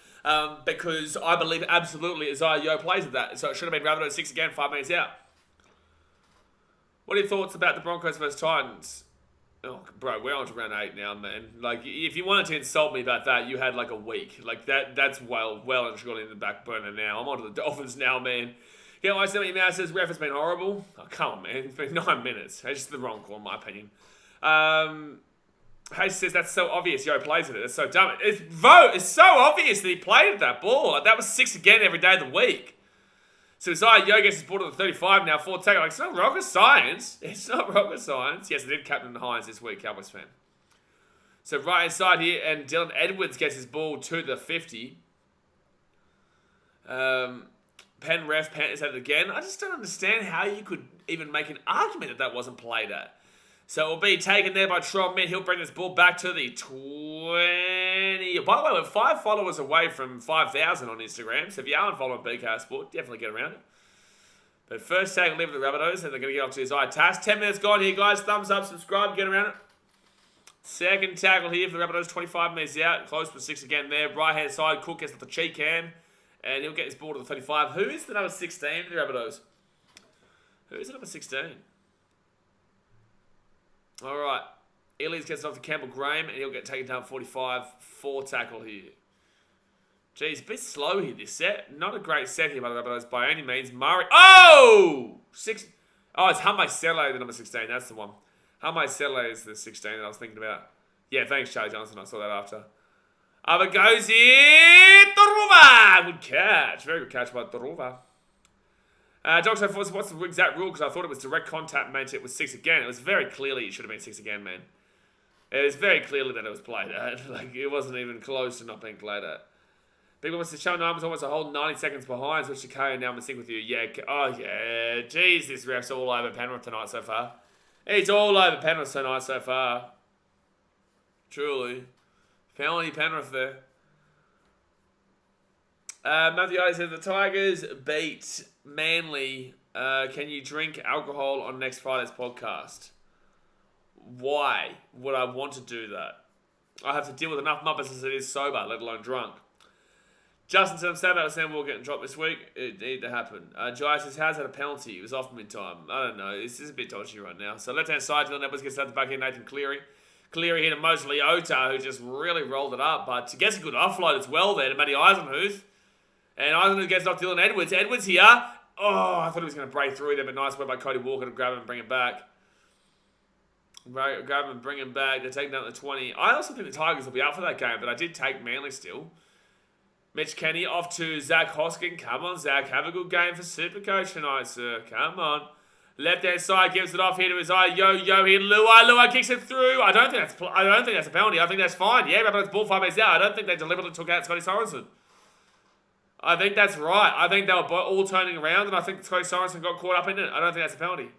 because I believe absolutely Isaiah Yo plays at that. So it should have been Rabbitohs 6 again, 5 minutes out. What are your thoughts about the Broncos versus Titans? Oh, bro, we're on to round 8 now, man. Like, if you wanted to insult me about that, you had like a week. Like, that's well and truly in the back burner now. I'm on to the Dolphins now, man. Yeah, I see what your mouth says. Ref has been horrible. Oh, come on, man. It's been 9 minutes. It's just the wrong call, in my opinion. Hayes says that's so obvious. Yo plays at it. That's so dumb. It's so obvious that he played at that ball. Like, that was 6 again every day of the week. So Isaiah Yo gets his ball to the 35 now. 4 tackle. Like, it's not rocket science. It's not rocket science. Yes, I did captain Hines this week, Cowboys fan. So right inside here, and Dylan Edwards gets his ball to the 50. Penrith Panthers had it again. I just don't understand how you could even make an argument that wasn't played at. So it will be taken there by Tron Mid. He'll bring this ball back to the 20. By the way, we're 5 followers away from 5,000 on Instagram. So if you aren't following BKRsport, definitely get around it. But first tag, leave the Rabbitohs, and they're going to get off to his eye task. 10 minutes gone here, guys. Thumbs up, subscribe, get around it. Second tackle here for the Rabbitohs, 25 minutes out. Close for 6 again there. Right hand side, Cook gets the cheek cam. And he'll get his ball to the 35. Who is the number 16 for the Rabbitohs? Who is the number 16? All right. Ilias gets it off to Campbell Graham, and he'll get taken down 45. 4 tackle here. Geez, a bit slow here this set. Not a great set here by the Rabbitohs by any means. Murray. Oh! 6. Oh, it's Hamai Sele, the number 16. That's the one. Hamai Sele is the 16 that I was thinking about. Yeah, thanks, Charlie Johnson. I saw that after. Up it goes here. Toruva. Good catch. Very good catch by Toruva. Doctor, what's the exact rule? Because I thought it was direct contact meant it was 6 again. It was very clearly it should have been 6 again, man. It was very clearly that it was played at. Like, it wasn't even close to not being played at. Big one wants to show 9 was almost a whole 90 seconds behind, so Chicago now I'm going to sync with you. Yeah. Oh, yeah. Jeez, this ref's all over Penrith tonight so far. It's all over Penrith tonight so far. Truly. Penalty Penrith there. Matthew Hardy said the Tigers beat Manly. Can you drink alcohol on next Friday's podcast? Why would I want to do that? I have to deal with enough muppets as it is sober, let alone drunk. Justin said I'm sad about Sam Wall getting dropped this week. It needed to happen. Jai says, how's that a penalty? It was off mid-time. I don't know. This is a bit dodgy right now. So left-hand side, Dylan Edwards gets out the back here, Nathan Cleary. Cleary hit a Moses Leota, who just really rolled it up, but gets a good offload as well there to Matty Eisenhuth. And Eisenhuth gets off Dylan Edwards. Edwards here. Oh, I thought he was going to break through there, but nice work by Cody Walker to grab him and bring him back. Grab him and bring him back. They're taking down the 20. I also think the Tigers will be up for that game, but I did take Manly still. Mitch Kenny off to Zach Hoskin. Come on, Zach. Have a good game for Supercoach tonight, sir. Come on. Left-hand side gives it off here to his eye. Yo here. Lua kicks it through. I don't think that's a penalty. I think that's fine. Yeah, but it's ball 5 minutes out. I don't think they deliberately took out Scotty Sorensen. I think that's right. I think they were all turning around, and I think Scotty Sorensen got caught up in it. I don't think that's a penalty.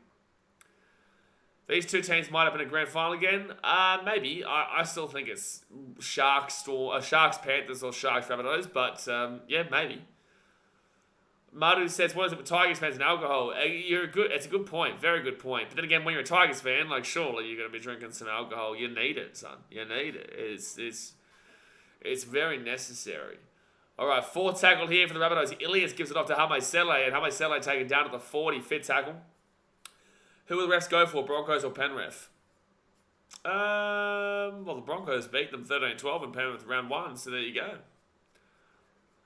These two teams might have been a grand final again. Maybe. I still think it's Sharks Panthers or Sharks Rabbitohs, but yeah, maybe. Madu says, what is it with Tigers fans and alcohol? It's a good point. Very good point. But then again, when you're a Tigers fan, like, surely you're going to be drinking some alcohol. You need it, son. You need it. It's very necessary. All right, 4 tackle here for the Rabbitohs. Ilias gives it off to Hamai Sele, and Hamai Sele taken down to the 40, 5th tackle. Who will the refs go for, Broncos or Penrith? Well, the Broncos beat them 13-12 in Penrith round 1, so there you go.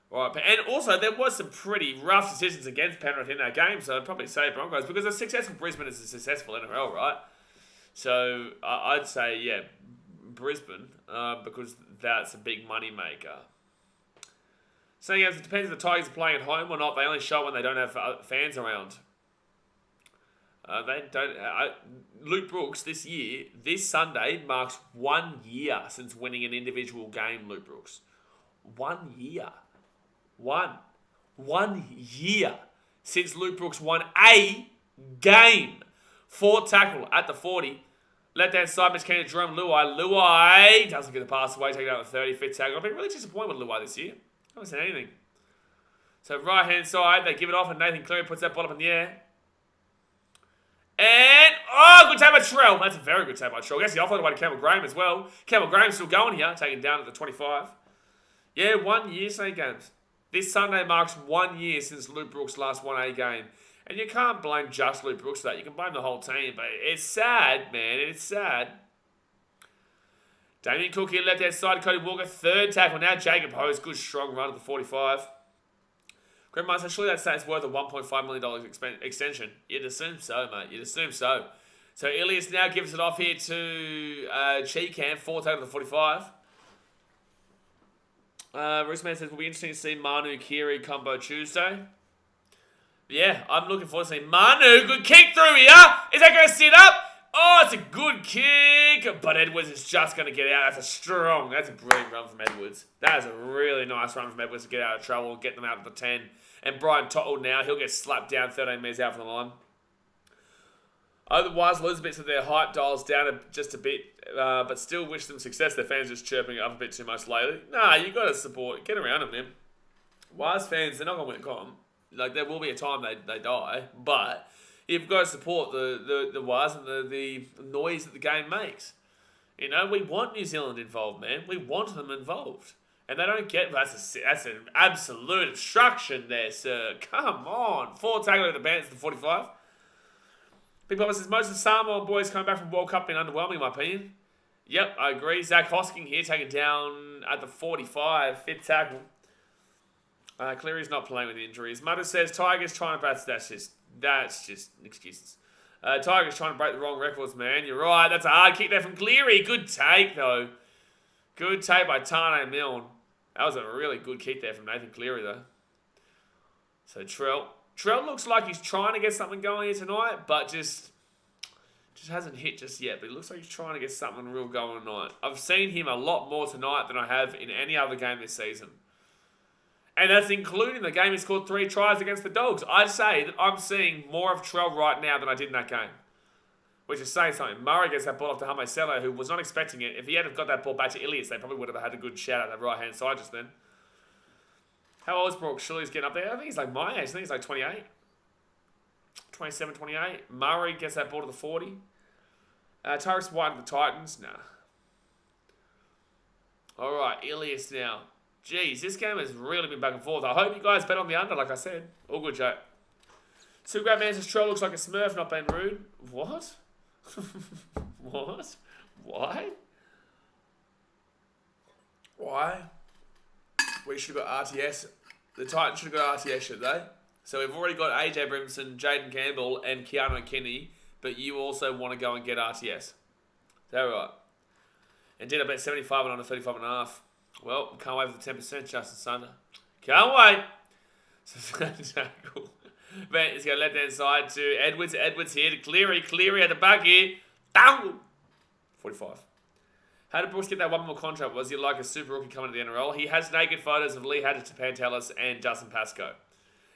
All right, and also there was some pretty rough decisions against Penrith in that game, so I'd probably say Broncos because a successful Brisbane is a successful NRL, right? So I'd say, yeah, Brisbane, because that's a big money maker. Saying it depends if the Tigers are playing at home or not. They only show when they don't have fans around. They don't. Luke Brooks this Sunday marks 1 year since winning an individual game. Luke Brooks, 1 year, one year since Luke Brooks won a game. 4 tackle at the 40. Left hand side, Mitch Kane to Jerome Luai. Luai doesn't get the pass away, taking out the 35th tackle. I've been really disappointed with Luai this year. I haven't seen anything. So right hand side, they give it off, and Nathan Cleary puts that ball up in the air. And, good take by Trell. That's a very good take by Trell. I guess he offloaded away to Campbell Graham as well. Campbell Graham's still going here, taken down at the 25. Yeah, 1 year, same games. This Sunday marks 1 year since Luke Brooks last won a game. And you can't blame just Luke Brooks for that. You can blame the whole team. But it's sad, man. It's sad. Damien Cook here, left hand side. Cody Walker, 3rd tackle. Now Jacob Hose, good strong run at the 45. Greg Master, surely that's worth a $1.5 million extension. You'd assume so, mate. You'd assume so. So Ilias now gives it off here to Cheekham, 4th tackle to the 45. Roosman says, will be interesting to see Manu Kiri combo Tuesday. Yeah, I'm looking forward to seeing Manu. Good kick through here. Is that going to sit up? Oh, it's a good kick. But Edwards is just going to get out. That's a brilliant run from Edwards. That is a really nice run from Edwards to get out of trouble and get them out of the 10. And Brian Tottle now, he'll get slapped down 13 metres out from the line. Otherwise, lose bits of their hype dials down just a bit, but still wish them success. Their fans just chirping it up a bit too much lately. Nah, you got to support. Get around them, man. Wise fans, they're not going to win comp. Like, there will be a time they die, but you've got to support the Wise and the noise that the game makes. You know, we want New Zealand involved, man. We want them involved. And they don't get... That's an absolute obstruction there, sir. Come on. 4 tackle at the Panthers to 45. Big Papa says, most of the Samoan boys coming back from World Cup been underwhelming, in my opinion. Yep, I agree. Zach Hosking here, taken down at the 45. 5th tackle. Cleary's not playing with injuries. Mother says, Tigers trying to... That's just excuses. Tigers trying to break the wrong records, man. You're right. That's a hard kick there from Cleary. Good take, though. Good take by Tane Milne. That was a really good kick there from Nathan Cleary, though. So Trell looks like he's trying to get something going here tonight, but just hasn't hit just yet. But it looks like he's trying to get something real going tonight. I've seen him a lot more tonight than I have in any other game this season. And that's including the game he scored 3 tries against the Dogs. I'd say that I'm seeing more of Trell right now than I did in that game. Which is saying something. Murray gets that ball off to Hamaiselo, who was not expecting it. If he had got that ball back to Ilias, they probably would have had a good shout at the right-hand side just then. How old is Brooks? Surely he's getting up there. I think he's like my age. I think he's like 28. 27, 28. Murray gets that ball to the 40. Tyrus White to the Titans. Nah. All right, Ilias now. Jeez, this game has really been back and forth. I hope you guys bet on the under, like I said. All good, Joe. Two Grab Man says, Trell looks like a Smurf, not being rude. What? What? Why? Why? We should have got RTS. The Titans should have got RTS, should they? So we've already got AJ Brimson, Jaden Campbell, and Keanu Kinney, but you also want to go and get RTS. Is that right? And did I bet 75 and under 35.5. Well, can't wait for the 10%, Justin Sunder. Can't wait. So tackle. But he's going to left hand side to Edwards. Edwards here to Cleary. Cleary at the back here. Down. 45. How did Brooks get that one more contract? Was he like a super rookie coming to the NRL? He has naked photos of Lee Hadid, Pantelis, and Justin Pascoe.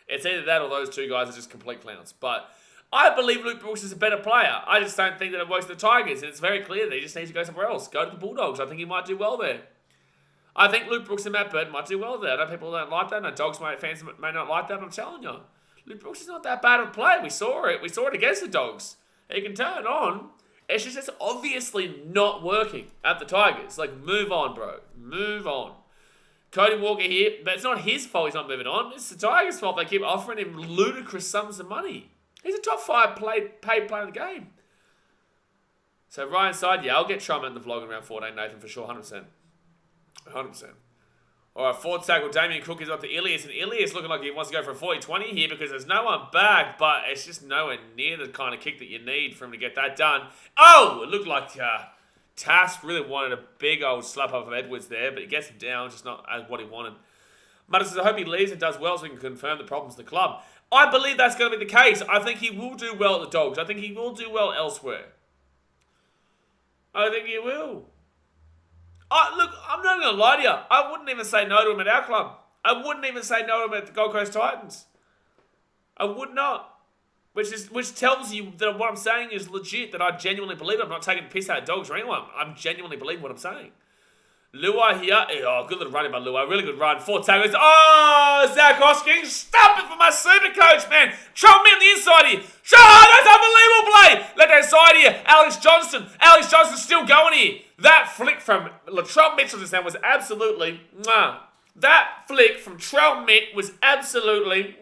It's either that or those two guys are just complete clowns. But I believe Luke Brooks is a better player. I just don't think that it works for the Tigers. And it's very clear that he just needs to go somewhere else. Go to the Bulldogs. I think he might do well there. I think Luke Brooks and Matt Bird might do well there. I know people don't like that. No Dogs fans may not like that, but I'm telling you. Luke Brooks is not that bad of a player. We saw it. We saw it against the Dogs. He can turn on. It's just it's obviously not working at the Tigers. Like, move on, bro. Move on. Cody Walker here, but it's not his fault he's not moving on. It's the Tigers' fault. They keep offering him ludicrous sums of money. He's a top 5 paid player in the game. So, Ryan side, yeah, I'll get Truman in the vlog in round 14, Nathan, for sure, 100%. 100%. All right, fourth tackle, Damien Cook is up to Ilias, and Ilias looking like he wants to go for a 40-20 here because there's no one back, but it's just nowhere near the kind of kick that you need for him to get that done. Oh, it looked like Tass really wanted a big old slap up of Edwards there, but he gets him down, just not as what he wanted. Mutter says, I hope he leaves and does well so we can confirm the problems of the club. I believe that's going to be the case. I think he will do well at the Dogs. I think he will do well elsewhere. I think he will. Look, I'm not going to lie to you. I wouldn't even say no to him at our club. I wouldn't even say no to him at the Gold Coast Titans. I would not. Which tells you that what I'm saying is legit, that I genuinely believe it. I'm not taking the piss out of Dogs or anyone. I'm genuinely believing what I'm saying. Luai here. Oh, good little running by Luai. Really good run. 4 tackles. Oh, Zach Hosking. Stop it for my super coach, man. Trouble me on the inside here. That's unbelievable play. Let that side here. Alex Johnston. Alex Johnston's still going here. That flick from Latrell Mitchell just now was absolutely That flick from Trell Mitt was absolutely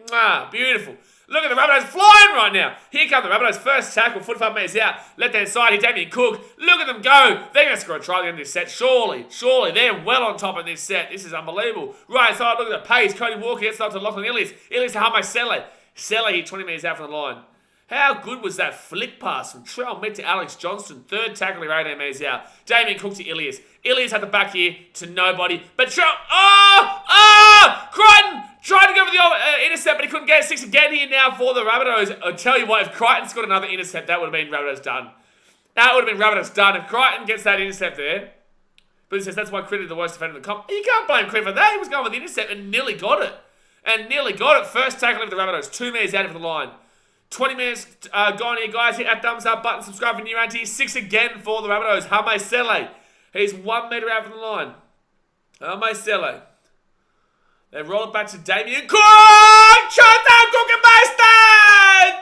beautiful. Look at the Rabbitohs flying right now. Here come the Rabbitohs first tackle, 45 metres out. Left hand side here, Damien Cook. Look at them go. They're going to score a try at the end of this set. Surely. They're well on top of this set. This is unbelievable. Right side, look at the pace. Cody Walker gets up to Lachlan Ilias. Ilias to Hame Sele. Sele here, 20 metres out from the line. How good was that flick pass from Trell Mitt to Alex Johnston? Third tackle here, 18 metres out. Damien Cook to Ilias. Ilias had the back here to nobody. But Crichton tried to go for the intercept, but he couldn't get it. 6 again here now for the Rabbitohs. I'll tell you what, if Crichton's got another intercept, that would have been Rabbitohs done. That would have been Rabbitohs done. If Crichton gets that intercept there. But he says that's why Crichton is the worst defender in the comp. You can't blame Crichton for that. He was going with the intercept and nearly got it. First tackle of the Rabbitohs. 2 metres out of the line. 20 minutes gone here, guys. Hit that thumbs up button. Subscribe for new anti. 6 again for the Rabbitohs. Hame Sele. He's 1 metre out from the line. Hame Sele. They roll it back to Damien Cook! Showtime, Cookie-Meister!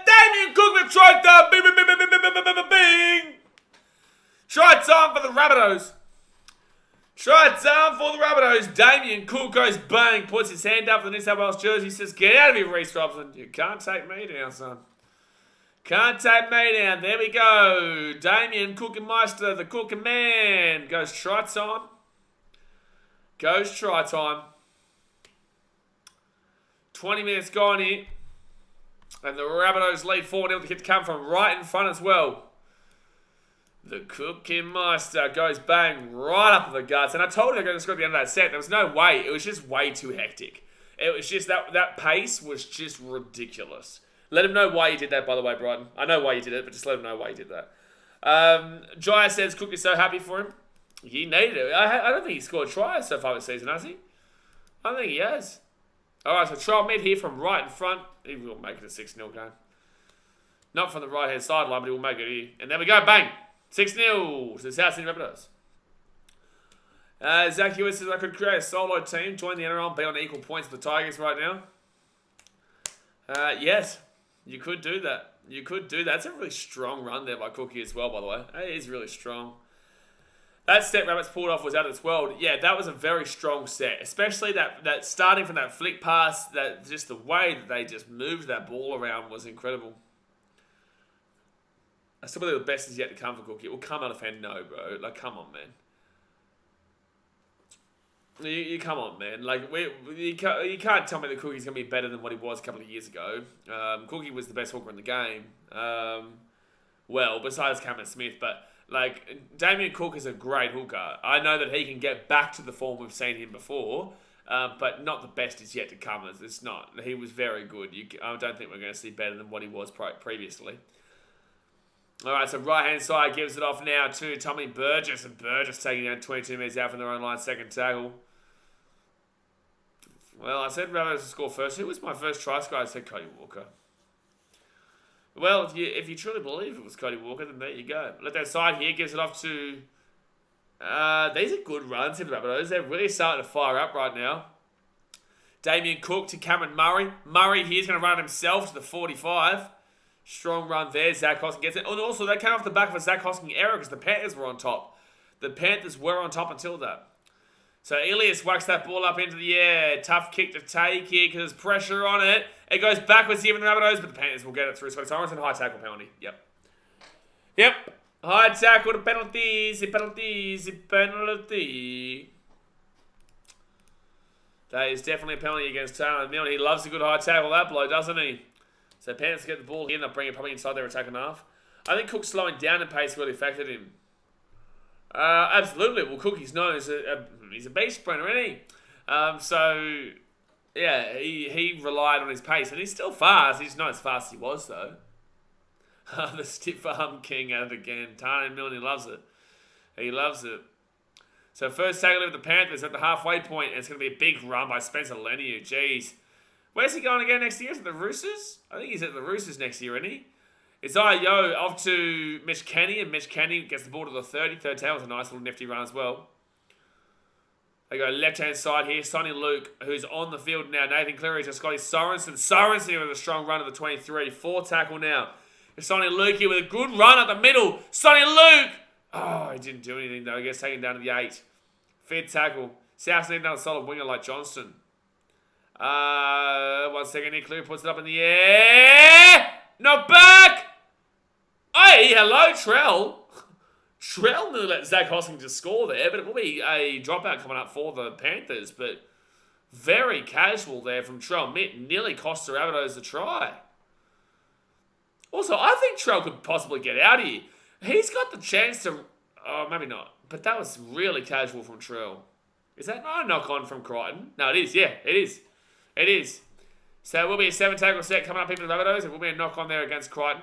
Damien Cook with try time! Bing, bing, bing, bing, bing, bing, bing, bing! Try time for the Rabbitohs. Try time for the Rabbitohs. Damien Cook goes bang, puts his hand up for the New South Wales jersey, says, get out of here, Reece Robson. You can't take me down, son. Can't take me down. There we go. Damien Cookie-Meister, the Cookie Man. Goes try time. Goes try time. 20 minutes gone here. And the Rabbitohs lead 4-0. The kick to come from right in front as well. The Cookie Meister goes bang right up the guts. And I told you they're going to score at the end of that set. There was no way. It was just way too hectic. It was just that pace was just ridiculous. Let him know why you did that, by the way, Brighton. I know why you did it, but just let him know why you did that. Jaya says Cook is so happy for him. He needed it. I don't think he scored tries so far this season, has he? I don't think he has. Alright, so Trell Mitt here from right in front. He will make it a 6-0 game. Not from the right-hand sideline, but he will make it here. And there we go, bang! 6-0 to the South Sydney Rabbitohs. Zach Hewitt says, I could create a solo team, join the NRL and be on equal points with the Tigers right now. Yes, you could do that. You could do that. That's a really strong run there by Cookie as well, by the way. It is really strong. That set Rabbits pulled off was out of this world. Yeah, that was a very strong set. Especially that starting from that flick pass, that just the way that they just moved that ball around was incredible. I still believe the best is yet to come for Cookie. It will come out of fan, no, bro. Like, come on, man. You come on, man. Like, you can't tell me that Cookie's going to be better than what he was a couple of years ago. Cookie was the best hooker in the game. Well, besides Cameron Smith, but like, Damien Cook is a great hooker. I know that he can get back to the form we've seen him before, but not the best is yet to come. It's not. He was very good. I don't think we're going to see better than what he was previously. All right, so right-hand side gives it off now to Tommy Burgess, and Burgess taking down 22 metres out from their own line, second tackle. Well, I said Rabbitohs to score first. Who was my first try scorer? I said Cody Walker. Well, if you truly believe it was Cody Walker, then there you go. Let that side here, gives it off to... these are good runs in the Rabbitohs. They're really starting to fire up right now. Damien Cook to Cameron Murray. Murray here's going to run himself to the 45. Strong run there. Zach Hosking gets it. And also, that came off the back of a Zach Hosking error because the Panthers were on top. The Panthers were on top until that. So Ilias whacks that ball up into the air. Tough kick to take here because there's pressure on it. It goes backwards here from the Rabbitohs, but the Panthers will get it through. Scotty Sorensen, high tackle penalty. Yep. High tackle to penalty. That is definitely a penalty against Taylor Milne. He loves a good high tackle, that bloke, doesn't he? So Panthers get the ball here and they'll bring it probably inside their attacking half. I think Cook slowing down in pace really affected him. Absolutely. Well, Cook, he's known as he's a beast sprinter, isn't he? So, yeah, he relied on his pace. And he's still fast. He's not as fast as he was, though. The stiff arm king at it again. Taylor Milne, he loves it. He loves it. So first tackle with the Panthers at the halfway point, and it's going to be a big run by Spencer Leniu. Jeez. Where's he going again next year? Is it the Roosters? I think he's at the Roosters next year, isn't he? It's Yo off to Mitch Kenny, and Mitch Kenny gets the ball to the 30. Third tackle was a nice little nifty run as well. They go left-hand side here. Sonny Luke, who's on the field now. Nathan Cleary to Scotty Sorensen. Sorensen with a strong run at the 23. Fourth tackle now. Sonny Luke here with a good run up the middle. Sonny Luke! Oh, he didn't do anything though. He gets taken down to the 8. Fifth tackle. South need another solid winger like Johnston. 1 second here. Cleary puts it up in the air. Not back! Hey, hello, Trell. Trell nearly let Zach Hosking just score there, but it will be a dropout coming up for the Panthers. But very casual there from Trell. Nearly cost the Rabbitohs a try. Also, I think Trell could possibly get out of here. He's got the chance to... Oh, maybe not. But that was really casual from Trell. Is that not a knock-on from Crichton? No, it is. Yeah, it is. It is. So it will be a 7-tackle set coming up here for the Rabbitohs. It will be a knock-on there against Crichton.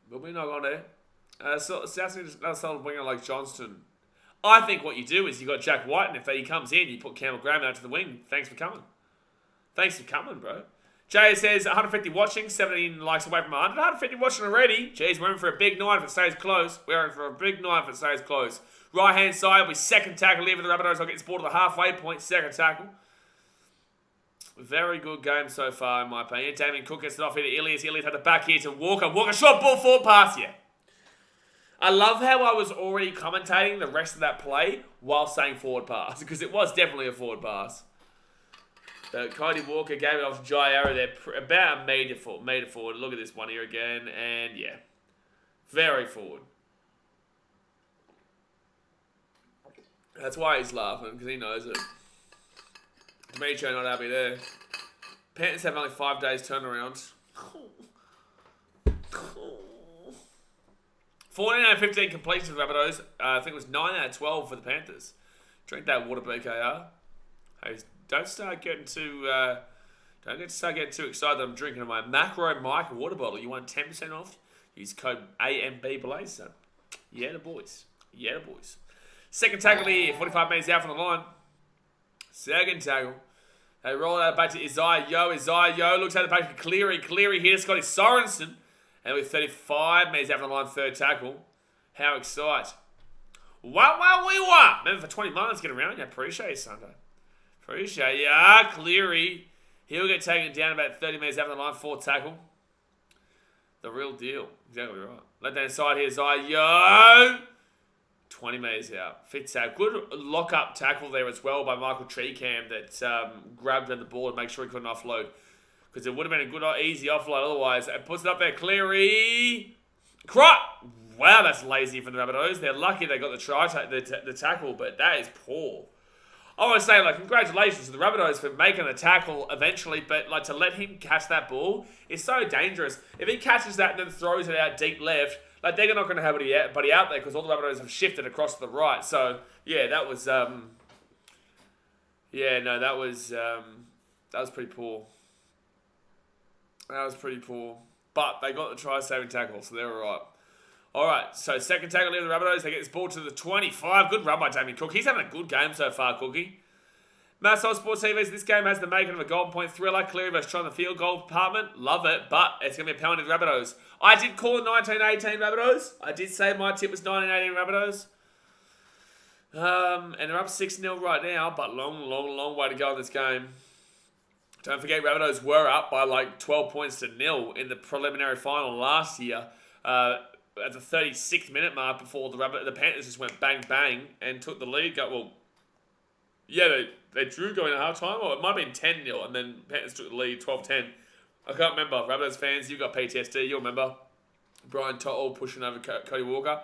Will be a knock-on there. South another solid winger like Johnston. I think what you do is you got Jack White, and if he comes in, you put Campbell Graham out to the wing. Thanks for coming. Thanks for coming, bro. Jay says 150 watching, 17 likes away from 100. 150 watching already. Jeez, we're in for a big night if it stays close. We're in for a big night if it stays close. Right hand side will be second tackle here for the Rabbitohs. I'll get this ball to the halfway point. Second tackle. Very good game so far in my opinion. Damien Cook gets it off here to Ilias. Ilias had the back here to Walker. Walker short ball forward pass. Yeah. I love how I was already commentating the rest of that play while saying forward pass. Because it was definitely a forward pass. Cody Walker gave it off to Jai Arrow there, about a metre forward. Look at this one here again, and yeah, very forward. That's why he's laughing, because he knows it. Demetrio not happy there. Panthers have only 5 days turnaround. 14 out of 15 completions for the Rabbitohs. I think it was 9 out of 12 for the Panthers. Drink that water, BKR. Hey, don't get too excited that I'm drinking my Macro Mike water bottle. You want 10% off? Use code AMBBlazer. Yeah, the boys. Yeah, the boys. Second tackle here. 45 metres out from the line. Second tackle. They roll out back to Isaiah Yo. Isaiah Yo looks at the back to Cleary. Cleary here. Scotty Sorensen. And with 35 metres out from the line, third tackle. How excited. Wah. Remember for 20 months, get around. I appreciate you, Sunday. Appreciate you. Cleary. He'll get taken down about 30 metres out from the line. Fourth tackle. The real deal. Exactly right. Left hand side here. Yo. 20 metres out. Fifth tackle. Good lock-up tackle there as well by Michael Treecam that grabbed at the ball and make sure he couldn't offload. Because it would have been a good, easy offload otherwise. And puts it up there. Cleary. Wow, that's lazy from the Rabbitohs. They're lucky they got the try, the tackle, but that is poor. I want to say, congratulations to the Rabbitohs for making the tackle eventually, but, to let him catch that ball is so dangerous. If he catches that and then throws it out deep left, they're not going to have anybody out there because all the Rabbitohs have shifted across to the right. So, yeah, that was, that was pretty poor. That was pretty poor. But they got the try-saving tackle, so they were all right. All right, so second tackle here for the Rabbitohs. They get this ball to the 25. Good run by Damien Cook. He's having a good game so far, Cookie. Massol Sports TV, this game has the making of a golden point thriller. Cleary versus trying the field goal department. Love it, but it's going to be a penalty to the Rabbitohs. I did call it 1918 Rabbitohs. I did say my tip was 1918 Rabbitohs. And they're up 6-0 right now, but long way to go in this game. Don't forget, Rabbitohs were up by 12 points to 0 in the preliminary final last year. At the 36th minute mark before the Panthers just went bang, bang and took the lead. They drew going at halftime, or it might have been 10-0, and then Panthers took the lead 12-10. I can't remember. Rabbitohs fans, you've got PTSD, you'll remember. Brian To'o pushing over Cody Walker.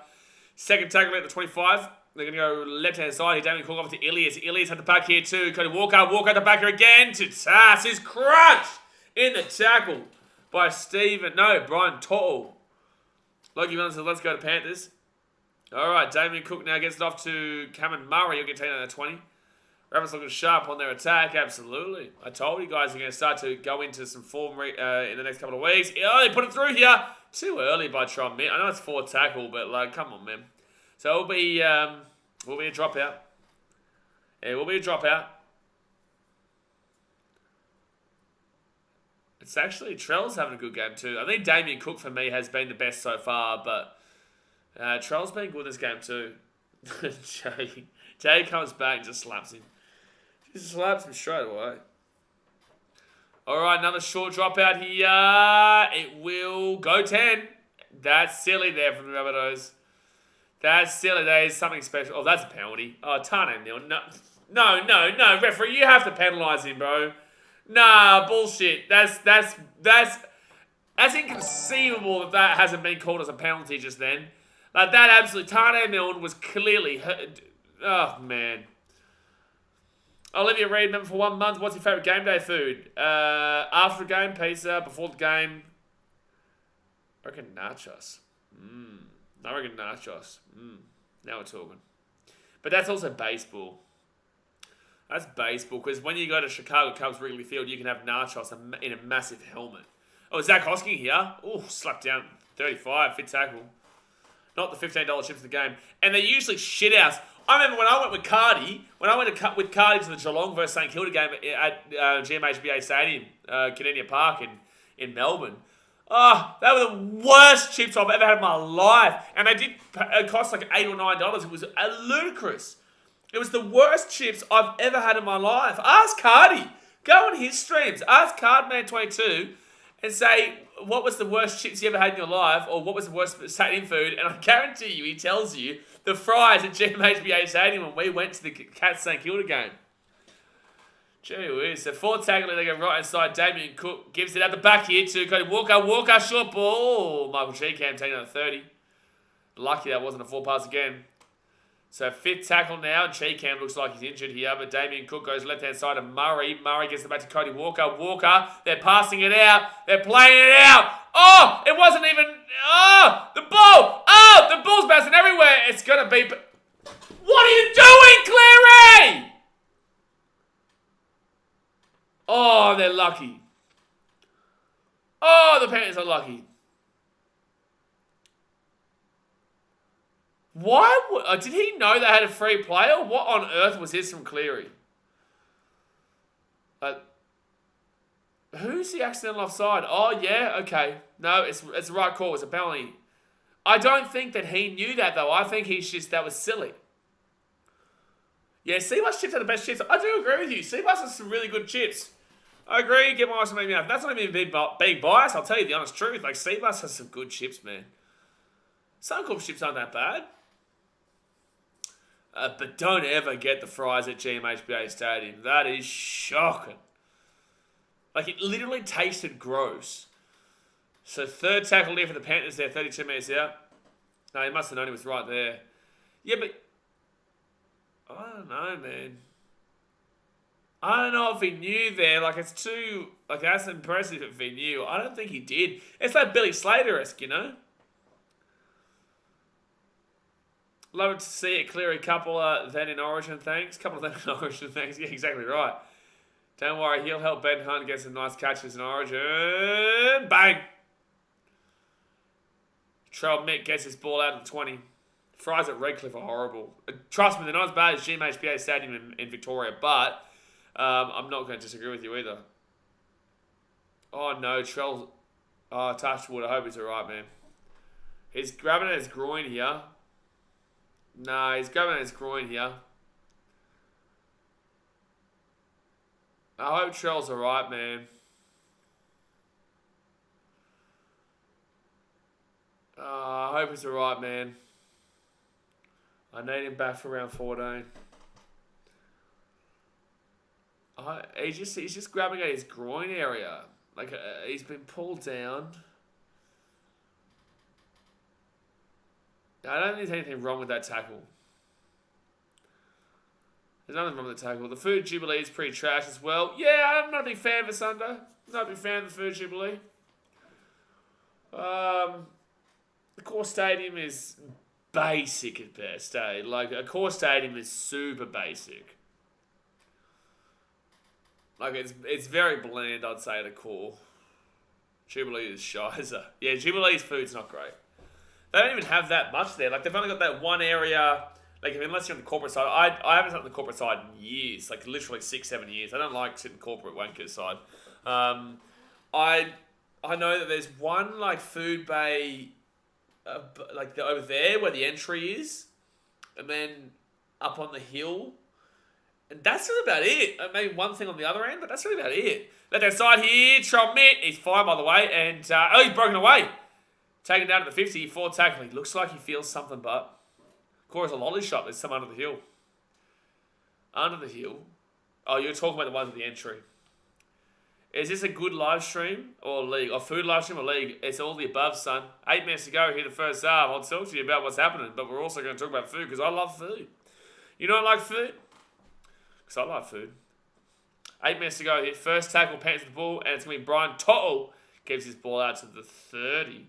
Second tackle at the 25. They're going to go left-hand side here. Damien Cook off to Ilias. Ilias at the back here too. Cody Walker. Walker at the back here again to Tass. Is crushed in the tackle by Brian To'o. Logie Miller says, let's go to Panthers. All right, Damien Cook now gets it off to Cameron Murray. He'll get taken out at 20. Rabbits looking sharp on their attack. Absolutely. I told you guys they're going to start to go into some form in the next couple of weeks. Oh, they put it through here. Too early by Tron Mitt. I know it's 4 tackle, but like, come on, man. So it'll be a dropout. It will be a dropout. It's actually, Trell's having a good game too. I think Damien Cook for me has been the best so far, but Trell's been good this game too. Jay comes back and just slaps him. Just slaps him straight away. Alright, another short dropout here. It will go 10. That's silly there from the Rabbitohs. That's silly. That is something special. Oh, that's a penalty. Oh, Tane nil. No. Referee, you have to penalise him, bro. Nah, bullshit. That's inconceivable that hasn't been called as a penalty just then. Like, that absolutely... Tane Milne was clearly hurt. Oh, man. Olivia Reid, member for 1 month. What's your favourite game day food? After the game, pizza. Before the game, I reckon nachos. I reckon nachos. Now we're talking. But that's also baseball. That's baseball, because when you go to Chicago Cubs Wrigley Field, you can have nachos in a massive helmet. Oh, Zach Hosking here. Oh, slapped down 35, fit tackle. Not the $15 chips of the game. And they're usually shit house. I remember when I went with Cardi, with Cardi to the Geelong versus St Kilda game at GMHBA Stadium, Canadian Park in Melbourne. Oh, they were the worst chips I've ever had in my life. And they did cost like $8 or $9. It was ludicrous. It was the worst chips I've ever had in my life. Ask Cardi. Go on his streams. Ask Cardman22 and say, what was the worst chips you ever had in your life? Or what was the worst stadium food? And I guarantee you, he tells you the fries at GMHBA Stadium when we went to the Cats St Kilda game. Gee whiz. So 4 tackling, they go right inside. Damien Cook gives it at the back here to Cody Walker. Walker, short ball. Michael Cheekham taking out 30. Lucky that wasn't a 4 pass again. So 5th tackle now, and Cheekham looks like he's injured here, but Damien Cook goes left-hand side of Murray. Murray gets it back to Cody Walker. Walker, they're passing it out. They're playing it out. Oh, it wasn't even... Oh, the ball. Oh, the ball's bouncing everywhere. It's going to be... What are you doing, Cleary? Oh, they're lucky. Oh, the Panthers are lucky. Why? Did he know they had a free play, or what on earth was this from Cleary? Who's the accidental offside? Oh, yeah, okay. No, it's the right call. It's a penalty. I don't think that he knew that, though. I think that was silly. Yeah, Seabass chips are the best chips. I do agree with you. Seabass has some really good chips. I agree. Get my ice on my mouth. That's not even being biased. I'll tell you the honest truth. Like, Seabass has some good chips, man. Suncorp chips aren't that bad. But don't ever get the fries at GMHBA Stadium. That is shocking. Like, it literally tasted gross. So 3rd tackle there for the Panthers there, 32 metres out. No, he must have known he was right there. Yeah, but... I don't know, man. I don't know if he knew there. Like, it's too... Like, that's impressive if he knew. I don't think he did. It's like Billy Slater-esque, you know? Love it to see it. Cleary, couple then in Origin, thanks. Couple then in Origin, thanks. Yeah, exactly right. Don't worry, he'll help Ben Hunt get some nice catches in Origin. Bang! Trell Mick gets his ball out of the 20. Fries at Redcliffe are horrible. Trust me, they're not as bad as GMHBA Stadium in Victoria, but I'm not going to disagree with you either. Oh no, Trell. Oh, touch wood. I hope he's alright, man. He's grabbing at his groin here. No, he's grabbing at his groin here. I hope Trell's alright, man. I hope he's alright, man. I need him back for round 14. He's just grabbing at his groin area. Like, he's been pulled down. I don't think there's anything wrong with that tackle. There's nothing wrong with the tackle. The food jubilee is pretty trash as well. Yeah, I'm not a big fan of Sunder. Not a big fan of the food jubilee. The core stadium is basic at best, eh? Like, a core stadium is super basic. Like, it's very bland, I'd say, at a core. Jubilee is shizer. Yeah, Jubilee's food's not great. They don't even have that much there. Like, they've only got that one area. Like, unless you're on the corporate side. I haven't sat on the corporate side in years. Like, literally 6-7 years. I don't like sitting corporate wankers side. I know that there's one, like, food bay, like, over there where the entry is. And then up on the hill. And that's really about it. Maybe one thing on the other end, but that's really about it. Left hand side here, Tromit. He's fine, by the way. And, he's broken away. Taken down to the 50, 4 tackle. He looks like he feels something, but... Core's a lolly shot. There's some under the hill. Under the hill? Oh, you're talking about the ones at the entry. Is this a good live stream or league? Or food live stream or league? It's all the above, son. 8 minutes to go here the first half. I'll talk to you about what's happening, but we're also going to talk about food because I love food. You don't like food? Because I love food. 8 minutes to go here. First tackle, Panthers the ball, and it's going to be Brian To'o gives his ball out to the 30.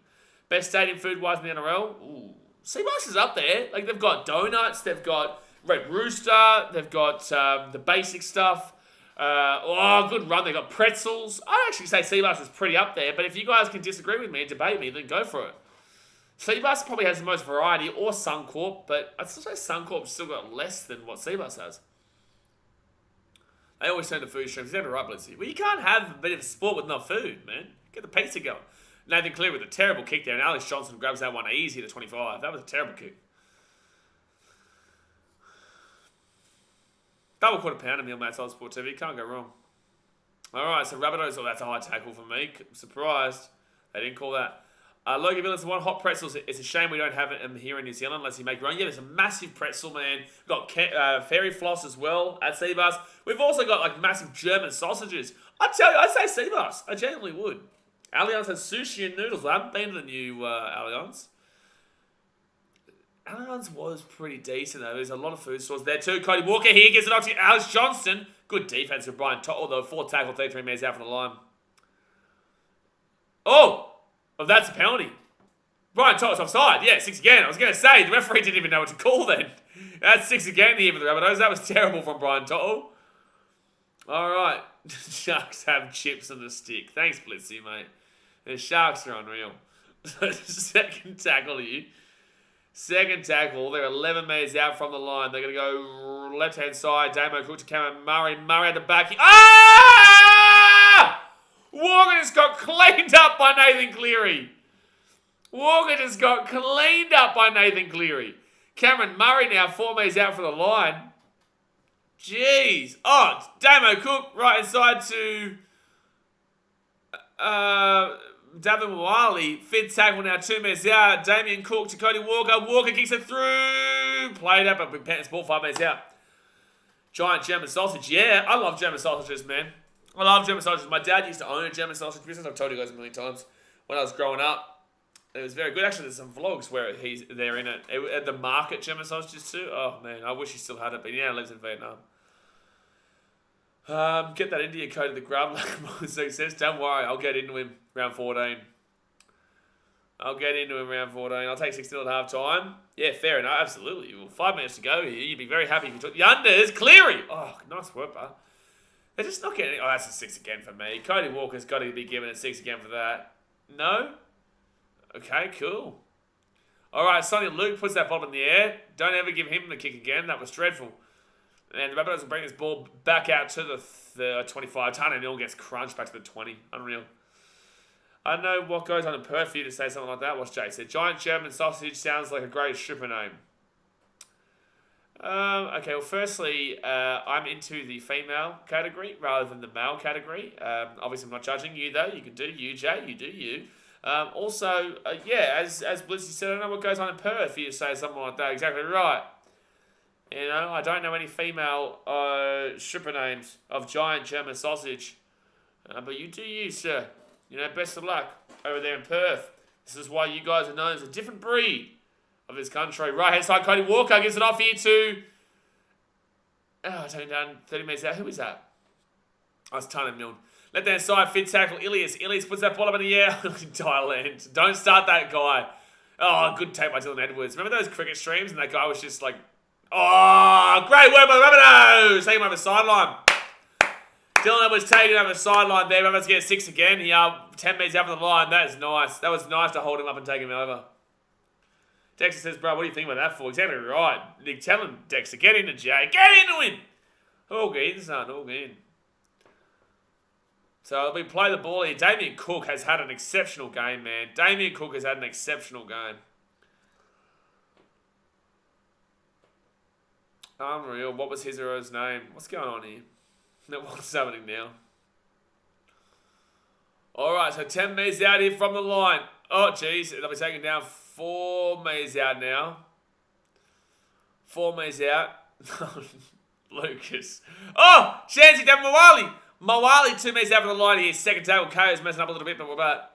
Best stadium food-wise in the NRL? Ooh. Seabass is up there. Like, they've got donuts, they've got Red Rooster, they've got the basic stuff. Good run. They've got pretzels. I'd actually say Seabass is pretty up there, but if you guys can disagree with me and debate me, then go for it. Seabass probably has the most variety, or Suncorp, but I'd still say Suncorp's still got less than what Seabass has. They always turn to food streams. He's never right, Blitzy. Well, you can't have a bit of sport with no food, man. Get the pizza going. Nathan Clear with a terrible kick there, and Alex Johnson grabs that one easy to 25. That was a terrible kick. Double quarter pounder meal, mate. Solid Sport TV. Can't go wrong. All right, so Rabbitohs. Oh, that's a high tackle for me. Surprised. They didn't call that. Logan Villas, one hot pretzels. It's a shame we don't have it here in New Zealand unless you make your own. Yeah, there's a massive pretzel, man. We've got fairy floss as well at Seabass. We've also got like massive German sausages. I tell you, I'd say Seabass. I genuinely would. Allianz has sushi and noodles. I haven't been to the new Allianz. Allianz was pretty decent though. There's a lot of food stores there too. Cody Walker here gets it off to Alex Johnston. Good defense from Brian To'o though. 4 tackle, 33 metres out from the line. Oh, that's a penalty. Brian To'o's offside. Yeah, 6 again. I was going to say, the referee didn't even know what to call then. That's 6 again here for the Rabbitohs. That was terrible from Brian To'o. All right. Sharks have chips on the stick. Thanks, Blitzy, mate. The Sharks are unreal. Second tackle here. Second tackle. They're 11 metres out from the line. They're going to go left-hand side. Damo Cook to Cameron Murray. Murray at the back. Ah! Walker just got cleaned up by Nathan Cleary. Walker just got cleaned up by Nathan Cleary. Cameron Murray now 4 metres out from the line. Jeez. Oh, Damo Cook right inside to Davin Wali. Fifth tackle now 2 metres out. Damien Cook to Cody Walker. Walker kicks it through. Played up, but Panthers ball 5 metres out. Giant German sausage. Yeah, I love German sausages, man. I love German sausages. My dad used to own a German sausage business. I've told you guys a million times. When I was growing up, it was very good. Actually, there's some vlogs where they're in it. At the market, German sausages too. Oh, man, I wish he still had it, but he now lives in Vietnam. Get that India code of the grub, like Monzo says. Don't worry, I'll get into him round 14. I'll take 6-0 at half time. Yeah, fair enough, absolutely. Well, 5 minutes to go here. You'd be very happy if you took the unders. Cleary! Oh, nice work, bud. They're just not getting... Oh, that's a 6 again for me. Cody Walker's got to be given a 6 again for that. No? Okay, cool. All right, Sonny Luke puts that ball in the air. Don't ever give him the kick again. That was dreadful. And the Rabbitohs will bring this ball back out to the 25 ton, and it all gets crunched back to the 20. Unreal. I don't know what goes on in Perth for you to say something like that. What's Jay said? Giant German sausage sounds like a great stripper name. Okay, well, firstly, I'm into the female category rather than the male category. Obviously, I'm not judging you, though. You can do you, Jay. You do you. Also, as Blizzy said, I don't know what goes on in Perth for you to say something like that. Exactly right. You know, I don't know any female stripper names of giant German sausage. But you do you, sir. You know, best of luck over there in Perth. This is why you guys are known as a different breed of this country. Right hand side, Cody Walker gives it off here to Oh, turning down 30 metres out. Who is that? Oh, it's Tana Milne. Left hand side, fit tackle, Ilias. Ilias puts that ball up in the air. Thailand. Don't start that guy. Oh, good take by Dylan Edwards. Remember those cricket streams and that guy was just like, oh, great work by the Rabbitohs. Take him over the sideline. Dylan Edwards taking over the sideline there. Rabbitohs get 6 again. He 10 metres out from the line. That is nice. That was nice to hold him up and take him over. Dexter says, bro, what do you think about that for? Exactly right. Nick, tell him, Dexter, get into Jay. Get into him. All good, son. All good. So we play the ball here. Damien Cook has had an exceptional game, man. Damien Cook has had an exceptional game. Unreal. What was his or hers name? What's going on here? What's happening now? All right, so 10 metres out here from the line. Oh, geez. They'll be taking down 4 metres out now. 4 metres out. Lucas. Oh, Shansi Devin Mawali. Mawali 2 metres out from the line here. Second tackle. KO's messing up a little bit, but we're back.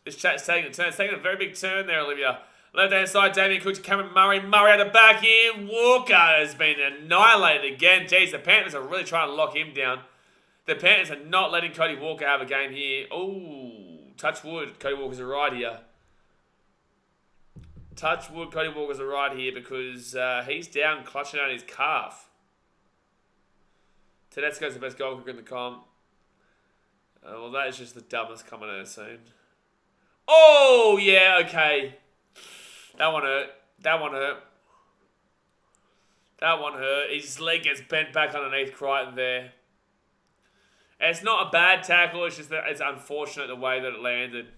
This chat's taking a turn. It's taking a very big turn there, Olivia. Left hand side, Damien Cook to Cameron Murray. Murray out the back here. Walker has been annihilated again. Jeez, the Panthers are really trying to lock him down. The Panthers are not letting Cody Walker have a game here. Oh, touch wood. Cody Walker's a ride here. Touch wood. Cody Walker's a ride here because he's down clutching out his calf. Tedesco's the best goal kicker in the comp. Well, that is just the dumbest comment I've seen. Oh, yeah, okay. That one hurt. That one hurt. That one hurt. His leg gets bent back underneath Crichton there. And it's not a bad tackle. It's just that it's unfortunate the way that it landed.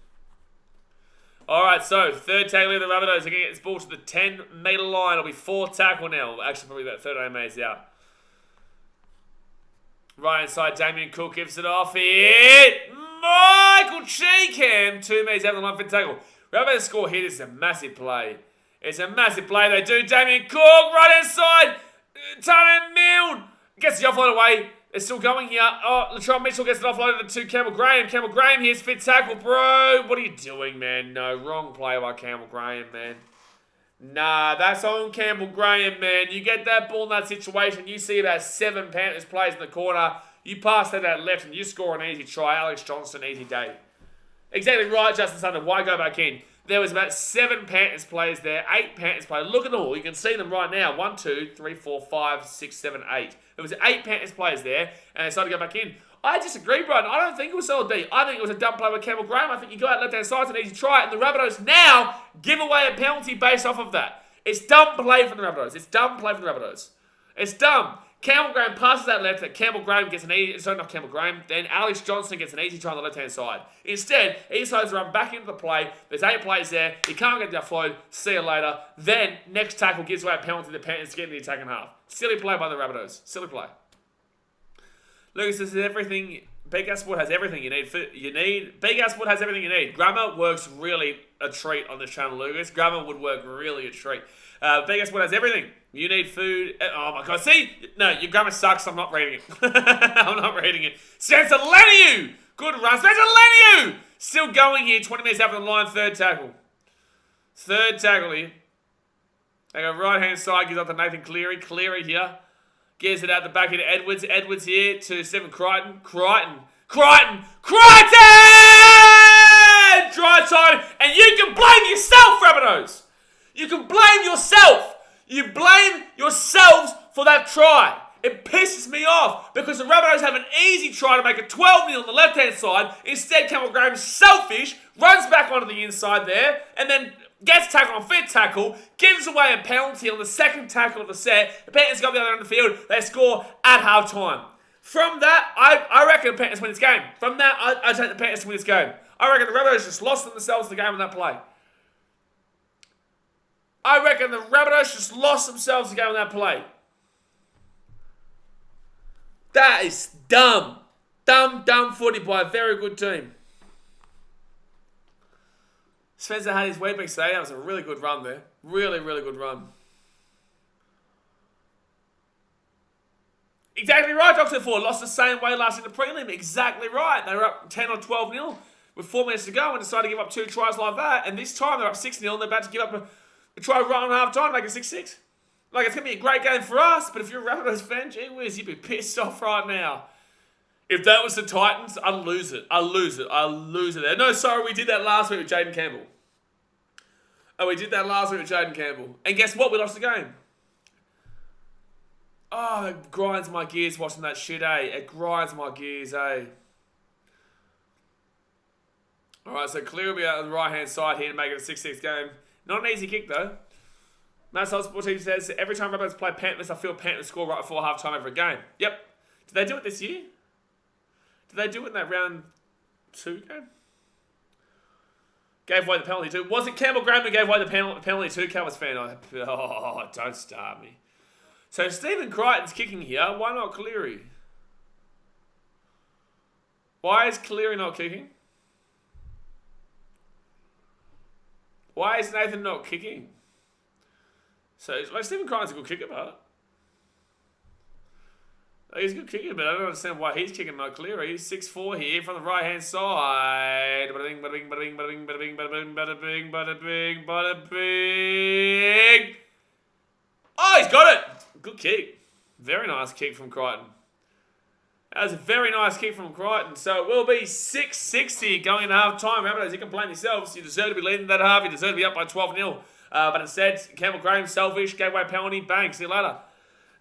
All right, so third tackle of the Rabbitohs. They're going to get this ball to the 10-metre line. It'll be 4th tackle now. Actually, probably about 13 metres out. Right hand side, Damien Cook gives it off. Hit! Michael Cheekham. 2 metres out of the line for the tackle. Rabbitohs score here. This is a massive play. It's a massive play. They do. Damien Cook, right hand side. Tana Milne gets the offload away. They're still going here. Oh, Latrell Mitchell gets it offloaded to Campbell Graham. Campbell Graham here's fit tackle, bro. What are you doing, man? No, wrong play by Campbell Graham, man. Nah, that's on Campbell Graham, man. You get that ball in that situation, you see about 7 Panthers players in the corner. You pass that left and you score an easy try. Alex Johnston, easy day. Exactly right, Justin Sunder. Why go back in? There was about 7 Panthers players there, 8 Panthers players. Look at them all. You can see them right now. 1, 2, 3, 4, 5, 6, 7, 8. There was 8 Panthers players there, and they started to go back in. I disagree, Brian. I don't think it was solid D. I think it was a dumb play with Campbell Graham. I think you go out left-hand side, it's an easy try, and the Rabbitohs now give away a penalty based off of that. It's dumb play from the Rabbitohs. It's dumb play from the Rabbitohs. It's dumb. Campbell Graham passes that left, that Campbell Graham gets an easy, sorry, not Campbell Graham, then Alex Johnston gets an easy try on the left-hand side. Instead, he decides to run back into the play. There's 8 players there. He can't get the offload. See you later. Then, next tackle gives away a penalty to the Panthers to get in the attacking half. Silly play by the Rabbitohs. Silly play. Lucas, this is everything. BKRsport has everything you need. BKRsport has everything you need. Grammar works really a treat on this channel, Lucas. Grammar would work really a treat. BKRsport has everything. You need food. Oh my god. See? No, your grammar sucks. I'm not reading it. I'm not reading it. Spencer Leniu! Good run. Spencer Leniu! Still going here. 20 minutes out from the line. Third tackle. Third tackle here. They go right hand side. Gives up to Nathan Cleary. Cleary here. Gives it out the back into Edwards. Edwards here to 7 Crichton. Crichton! Dry time! And you can blame yourself, Rabbitohs! You can blame yourself! You blame yourselves for that try. It pisses me off because the Rabbitohs have an easy try to make it 12-0 on the left-hand side. Instead, Campbell Graham's selfish, runs back onto the inside there, and then gets tackled on fifth tackle, gives away a penalty on the second tackle of the set. The Panthers go the other end of the field. They score at half-time. From that, I reckon the Panthers win this game. From that, I take the Panthers to win this game. I reckon the Rabbitohs just lost themselves the game on that play. I reckon the Rabbitohs just lost themselves the game on that play. That is dumb. Dumb footy by a very good team. Spencer had his Weebeck today. That was a really good run there. Really good run. Exactly right, Dr. Ford. Lost the same way last in the prelim. Exactly right. They were up 10 or 12-0 with 4 minutes to go and decided to give up 2 tries like that. And this time they're up 6-0 and they're about to give up a try right on half time to make it 6-6. Like, it's going to be a great game for us, but if you're a Rabbitohs fan, gee whiz, you'd be pissed off right now. If that was the Titans, I'd lose it. I'd lose it. No, sorry, we did that last week with Jaden Campbell. We did that last week with Jaden Campbell. And guess what? We lost the game. Oh, it grinds my gears watching that shit, eh? It grinds my gears, eh? Alright, so Clear will be out on the right-hand side here to make it a 6-6 game. Not an easy kick, though. South Sport team says, every time Rabbitohs play Panthers, I feel Panthers score right before half-time every game. Yep. Did they do it this year? Did they do it in that round 2 game? Gave away the penalty too. Was it Campbell Graham who gave away the penalty too, Cowboys fan? Oh, don't start me. So Stephen Crichton's kicking here. Why not Cleary? Why is Cleary not kicking? Why is Nathan not kicking? So, like, Stephen Crichton's a good kicker, but... He's a good kicker, but I don't understand why he's kicking not Cleary. He's 6'4" here from the right-hand side. Bada bing, bada bing, bada bing, bada bing, bada bing, bada bing, bada bing, bada bing, bada bing. Oh, he's got it! Good kick. Very nice kick from Crichton. That was a very nice kick from Crichton. So it will be 6-60 going into half-time. Rabbitohs, you can blame yourselves. You deserve to be leading that half. You deserve to be up by 12-0. But instead, Campbell Graham, selfish, gave away penalty, bang, see you later.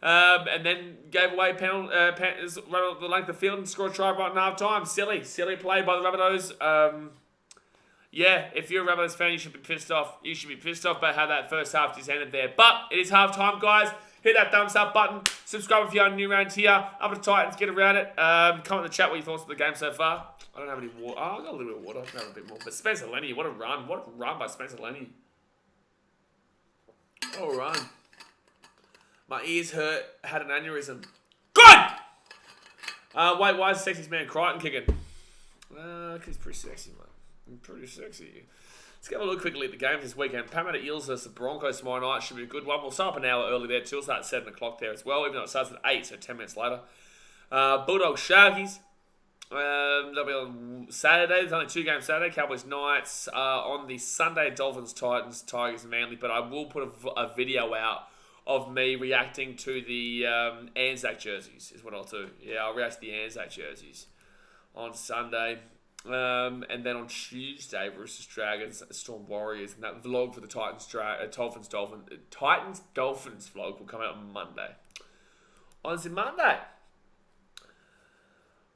And then gave away Panthers run the length of the field and scored a try right in half-time. Silly play by the Rabbitohs. Yeah, if you're a Rabbitohs fan, you should be pissed off. You should be pissed off about how that first half just ended there. But it is half-time, guys. Hit that thumbs up button. Subscribe if you're new around here. Up to Titans, get around it. Comment in the chat what you thought of the game so far. I don't have any water. Oh, I got a little bit of water. I can have a bit more. But Spencer Lenny, what a run. What a run by Spencer Lenny. What a run. My ears hurt. Had an aneurysm. Good! Wait, why is the sexiest man Crichton kicking? Because he's pretty sexy, mate. Pretty sexy. Let's have a look quickly at the games this weekend. Parramatta Eels versus the Broncos tomorrow night should be a good one. We'll start up an hour early there too. We'll start at 7 o'clock there as well, even though it starts at 8, so 10 minutes later. Bulldogs Sharkies. They'll be on Saturday. There's only 2 games Saturday. Cowboys Knights. On the Sunday, Dolphins, Titans, Tigers, Manly. But I will put a video out of me reacting to the Anzac jerseys, is what I'll do. Yeah, I'll react to the Anzac jerseys on Sunday. And then on Tuesday, Roosters, Dragons, Storm Warriors, and that vlog for the Titans, Dolphins vlog will come out on Monday. On Monday.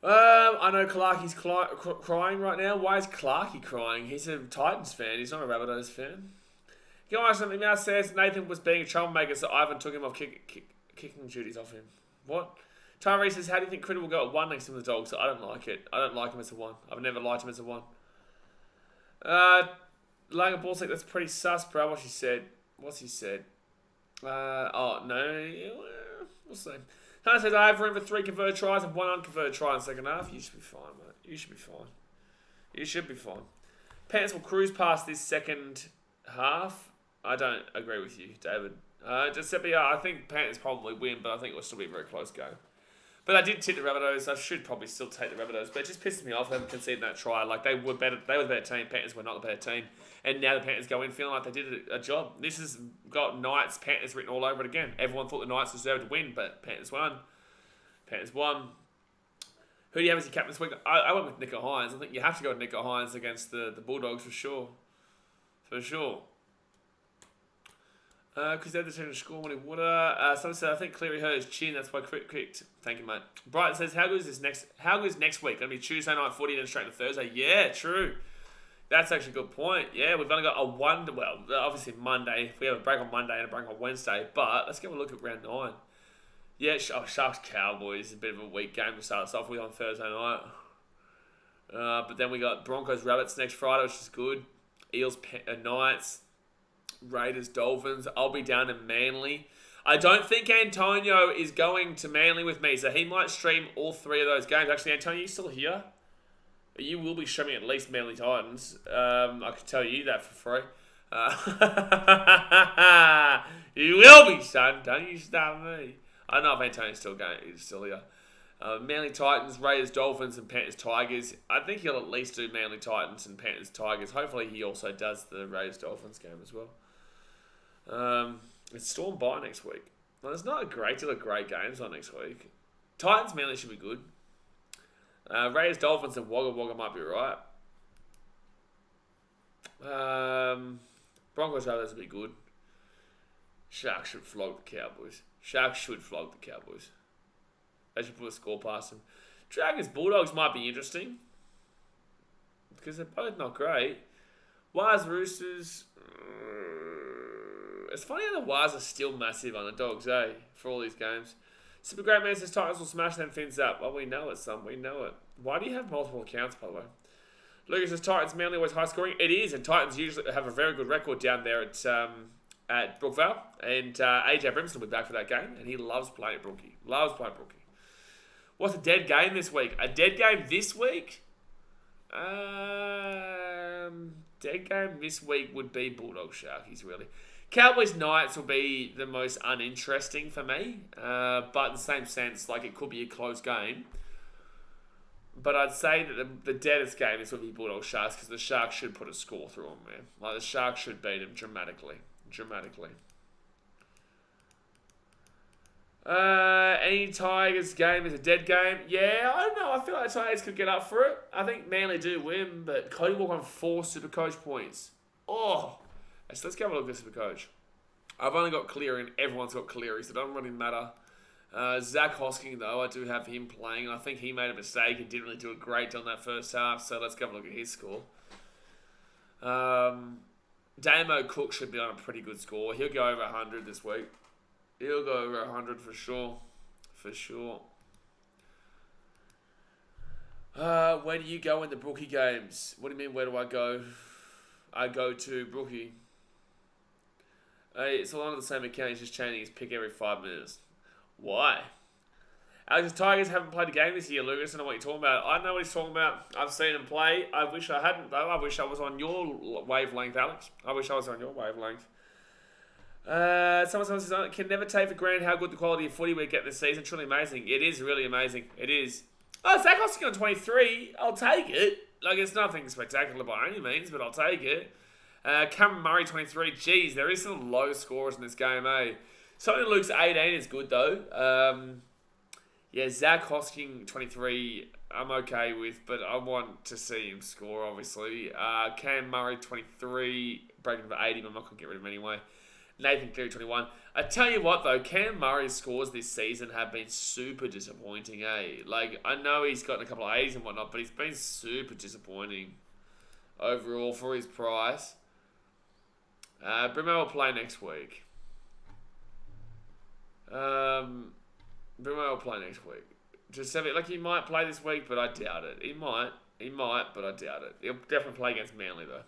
I know Clarkie's crying right now. Why is Clarkie crying? He's a Titans fan. He's not a Rabbitohs fan. Guys, something now says Nathan was being a troublemaker, so Ivan took him off kicking duties off him. What? Tyree says, how do you think Critter will go at 1 next to the Dogs? I don't like it. I don't like him as a 1. I've never liked him as a 1. Laying a ball stick, that's pretty sus, bro. What's he said? Oh, no. We'll see. Hunter says, I have room for 3 converted tries and 1 unconverted try in the second half. You should be fine, mate. You should be fine. Panthers will cruise past this second half. I don't agree with you, David. Giuseppe, I think Panthers probably win, but I think it will still be a very close game. But I did tip the Rabbitohs. I should probably still take the Rabbitohs, but it just pisses me off them conceding that try. Like, they were better. They were the better team. Panthers were not the better team. And now the Panthers go in feeling like they did a job. This has got Knights, Panthers written all over it again. Everyone thought the Knights deserved to win, but Panthers won. Who do you have as your captain this week? I went with Nico Hines. I think you have to go with Nico Hines against the Bulldogs for sure. Because they're the team to score when he would. Someone said, I think Cleary hurt his chin. That's why Crit kicked. Thank you, mate. Brighton says, how good is next week? Going to be Tuesday night footy, then straight to Thursday. Yeah, true. That's actually a good point. Yeah, we've only got obviously Monday. We have a break on Monday and a break on Wednesday. But let's give a look at round 9. Yeah, Sharks Cowboys. A bit of a weak game to start us off with on Thursday night. But then we got Broncos Rabbits next Friday, which is good. Eels Knights. Raiders, Dolphins. I'll be down in Manly. I don't think Antonio is going to Manly with me, so he might stream all 3 of those games. Actually, Antonio, you still here? You will be streaming at least Manly Titans. I can tell you that for free. You will be, son. Don't you start me. I don't know if Antonio's still going. He's still here. Manly Titans, Raiders, Dolphins, and Panthers, Tigers. I think he'll at least do Manly Titans and Panthers, Tigers. Hopefully he also does the Raiders, Dolphins game as well. It's Storm bye next week. Well, there's not a great deal of great games on next week. Titans Manly should be good. Raiders Dolphins and Wagga Wagga might be right. Broncos Rabbitohs will be good. Sharks should flog the Cowboys. They should put a score past them. Dragons Bulldogs might be interesting because they're both not great. Wires Roosters. It's funny how the Wires are still massive underdogs, for all these games. Super Great Man says Titans will smash them fins up. Well, we know it, son. We know it. Why do you have multiple accounts, by the way? Lucas says Titans Manly always high scoring. It is, and Titans usually have a very good record down there at Brookvale. And AJ Brimson will be back for that game, and he loves playing at Brookie. What's a dead game this week? A dead game this week? Dead game this week would be Bulldog Sharkies, really. Cowboys Knights will be the most uninteresting for me, but in the same sense, like it could be a close game. But I'd say that the deadest game is would be Bulldog Sharks because the Sharks should put a score through them, man. Like the Sharks should beat them dramatically. Any Tigers game is a dead game. Yeah, I don't know. I feel like Tigers could get up for it. I think Manly do win, but Cody Walker on 4 Supercoach points. Oh, so let's go have a look at Supercoach. I've only got Cleary and everyone's got Cleary, so it doesn't really matter. Zach Hosking, though, I do have him playing. I think he made a mistake and didn't really do a great deal in that first half, so let's go have a look at his score. Damo Cook should be on a pretty good score. He'll go over 100 this week. He'll go over 100 for sure. Where do you go in the Brookie games? What do you mean, where do I go? I go to Brookie. It's a lot of the same account. He's just changing his pick every 5 minutes. Why? Alex's Tigers haven't played a game this year, Lucas. I don't know what you're talking about. I know what he's talking about. I've seen him play. I wish I hadn't, though. I wish I was on your wavelength, Alex. Someone says, can never take for granted how good the quality of footy we get this season. Truly amazing. It is really amazing. It is. Oh, Zach Hosking on 23. I'll take it. Like, it's nothing spectacular by any means, but I'll take it. Cameron Murray, 23. Jeez, there is some low scores in this game, Something Luke's 18 is good, though. Zach Hosking, 23, I'm okay with, but I want to see him score, obviously. Cam Murray, 23, breaking for 80, but I'm not going to get rid of him anyway. Nathan Cleary, 21. I tell you what, though, Cam Murray's scores this season have been super disappointing, Like, I know he's gotten a couple of 80s and whatnot, but he's been super disappointing overall for his price. Brimo will play next week. Just have it, like, he might play this week, but I doubt it. He might, but I doubt it. He'll definitely play against Manly, though.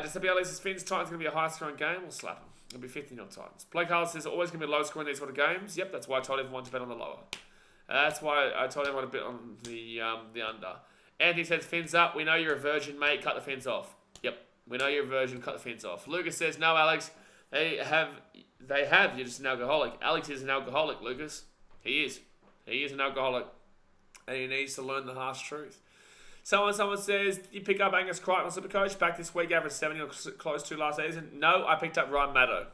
Giuseppe Ellis says, Finn's Titans going to be a high-scoring game. We'll slap him. It'll be 50-0 Titans. Blake Harlan says, always going to be low scoring in these sort of games. Yep, that's why I told everyone to bet on the lower. That's why I told everyone to bet on the under. Anthony says, Fins up. We know you're a virgin, mate. Cut the fins off. Yep, we know you're a virgin. Cut the fins off. Lucas says, no, Alex. They have. You're just an alcoholic. Alex is an alcoholic, Lucas. He is. He is an alcoholic. And he needs to learn the harsh truth. Someone says, you pick up Angus Crichton on Supercoach back this week, average 70 or close to last season. No, I picked up Ryan Maddow.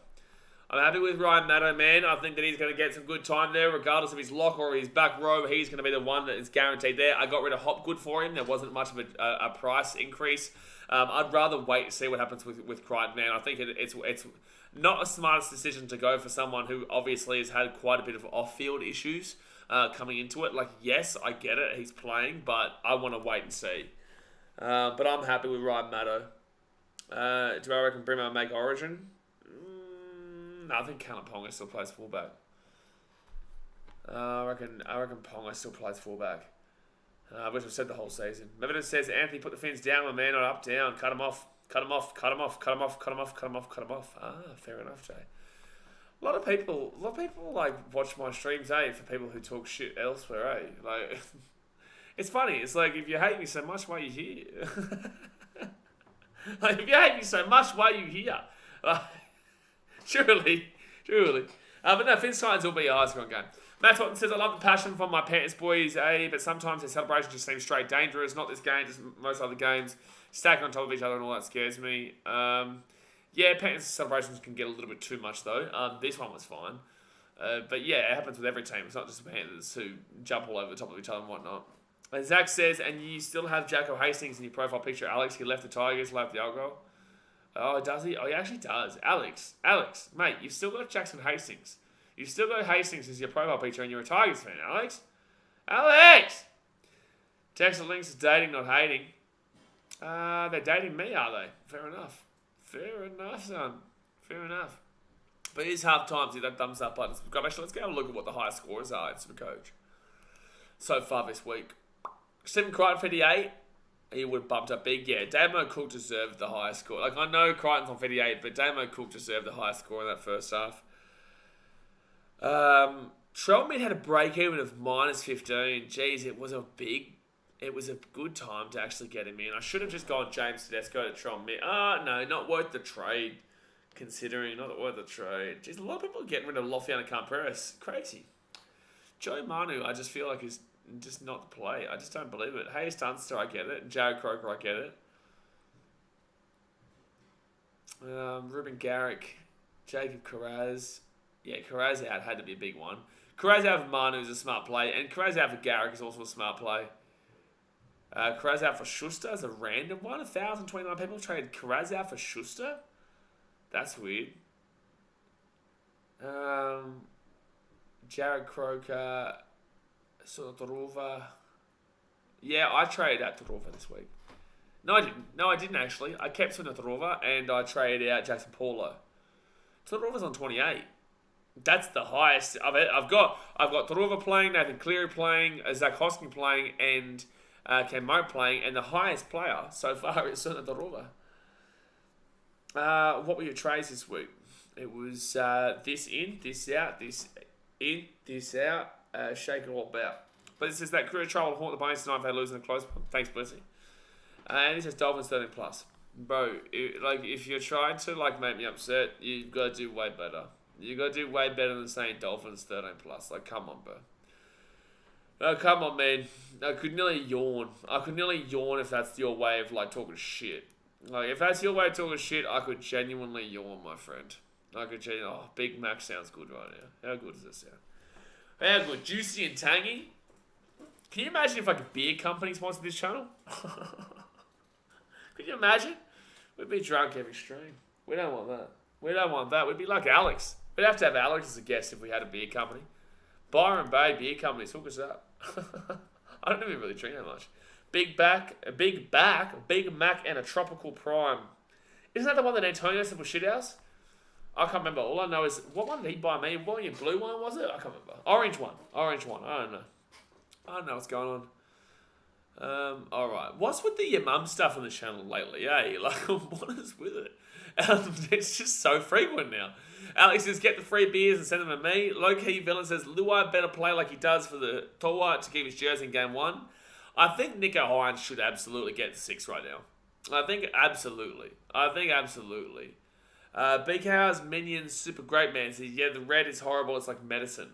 I'm happy with Ryan Maddow, man. I think that he's going to get some good time there, regardless of his lock or his back row. He's going to be the one that is guaranteed there. I got rid of Hopgood for him. There wasn't much of a price increase. I'd rather wait and see what happens with Crichton, man. I think it's not a smartest decision to go for someone who obviously has had quite a bit of off-field issues coming into it. Like, yes, I get it. He's playing, but I want to wait and see. But I'm happy with Ryan Maddow. Do I reckon Brimo make Origin? No, I think Callum Ponga still plays fullback. I reckon Ponga still plays fullback. Which I've said the whole season. Mevedon says, Anthony, put the fins down, my man, not up, down. Cut him off. Cut him off. Fair enough, Jay. A lot of people like watch my streams, for people who talk shit elsewhere, Like, it's funny. It's like, if you hate me so much, why are you here? Like, if you hate me so much, why are you here? Like, surely. But no, Finn's Titans will be a high-scoring game. Matt Totten says, I love the passion from my Panthers boys, but sometimes their celebration just seems straight dangerous. Not this game, just most other games. Stacking on top of each other and all that scares me. Yeah, Panthers celebrations can get a little bit too much though. This one was fine. But yeah, it happens with every team. It's not just the Panthers who jump all over the top of each other and whatnot. And Zach says, and you still have Jacko Hastings in your profile picture. Alex, he left the Tigers, left the alcohol. Oh, does he? Oh, he actually does. Alex, mate, you've still got Jackson Hastings. You've still got Hastings as your profile picture and you're a Tigers fan, Alex! Jackson Links is dating, not hating. They're dating me, are they? Fair enough, son. Fair enough. But it is half time, see that thumbs up button. Actually, let's go have a look at what the highest scores are in Supercoach so far this week. Stephen Crichton, 58. He would have bumped up big. Yeah, Damo Cook deserved the highest score. Like, I know Crichton's on 58, but Damo Cook deserved the highest score in that first half. Trelmid had a break-even of minus 15. Jeez, it was a good time to actually get him in. I should have just gone James Tedesco to Trelmid. No, not worth the trade. Considering, not worth the trade. Jeez, a lot of people are getting rid of Lofiana Camperas. Crazy. Joe Manu, I just feel like is just not the play. I just don't believe it. Hayes Dunster, I get it. Jared Croker, I get it. Ruben Garrick, Jacob Carraz. Yeah, Carraz out had to be a big one. Carraz out for Manu is a smart play, and Carraz out for Garrick is also a smart play. Carraz out for Schuster is a random one. 1,029 people traded Carraz out for Schuster. That's weird. Jared Croker, Torova. Yeah, I traded out Torova this week. No, I didn't actually. I kept Torova and I traded out Jackson Paulo. Torova's on 28. That's the highest of it. I've got Torova playing, Nathan Cleary playing, Zach Hosking playing, and Cam Moat playing, and the highest player so far is Torova. What were your trades this week? It was this in, this out, this in, this out, shake it all about. But it says that career trial will haunt the Bunnies tonight if they lose in a close one. Thanks, Blissy. And it says Dolphins 13 plus. Bro, if you're trying to make me upset, you've got to do way better. You got to do way better than saying Dolphins 13 plus. Come on, bro. No, come on, man. I could nearly yawn. If that's your way of talking shit. If that's your way of talking shit, I could genuinely yawn, my friend. Big Mac sounds good right now. How good does this sound? How good? Juicy and tangy? Can you imagine if a beer company sponsored this channel? Could you imagine? We'd be drunk every stream. We don't want that. We'd be like Alex. We'd have to have Alex as a guest if we had a beer company. Byron Bay Beer Companies, hook us up. I don't even really drink that much. Big Mac, and a Tropical Prime. Isn't that the one that Antonio said was shithouse? I can't remember. All I know is, what one did he buy me? What blue one was it? I can't remember. Orange one. I don't know what's going on. Alright. What's with the your mum stuff on the channel lately, eh? What is with it? It's just so frequent now. Alex says, get the free beers and send them to me. Low-key Villain says, Luai better play like he does for the Toa to keep his jersey in game 1. I think Nico Hines should absolutely get 6 right now. I think absolutely. BKR's Minions Super Great Man says, yeah, the red is horrible. It's like medicine.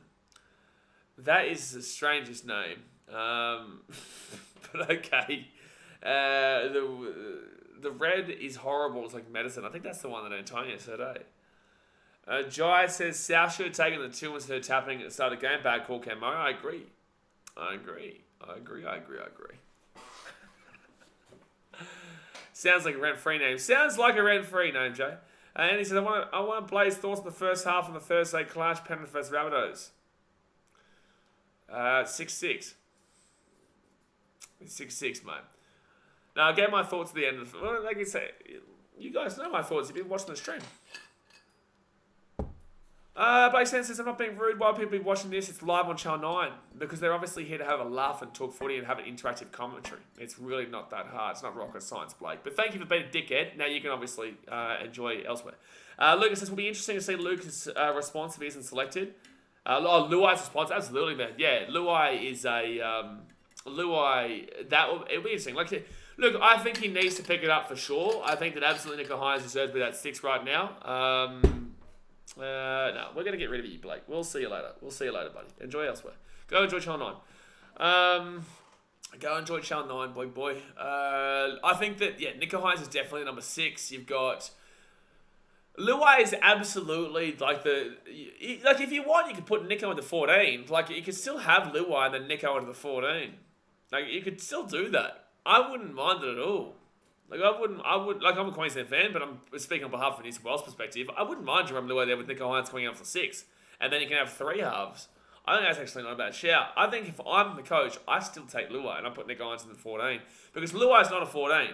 That is the strangest name. But okay. The red is horrible. It's like medicine. I think that's the one that Antonio said, eh? Jai says, South should have taken the 2 instead of tapping at the start of the game. Bad call, Camo. I agree. Sounds like a rent-free name. Sounds like a rent-free name, Jay. And he says, I want to Blaze thoughts on the first half on the Thursday clash, Penrith vs Rabbitohs. 6-6. 6-6, mate. Now, I'll get my thoughts at the end of the... Well, like I say, you guys know my thoughts. You've been watching the stream. Blake Stan says, I'm not being rude. Why people be watching this? It's live on Channel 9. Because they're obviously here to have a laugh and talk footy and have an interactive commentary. It's really not that hard. It's not rocket science, Blake. But thank you for being a dickhead. Now you can obviously enjoy elsewhere. Lucas says, will be interesting to see Lucas' response if he isn't selected. Luai's response, absolutely, man. Yeah, Luai is a... it'll be interesting. Look, I think he needs to pick it up for sure. I think that absolutely Nico Hines deserves to be that 6 right now. No, we're going to get rid of you, Blake. We'll see you later. Buddy. Enjoy elsewhere. Go enjoy Channel 9. Go enjoy Channel 9, boy. I think that, Nico Hines is definitely number 6. You've got Luai is absolutely like like if you want, you could put Nico into 14. Like you could still have Luai and then Nico into the 14. Like you could still do that. I wouldn't mind it at all. Like like I'm a Queensland fan, but I'm speaking on behalf of New South Wales perspective. I wouldn't mind Jerome Luai there with Nico Hines coming out for 6, and then you can have 3 halves. I think that's actually not a bad shout. I think if I'm the coach, I still take Luai and I put Nico Hines in the 14 because Luai's not a 14.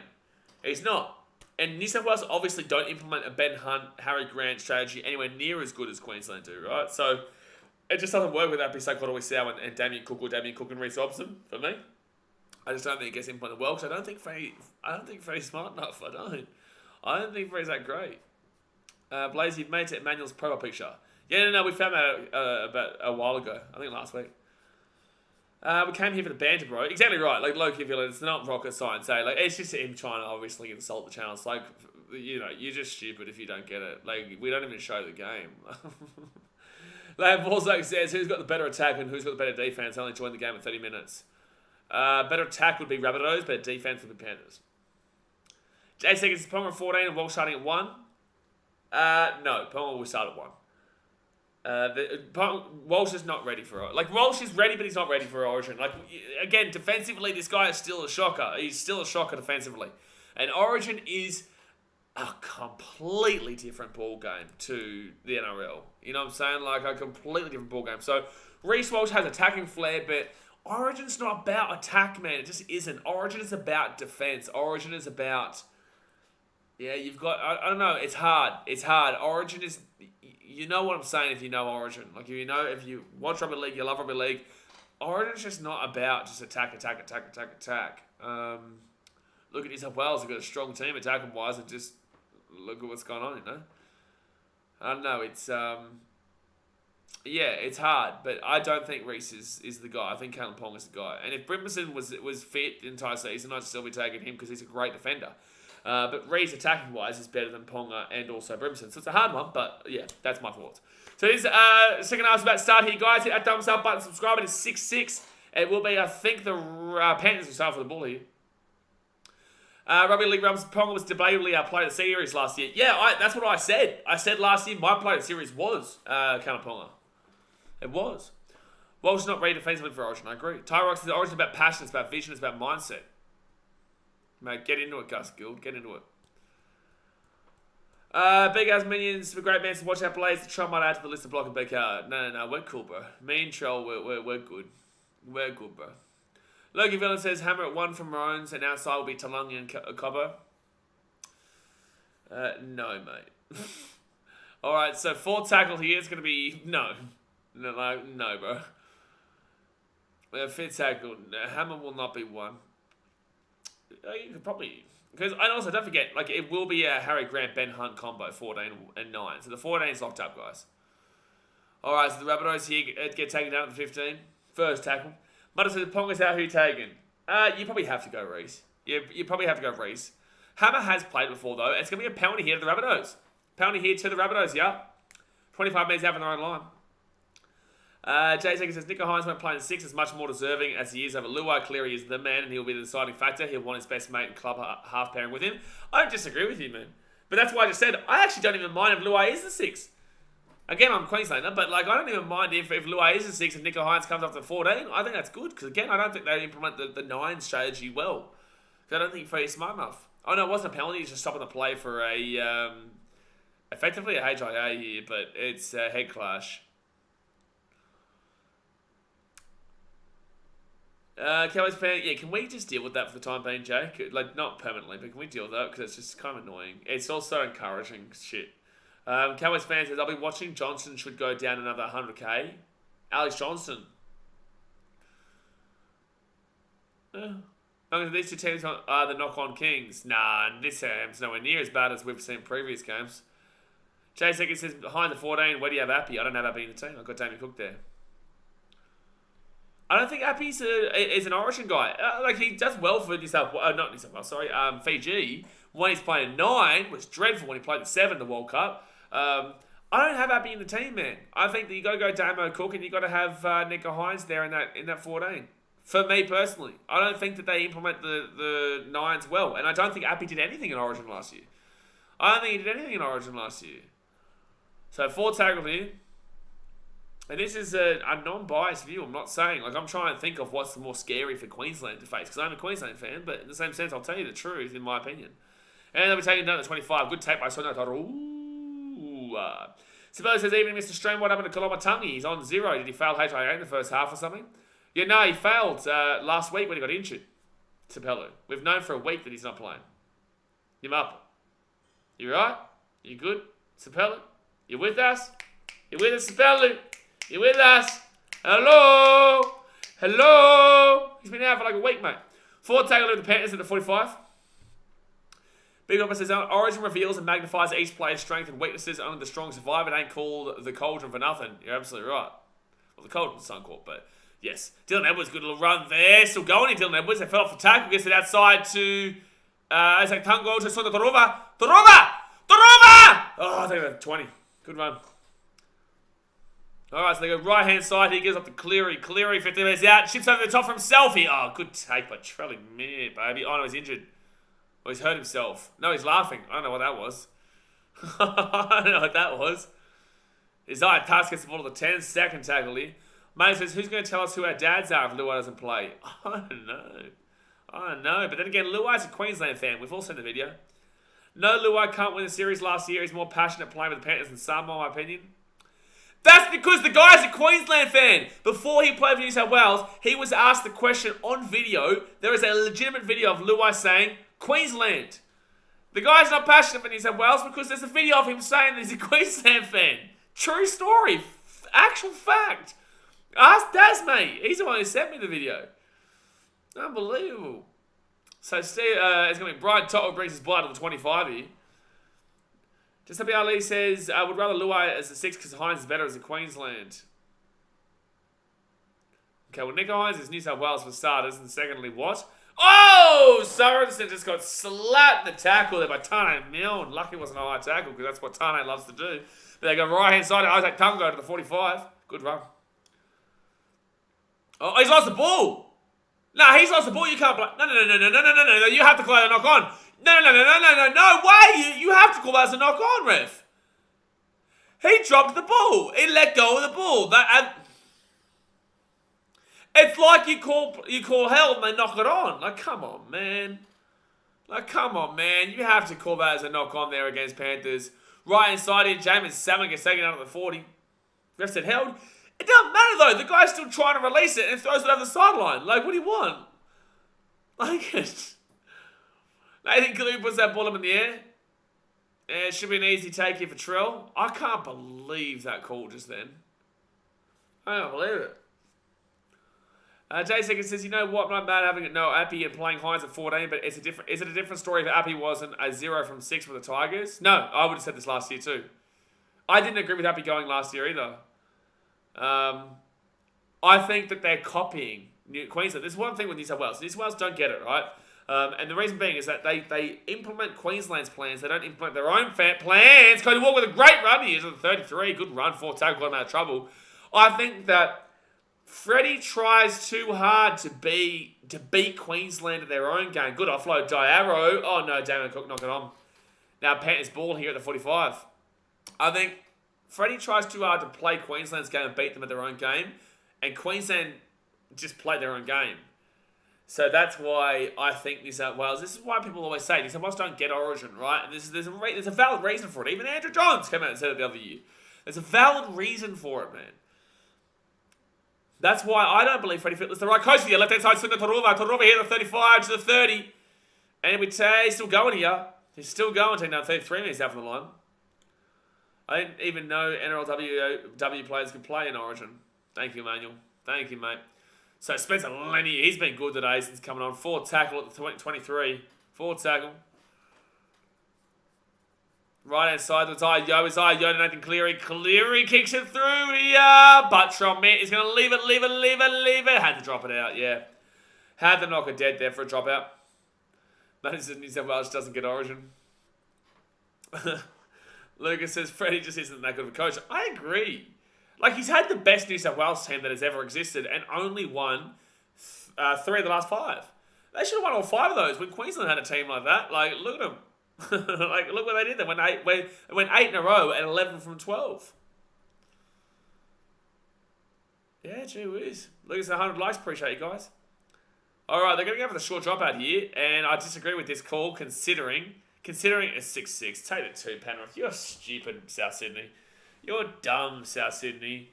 He's not. And New South Wales obviously don't implement a Ben Hunt, Harry Grant strategy anywhere near as good as Queensland do, right? So it just doesn't work with that Bissau and Damien Cook and Reece Robson for me. I just don't think it gets implemented well because I don't think Freddie's smart enough. I don't think Freddie's that great. Blaze, you've made it Emmanuel's profile picture. Yeah, no, we found that about a while ago. I think last week. We came here for the banter, bro. Exactly right. Like, low-key feeling, it's not rocket science, eh? Like, it's just him trying to obviously insult the channel. It's like, you know, you're just stupid if you don't get it. Like, we don't even show the game. Like, Balzac says, who's got the better attack and who's got the better defense? Only joined the game at 30 minutes. Better attack would be Rabbitohs, better defense would be Panthers. Jay seconds, Ponga 14 and Walsh starting at 1. No, Ponga will start at 1. Walsh is not ready for it. Like, Walsh is ready, but he's not ready for Origin. Like, again, defensively, this guy is still a shocker. He's still a shocker defensively. And Origin is a completely different ball game to the NRL. You know what I'm saying? Like, a completely different ball game. So, Reece Walsh has attacking flair, but Origin's not about attack, man. It just isn't. Origin is about defense. Origin is about... Yeah, you've got... I don't know. It's hard. It's hard. Origin is... You know what I'm saying if you know Origin. Like, if you watch rugby league, you love rugby league. Origin's just not about just attack. Look at New South Wales. They've got a strong team attacking-wise, and just look at what's going on, you know? I don't know. It's... Yeah, it's hard, but I don't think Reece is the guy. I think Callum Pong is the guy. And if Brimson was fit the entire season, I'd still be taking him because he's a great defender. But Reece, attacking-wise, is better than Ponga and also Brimson. So it's a hard one, but yeah, that's my thoughts. So this second half's about to start here, guys. Hit that thumbs up button, subscribe. It is 6-6. It will be, I think, the Panthers will start for the ball here. Rugby League Rums, Ponga was debatably our player of the series last year. Yeah, that's what I said. I said last year my player of the series was Callum Ponga. It was. Walsh is not ready defensively for Origin, I agree. Tyrox says Origin is about passion, it's about vision, it's about mindset. Mate, get into it, Gus Guild. Get into it. Big ass minions for great man to watch out Blaze. The Troll might add to the list of blocking BKR. No, we're cool, bro. Me and Troll, we're good. We're good, bro. Loki Villain says hammer at 1 from Maroons and outside will be Talangi and Cobbo. No, mate. Alright, so 4 tackle here. It's going to be... No, bro. Fifth tackle. Hammer will not be 1. You could probably... Because, and also, don't forget, like, it will be a Harry Grant, Ben Hunt combo, 14 and 9. So the 14 is locked up, guys. Alright, so the Rabbitohs here get taken down at the 15. First tackle. Mutter says, Ponga's out, who you taking? You probably have to go Reece. You probably have to go Reece. Hammer has played before, though. It's going to be a penalty here to the Rabbitohs. Penalty here to the Rabbitohs, yeah. 25 metres out from their own line. Jay Seeker says, Nico Hines won't play in 6 is much more deserving as he is over Luai. Clearly is the man and he'll be the deciding factor. He'll want his best mate and club half pairing with him. I don't disagree with you, man. But that's why I just said, I actually don't even mind if Luai is the 6. Again, I'm Queenslander, but like I don't even mind if Luai is the 6 and Nico Hines comes up to 14. I think that's good because again, I don't think they implement the 9 strategy well. Because I don't think Freddie's smart enough. Oh no, it wasn't a penalty. He's just stopping the play for a effectively a HIA here, but it's a head clash. Cowboys fan, yeah, can we just deal with that for the time being, Jay? Like, not permanently, but can we deal with that? Because it's just kind of annoying. It's also encouraging shit. Cowboys fan says, I'll be watching. Johnson should go down another 100k. Alex Johnson. These two teams are the knock-on kings. Nah, this game's nowhere near as bad as we've seen in previous games. Jay Seeker says, behind the 14, where do you have Appy? I don't have Appy in the team. I've got Damien Cook there. I don't think Appy's is an Origin guy. Like, he does well for Fiji. When he's playing 9, was dreadful when he played the 7 in the World Cup. I don't have Appy in the team, man. I think that you got to go Damo Cook and you got to have Nico Hines there in that 14. For me personally, I don't think that they implement the 9s well, and I don't think Appy did anything in Origin last year. So 4 tackles here. And this is a non-biased view. I'm not saying, like, I'm trying to think of what's the more scary for Queensland to face. Because I'm a Queensland fan, but in the same sense, I'll tell you the truth, in my opinion. And they'll be taking down at 25. Good tape by Sono Taro. Sabella says, even Mr. Strain, what happened to Kolomatangi? He's on 0. Did he fail HIA in the first half or something? Yeah, no, he failed last week when he got injured. Sabella. We've known for a week that he's not playing. Him up. You right? You good? Sabella? You with us? You with us, Sabella? You with us? Hello? Hello? He's been out for like a week, mate. 4 tackle of the Panthers at the 45. Big Opera says, Origin reveals and magnifies each player's strength and weaknesses. Only the strong survive. It ain't called the Cauldron for nothing. You're absolutely right. Well, the Cauldron's Suncorp, but yes. Dylan Edwards, good little run there. Still going here, Dylan Edwards. They fell off the tackle. Gets it outside to Isaac Tango to Sonda Torova. Torova! Oh, I think that's 20. Good run. Alright, so they go right-hand side. He gives up to Cleary. Cleary, 50 metres out. Ships over the top for himself here. Oh, good take by Trelly. Man, baby. Oh, no, he's injured. Or he's hurt himself. No, he's laughing. I don't know what that was. I don't know what that was. Isaiah Task gets the ball to the 10. Second tackle here. Mate says, who's going to tell us who our dads are if Luai doesn't play? I don't know. But then again, Luai's a Queensland fan. We've all seen the video. No, Luai can't win the series last year. He's more passionate playing with the Panthers than Samoa, in my opinion. That's because the guy's a Queensland fan. Before he played for New South Wales, he was asked the question on video. There is a legitimate video of Luai saying, Queensland. The guy's not passionate for New South Wales because there's a video of him saying that he's a Queensland fan. True story. Actual fact. Ask Daz, mate. He's the one who sent me the video. Unbelievable. So Steve, it's going to be Brian Toto brings his blood to the 25 here. Just Ali says, I would rather Luai as a 6 because Hines is better as a Queensland. Okay, well, Nico Hines is New South Wales for starters, and secondly, what? Oh! Sorensen just got slapped in the tackle there by Tane Milne. Lucky it wasn't a high tackle because that's what Tane loves to do. But they go right-hand side, Isaac Tungo to the 45. Good run. Oh, he's lost the ball. No, he's lost the ball. You can't play. No. You have to call that a knock on. No way. You have to call that as a knock on, ref. He dropped the ball. He let go of the ball. It's like you call hell and they knock it on. Like, come on, man. You have to call that as a knock on there against Panthers. Right inside here, Jamin Salmon gets taken out of the 40. Ref said held. It doesn't matter though. The guy's still trying to release it and throws it over the sideline. Like, what do you want? Like it. Nathan Cleary puts that ball up in the air. Yeah, it should be an easy take here for Trell. I can't believe that call just then. I can't believe it. Jay Second says, you know what? I'm not mad having no Appy and playing Hines at 14, but is it a different story if Appy wasn't a 0 from 6 with the Tigers? No, I would have said this last year too. I didn't agree with Appy going last year either. I think that they're copying Queensland. There's one thing with New South Wales. New South Wales don't get it, right? And the reason being is that they implement Queensland's plans. They don't implement their own plans. Cody Walker with a great run here to the 33. Good run, 4 tackle, got him out of trouble. I think that Freddie tries too hard to beat Queensland at their own game. Good offload, Diarro. Oh no, Damon Cook knocked it on. Now Panthers ball here at the 45. I think Freddie tries too hard to play Queensland's game and beat them at their own game. And Queensland just played their own game. So that's why I think New South Wales, this is why people always say New South Wales don't get Origin, right? And there's a valid reason for it. Even Andrew Johns came out and said it the other year. There's a valid reason for it, man. That's why I don't believe Freddie Fittler's the right coach for you. Left-hand side, swing to Torova. Torova here, the 35 to the 30. And we say he's still going here. He's still going, taking down 33 minutes out from the line. I didn't even know NRL players could play in Origin. Thank you, Emmanuel. Thank you, mate. So Spencer Lenny, he's been good today since coming on. 4 tackle at the 23. 4 tackle. Right-hand side, Isaiah Yo to Nathan Cleary. Cleary kicks it through here. But Trommet is going to leave it. Had to drop it out, yeah. Had to knock it dead there for a dropout. Notice that New South Wales doesn't get Origin. Lucas says Freddie just isn't that good of a coach. I agree. Like, he's had the best New South Wales team that has ever existed and only won 3 of the last 5. They should have won all 5 of those when Queensland had a team like that. Like, look at them. Like, look what they did. They went 8 in a row and 11 from 12. Yeah, gee whiz. Look, it's 100 likes. Appreciate you guys. All right, they're going to go for the short dropout here, and I disagree with this call considering it's 6-6. Take the 2, Penrith. You're stupid, South Sydney. You're dumb, South Sydney.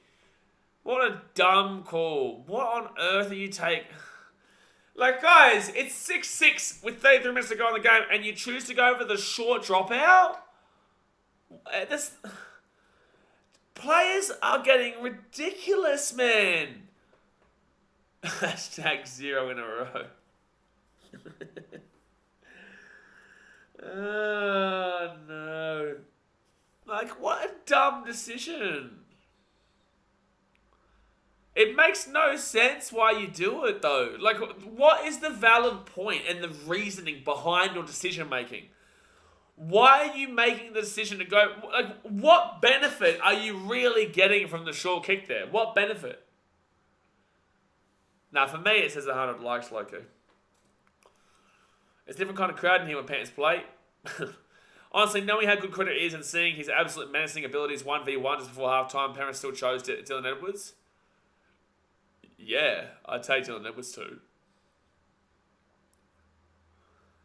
What a dumb call. What on earth are you taking? Like, guys, it's 6-6 with 33 minutes to go in the game, and you choose to go for the short dropout? Players are getting ridiculous, man. Hashtag 0 in a row. Oh, no. Like, what a dumb decision. It makes no sense why you do it, though. Like, what is the valid point and the reasoning behind your decision making? Why are you making the decision to go? Like, what benefit are you really getting from the short kick there? What benefit? Now, for me, it says 100 likes, Loco. It's a different kind of crowd in here when Panthers play. Honestly, knowing how good Critter is and seeing his absolute menacing abilities 1v1 just before halftime, Penrith still chose Dylan Edwards. Yeah, I'd take Dylan Edwards too.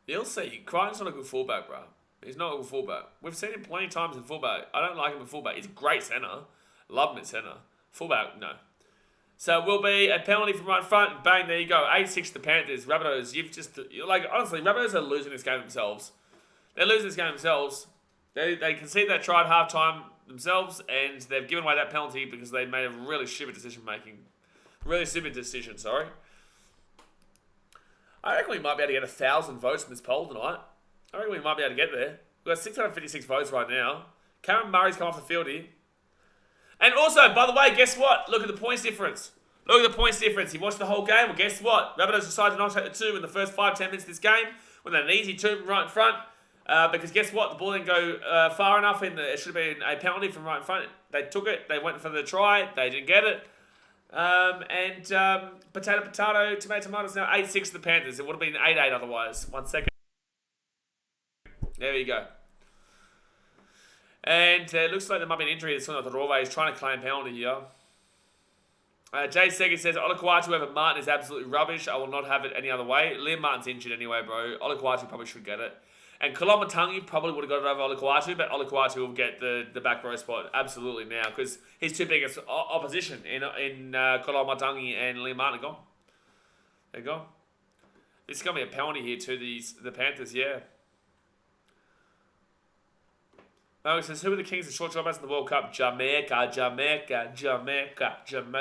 You'll see. Crichton's not a good fullback, bro. He's not a good fullback. We've seen him plenty of times in fullback. I don't like him in fullback. He's a great centre. Love him at centre. Fullback, no. So it will be a penalty from right in front. And bang, there you go. 8-6 to the Panthers. Rabbitohs, you've just... Like, honestly, Rabbitohs are losing this game themselves. They're losing this game themselves. They conceded that try at halftime themselves, and they've given away that penalty because they made a really stupid decision, sorry. I reckon we might be able to get 1,000 votes in this poll tonight. I reckon we might be able to get there. We've got 656 votes right now. Cameron Murray's come off the field here. And also, by the way, guess what? Look at the points difference. Look at the points difference. He watched the whole game. Well, guess what? Rabbitohs decided to not take the 2 in the first 5-10 minutes of this game when they had an easy 2 from right in front. Because guess what? The ball didn't go far enough. It should have been a penalty from right in front. They took it. They went for the try. They didn't get it. Potato, tomatoes now 8-6 to the Panthers. It would have been 8-8 otherwise. 1 second. There you go. And it looks like there might be an injury to someone at the Rawway. He's trying to claim penalty here. Jay Segi says, Olakuatu over Martin is absolutely rubbish. I will not have it any other way. Liam Martin's injured anyway, bro. Olakuatu probably should get it. And Kolomatangi probably would have got it over Olakuatu, but Olakuatu will get the back row spot absolutely now because his two biggest opposition in Kolomatangi and Liam Martin are gone. There you go. This is going to be a penalty here to the Panthers, yeah. He says, who are the Kings of short dropouts in the World Cup? Jamaica.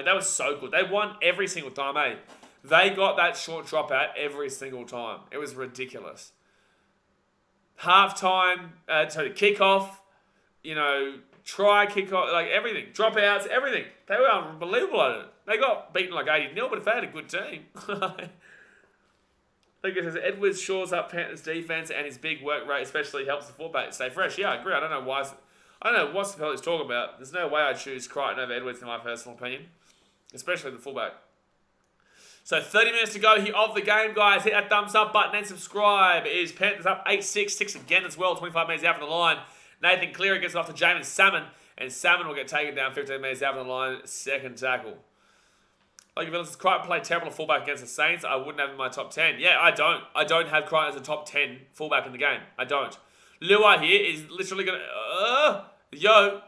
That was so good. They won every single time, eh? They got that short dropout every single time. It was ridiculous. Halftime, kickoff, try, kickoff, like everything. Dropouts, everything. They were unbelievable at it. They got beaten like 80-0, but if they had a good team. Like it says, Edwards shores up Panthers' defense and his big work rate especially helps the fullback stay fresh. Yeah, I agree. I don't know what the hell he's talking about. There's no way I'd choose Crichton over Edwards in my personal opinion, especially the fullback. So 30 minutes to go here of the game, guys. Hit that thumbs up button and subscribe. It is Panthers up 8-6, 6 again as well. 25 minutes out from the line. Nathan Cleary gets it off to Jamin Salmon, and Salmon will get taken down 15 minutes out from the line. Second tackle. Like if it's Crichton played terrible fullback against the Saints, I wouldn't have him in my top 10. Yeah, I don't. I don't have Crichton as a top 10 fullback in the game. I don't. Lua here is literally going to... Yo,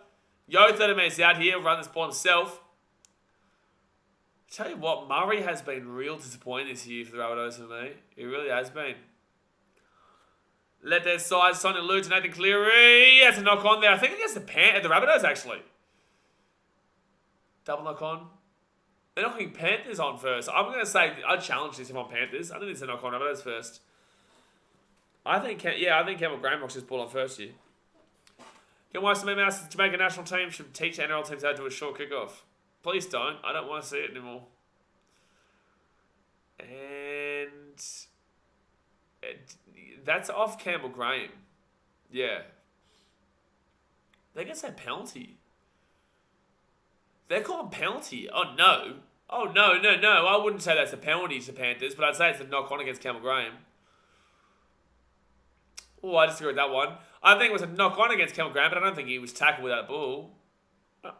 30 minutes out here, run this ball himself. Tell you what, Murray has been real disappointing this year for the Rabbitohs for me. He really has been. Let their size, Sonny Lou to Nathan Cleary. That's a knock on there. I think against the Rabbitohs actually. Double knock on. They're knocking Panthers on first. I'm going to say, I'd challenge this if I'm Panthers. I think it's a knock on Rabbitohs first. I think Campbell Graham knocks this ball on first here. Can why some emails the Jamaican national team should teach NRL teams how to do a short kickoff? Please don't. I don't want to see it anymore. And that's off Campbell Graham. Yeah. They're going to say penalty. They're calling penalty. Oh, no. Oh, no. I wouldn't say that's a penalty to Panthers, but I'd say it's a knock-on against Campbell Graham. Oh, I disagree with that one. I think it was a knock-on against Campbell Graham, but I don't think he was tackled without a ball.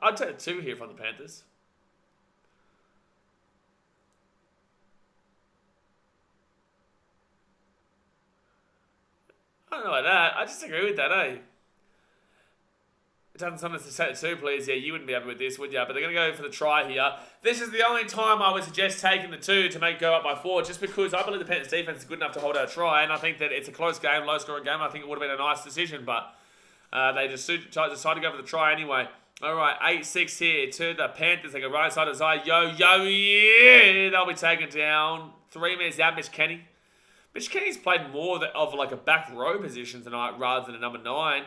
I'd take a 2 here from the Panthers. I don't know about that. I disagree with that, eh? It doesn't sound to take 2, please. Yeah, you wouldn't be happy with this, would you? But they're going to go for the try here. This is the only time I would suggest taking the 2 to make go up by 4, just because I believe the Panthers defense is good enough to hold out a try, and I think that it's a close game, low-scoring game. I think it would have been a nice decision, but they just decided to go for the try anyway. All right, 8-6 here to the Panthers. They go right side of Zai. Yeah. They'll be taken down. 3 minutes out, Mitch Kenny. Mitch Kenny's played more of like a back row position tonight rather than a number 9.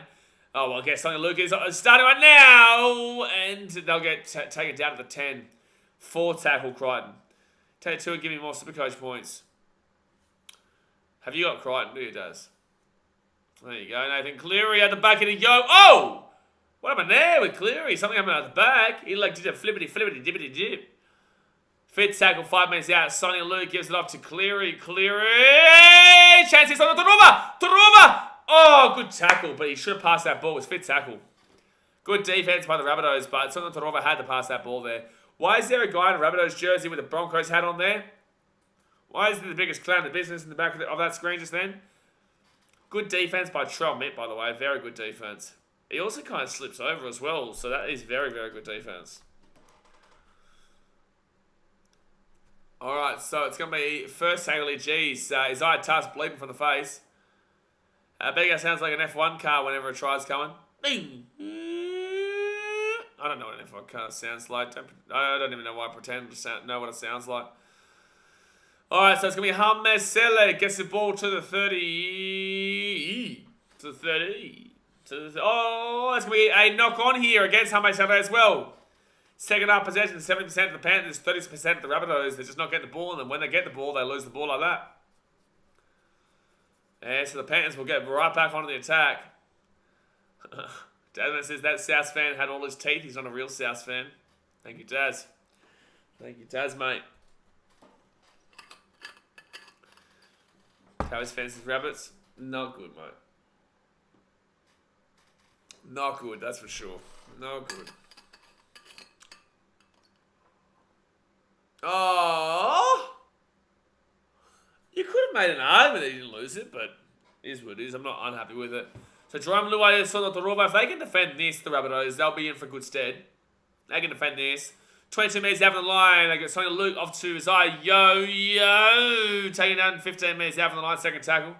Oh, well, I guess Sonny Luke is starting right now. And they'll get taken down to the 10. 4 tackle Crichton. Take 2 and give me more Supercoach points. Have you got Crichton? Do you, Daz? There you go. Nathan Cleary at the back of the yo. Oh! What happened there with Cleary? Something happened at the back. He like did a flippity dippity dip. Fifth tackle, 5 minutes out. Sonny Luke gives it off to Cleary. Cleary! Chances on the Taruva! Oh, good tackle, but he should have passed that ball. It was fifth tackle. Good defense by the Rabbitohs, but Sonny Taruva had to pass that ball there. Why is there a guy in a Rabbitohs jersey with a Broncos hat on there? Why is he the biggest clown in the business in the back of that screen just then? Good defense by Trell Mitt, by the way. Very good defense. He also kind of slips over as well, so that is very, very good defense. Alright, so it's going to be first tackle. Geez, Isaiah Tuss bleeping from the face. Big sounds like an F1 car whenever a try's coming. Bing! I don't know what an F1 car sounds like. I don't even know why I pretend to know what it sounds like. Alright, so it's going to be Hamesele. Gets the ball to the 30. To the 30. Oh, it's going to be a knock-on here against Hamesele as well. Second half possession, 70% of the Panthers, 30% of the Rabbitohs. They're just not getting the ball, and then when they get the ball, they lose the ball like that. And so the Panthers will get right back onto the attack. Desmond says that South fan had all his teeth. He's not a real South fan. Thank you, Daz. Thank you, Daz, mate. How is Fences Rabbits? Not good, mate. Not good, that's for sure. Not good. Oh! You could have made an argument that you didn't lose it, but it is what it is. I'm not unhappy with it. So Jerome Luai and Sonny Taruva, if they can defend this, the Rabbitohs, they'll be in for good stead. They can defend this. 22 metres out from the line. They get Sonny Luke off to Zai. Taking down 15 metres out from the line. Second tackle.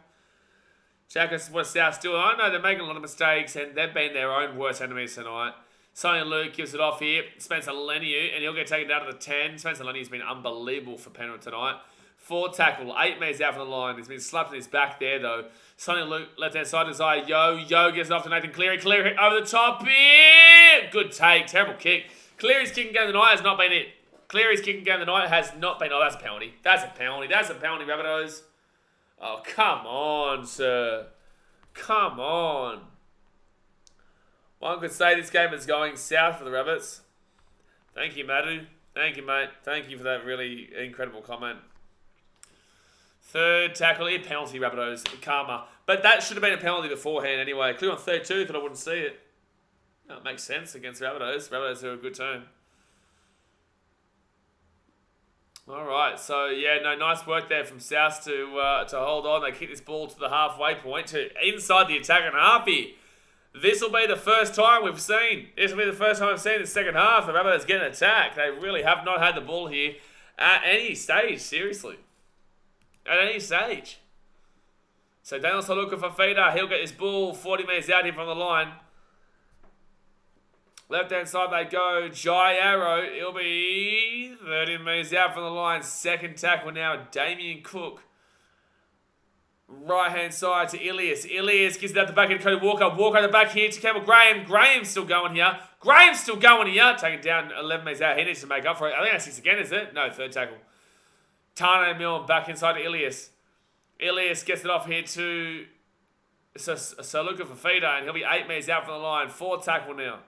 Jackers was South still. I know they're making a lot of mistakes and they've been their own worst enemies tonight. Sonny Luke gives it off here. Spencer Leniu, and he'll get taken down to the 10. Spencer Leniu's been unbelievable for Penrith tonight. 4 tackle, 8 metres out from the line. He's been slapped in his back there though. Sonny Luke left hand side to Zai. Gives it off to Nathan Cleary. Cleary over the top. Good take. Terrible kick. Cleary's kicking game of the night has not been it. Cleary's kicking game of the night has not been. Oh, that's a penalty. That's a penalty. That's a penalty, Rabbitohs. Oh, come on, sir. Come on. One could say this game is going south for the Rabbits. Thank you, Madhu. Thank you, mate. Thank you for that really incredible comment. Third tackle, penalty, Rabbitohs. Karma. But that should have been a penalty beforehand anyway. Clear on 32, thought I wouldn't see it. No, it makes sense against Rabbitohs. Rabbitohs are a good team. All right, so yeah, no, nice work there from South to hold on. They kick this ball to the halfway point to inside the attack and a half here. This will be the first time we've seen. This will be the first time I've seen the second half. The Rabbitohs getting attacked. They really have not had the ball here at any stage. Seriously, at any stage. So Daniel Saluka for Fafita. He'll get this ball 40 metres out here from the line. Left hand side they go. Jai Arrow. He'll be 30 metres out from the line. Second tackle now. Damien Cook. Right hand side to Ilias. Ilias gives it out the back end to Cody Walker. Walker at the back here to Campbell Graham. Graham's still going here. Taking down 11 metres out. He needs to make up for it. I think that's 6 again, is it? No, third tackle. Tane Milne back inside to Ilias. Ilias gets it off here to Saluka Fafita, and he'll be 8 metres out from the line. Fourth tackle now.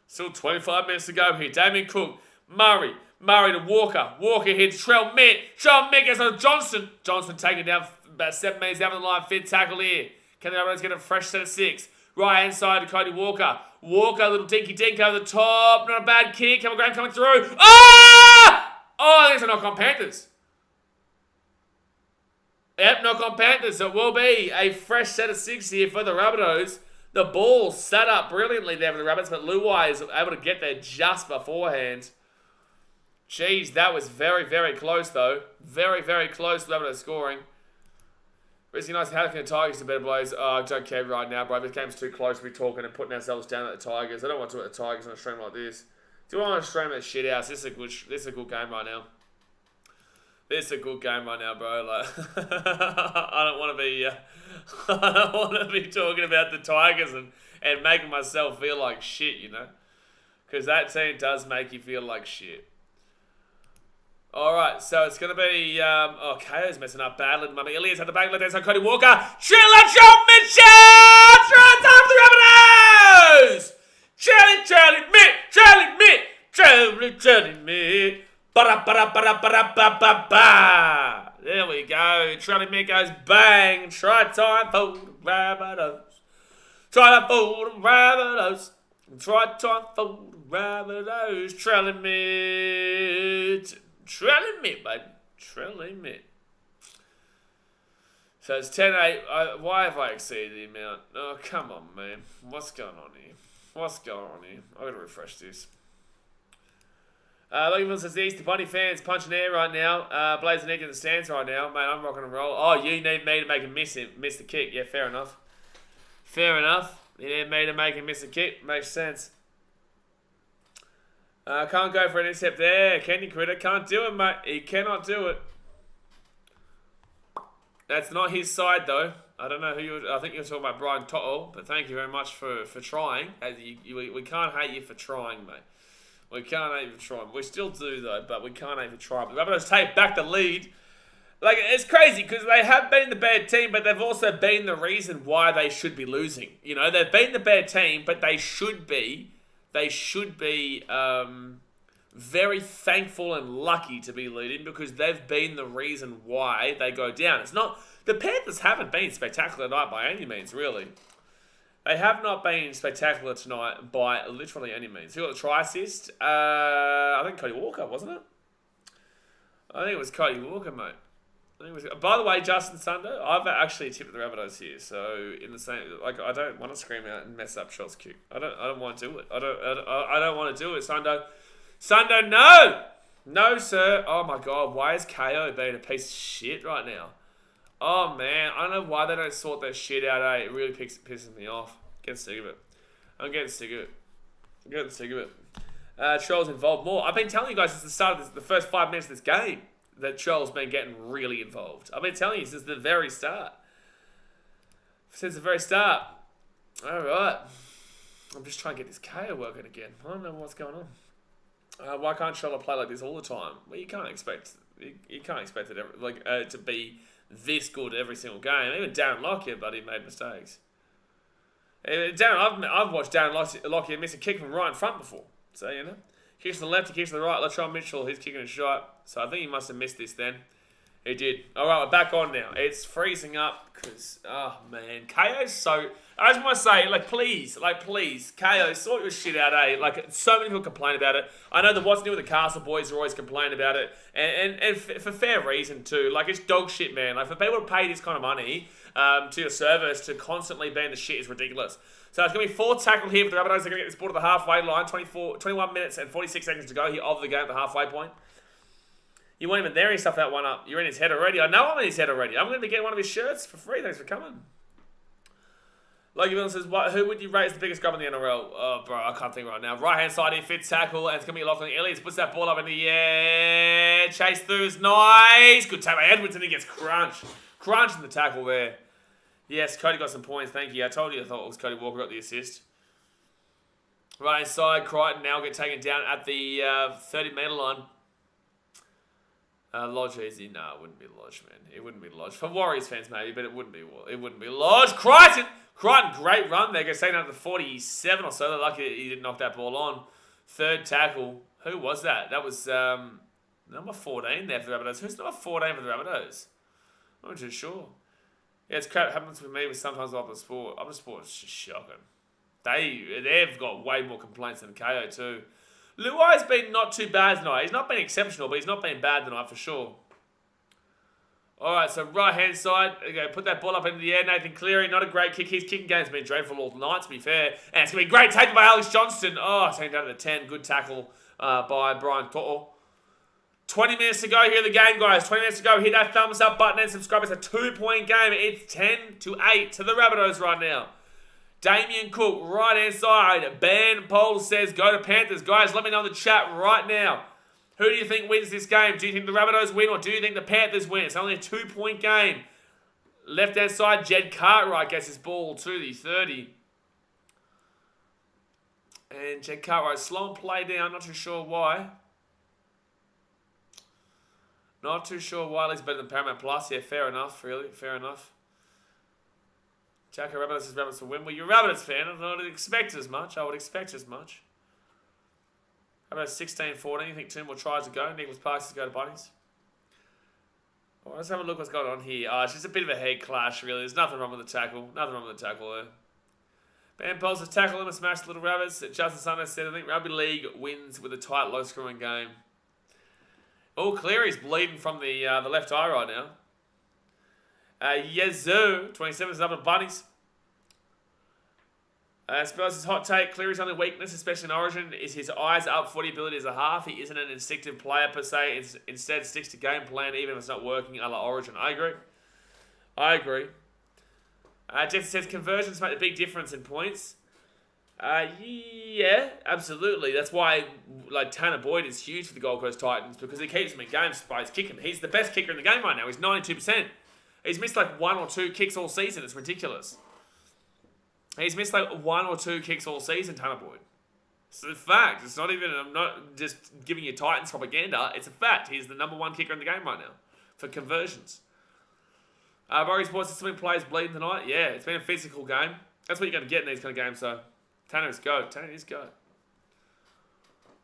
Still 25 minutes to go here. Damien Cook. Murray to Walker. Walker hits Trell Mitt. Trell Mitt gets on Johnson. Johnson taken down about 7 metres out from the line. Fifth tackle here. Can the Rabbitohs get a fresh set of 6? Right hand side to Cody Walker. Walker, little dinky dink over the top. Not a bad kick. Campbell Graham coming through. Ah! Oh, I think it's a knock on Panthers. Yep, knock on Panthers. So it will be a fresh set of 6 here for the Rabbitohs. The ball set up brilliantly there for the Rabbits, but Luai is able to get there just beforehand. Jeez, that was very, very close, though. Very, very close to Rabbitohs scoring. Risky nice. How can the Tigers do better, boys? Oh, I don't care right now, bro. This game's too close to be talking and putting ourselves down at the Tigers. I don't want to talk at the Tigers on a stream like this. Do I want to stream that shit out? This is a good game right now. This is a good game right now, bro. Like, I don't want to be, I don't want to be talking about the Tigers and making myself feel like shit, you know, because that team does make you feel like shit. All right, so it's going to be, KO's messing up badly. Mummy Ilias at the back, left hand side, Cody Walker. Triller, John Mitchell! Try time for the Rabbitohs! Charlie, Mitt. Ba-da-ba-da-ba-da-ba-da-ba-ba. There we go. Charlie Mitt goes bang. Try time for the Rabbitohs. Try time for the Rabbitohs. Try time for the Rabbitohs. Charlie Mitt. Trailing Mitt, baby. Trailing Mitt. So it's 10-8. Why have I exceeded the amount? Oh, come on, man. What's going on here? I've got to refresh this. Logan says the Easter Bunny fans punching air right now. Blazing egg in the stands right now. Mate, I'm rocking and roll. Oh, you need me to make him miss the kick. Yeah, fair enough. You need me to make him miss the kick. Makes sense. Can't go for an intercept there. Can you, Critter? Can't do it, mate. He cannot do it. That's not his side, though. I don't know who you were. I think you were talking about Brian Tottle, but thank you very much for trying. We can't hate you for trying, mate. We can't hate you for trying. We still do, though, but we can't hate you for trying. But the Rabbitohs take back the lead. Like, it's crazy because they have been the bad team, but they've also been the reason why they should be losing. You know, they've been the bad team, but they should be very thankful and lucky to be leading because they've been the reason why they go down. It's not the Panthers haven't been spectacular tonight by any means, really. They have not been spectacular tonight by literally any means. Who got the try assist? I think Cody Walker, wasn't it? I think it was Cody Walker, mate. By the way, Justin Sundo, I've actually tipped the Rabbitohs here, so in the same, like, I don't want to scream out and mess up Charles kick. I don't want to do it. I don't want to do it, Sundo. Sundo, no, sir. Oh my God, why is KO being a piece of shit right now? Oh man, I don't know why they don't sort that shit out. It really pisses me off. Getting sick of it. I'm getting sick of it. Trolls involved more. I've been telling you guys since the start of the first 5 minutes of this game that Trolls been getting really involved. I've been telling you since the very start. All right. I'm just trying to get this KO working again. I don't know what's going on. Why can't Troller play like this all the time? Well, you can't expect it to be this good every single game. Even Darren Lockyer, buddy, made mistakes. I've watched Darren Lockyer miss a kick from right in front before. So, you know. Kicks to the left, he kicks to the right. Latrell Mitchell, he's kicking a shot. So I think he must have missed this then. He did. All right, we're back on now. It's freezing up because, oh, man. KO's so... I just want to say, please, KO, sort your shit out, eh? So many people complain about it. I know the What's New with the Castle boys are always complaining about it. And for fair reason, too. It's dog shit, man. For people to pay this kind of money to your service to constantly be in the shit is ridiculous. So it's going to be 4 tackled here for the Rabbitohs. They're going to get this ball to the halfway line. 21 minutes and 46 seconds to go here of the game at the halfway point. You weren't even there, he stuffed that one up. You're in his head already. I know I'm in his head already. I'm going to be getting one of his shirts for free. Thanks for coming. Logan Millen says, who would you rate as the biggest grub in the NRL? Oh, bro, I can't think right now. Right-hand side here, fits tackle, and it's going to be Lachlan Elliott. Puts that ball up in the air. Chase through is nice. Good tackle by Edwards, and he gets crunched. Crunch in the tackle there. Yes, Cody got some points. Thank you. I told you I thought it was Cody Walker got the assist. Right-hand side, Crichton now get taken down at the 30-metre line. Lodge easy. No, it wouldn't be Lodge, man. It wouldn't be Lodge. For Warriors fans, maybe, but it wouldn't be Lodge. Crichton, great run there. Goes taken out to the 47 or so. They're lucky he didn't knock that ball on. Third tackle. Who was that? That was number 14 there for the Rabbitohs. Who's number 14 for the Rabbitohs? I'm not too sure. Yeah, it's crap happens with me, but sometimes Optus Sport. Optus Sport is just shocking. They've got way more complaints than KO too. Luai's been not too bad tonight. He's not been exceptional, but he's not been bad tonight for sure. Alright, so right hand side, okay, put that ball up into the air. Nathan Cleary, not a great kick. His kicking game's been dreadful all night, to be fair. And it's going to be great taken by Alex Johnston. Oh, taken down to the 10. Good tackle by Brian To'o. 20 minutes to go here in the game, guys. 20 minutes to go. Hit that thumbs up button and subscribe. It's a 2-point game. It's 10-8 to the Rabbitohs right now. Damien Cook, right hand side. Ben Pole says go to Panthers. Guys, let me know in the chat right now. Who do you think wins this game? Do you think the Rabbitohs win or do you think the Panthers win? It's only a 2-point game. Left hand side, Jed Cartwright gets his ball to the 30. And Jed Cartwright slowing play down. Not too sure why. Not too sure why he's better than Paramount Plus. Yeah, fair enough, really. Fair enough. Jacko Rabbitohs says Rabbitohs will win. Well, you're a Rabbitohs fan. I would expect as much. How about 16-14? You think 2 more tries to go? Nicholas Parks to go to Bunnies. All right, let's have a look what's going on here. It's just a bit of a head clash, really. There's nothing wrong with the tackle. Nothing wrong with the tackle there. Ben Pulse has tackled him and smashed the Little Rabbits. Justin Sanders said, I think Rugby League wins with a tight, low-scoring game. Oh, Cleary's bleeding from the left eye right now. Yezu, 27 is up at Bunnies. Spells his hot take. Cleary's only weakness, especially in Origin, is his eyes up footy ability as a half. He isn't an instinctive player per se. Instead sticks to game plan even if it's not working a la Origin. I agree. Jeff says conversions make a big difference in points. Yeah, absolutely. That's why Tanner Boyd is huge for the Gold Coast Titans because he keeps them in games by his kicking. He's the best kicker in the game right now. He's 92%. He's missed 1 or 2 kicks all season. It's ridiculous. He's missed 1 or 2 kicks all season, Tanner Boyd. It's a fact. It's not even, I'm not just giving you Titans propaganda. It's a fact. He's the number 1 kicker in the game right now for conversions. Borgie Sports, swimming players bleeding tonight. Yeah, it's been a physical game. That's what you're going to get in these kind of games, so Tanner is go.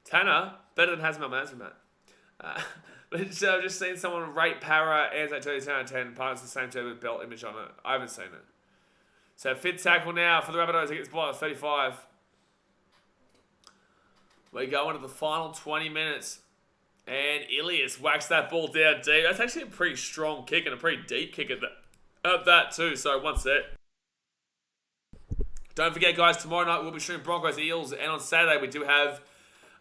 Tanner, better than Hazmat Manson, mate. But I've just seen someone rate Para Anzac 30 out of 10, partners the same term with belt image on it. I haven't seen it. So fifth tackle now for the Rabbitohs against Blythe at 35. We go into the final 20 minutes. And Ilias whacks that ball down deep. That's actually a pretty strong kick and a pretty deep kick at that too. So one set. Don't forget, guys, tomorrow night we'll be shooting Broncos Eels. And on Saturday we do have,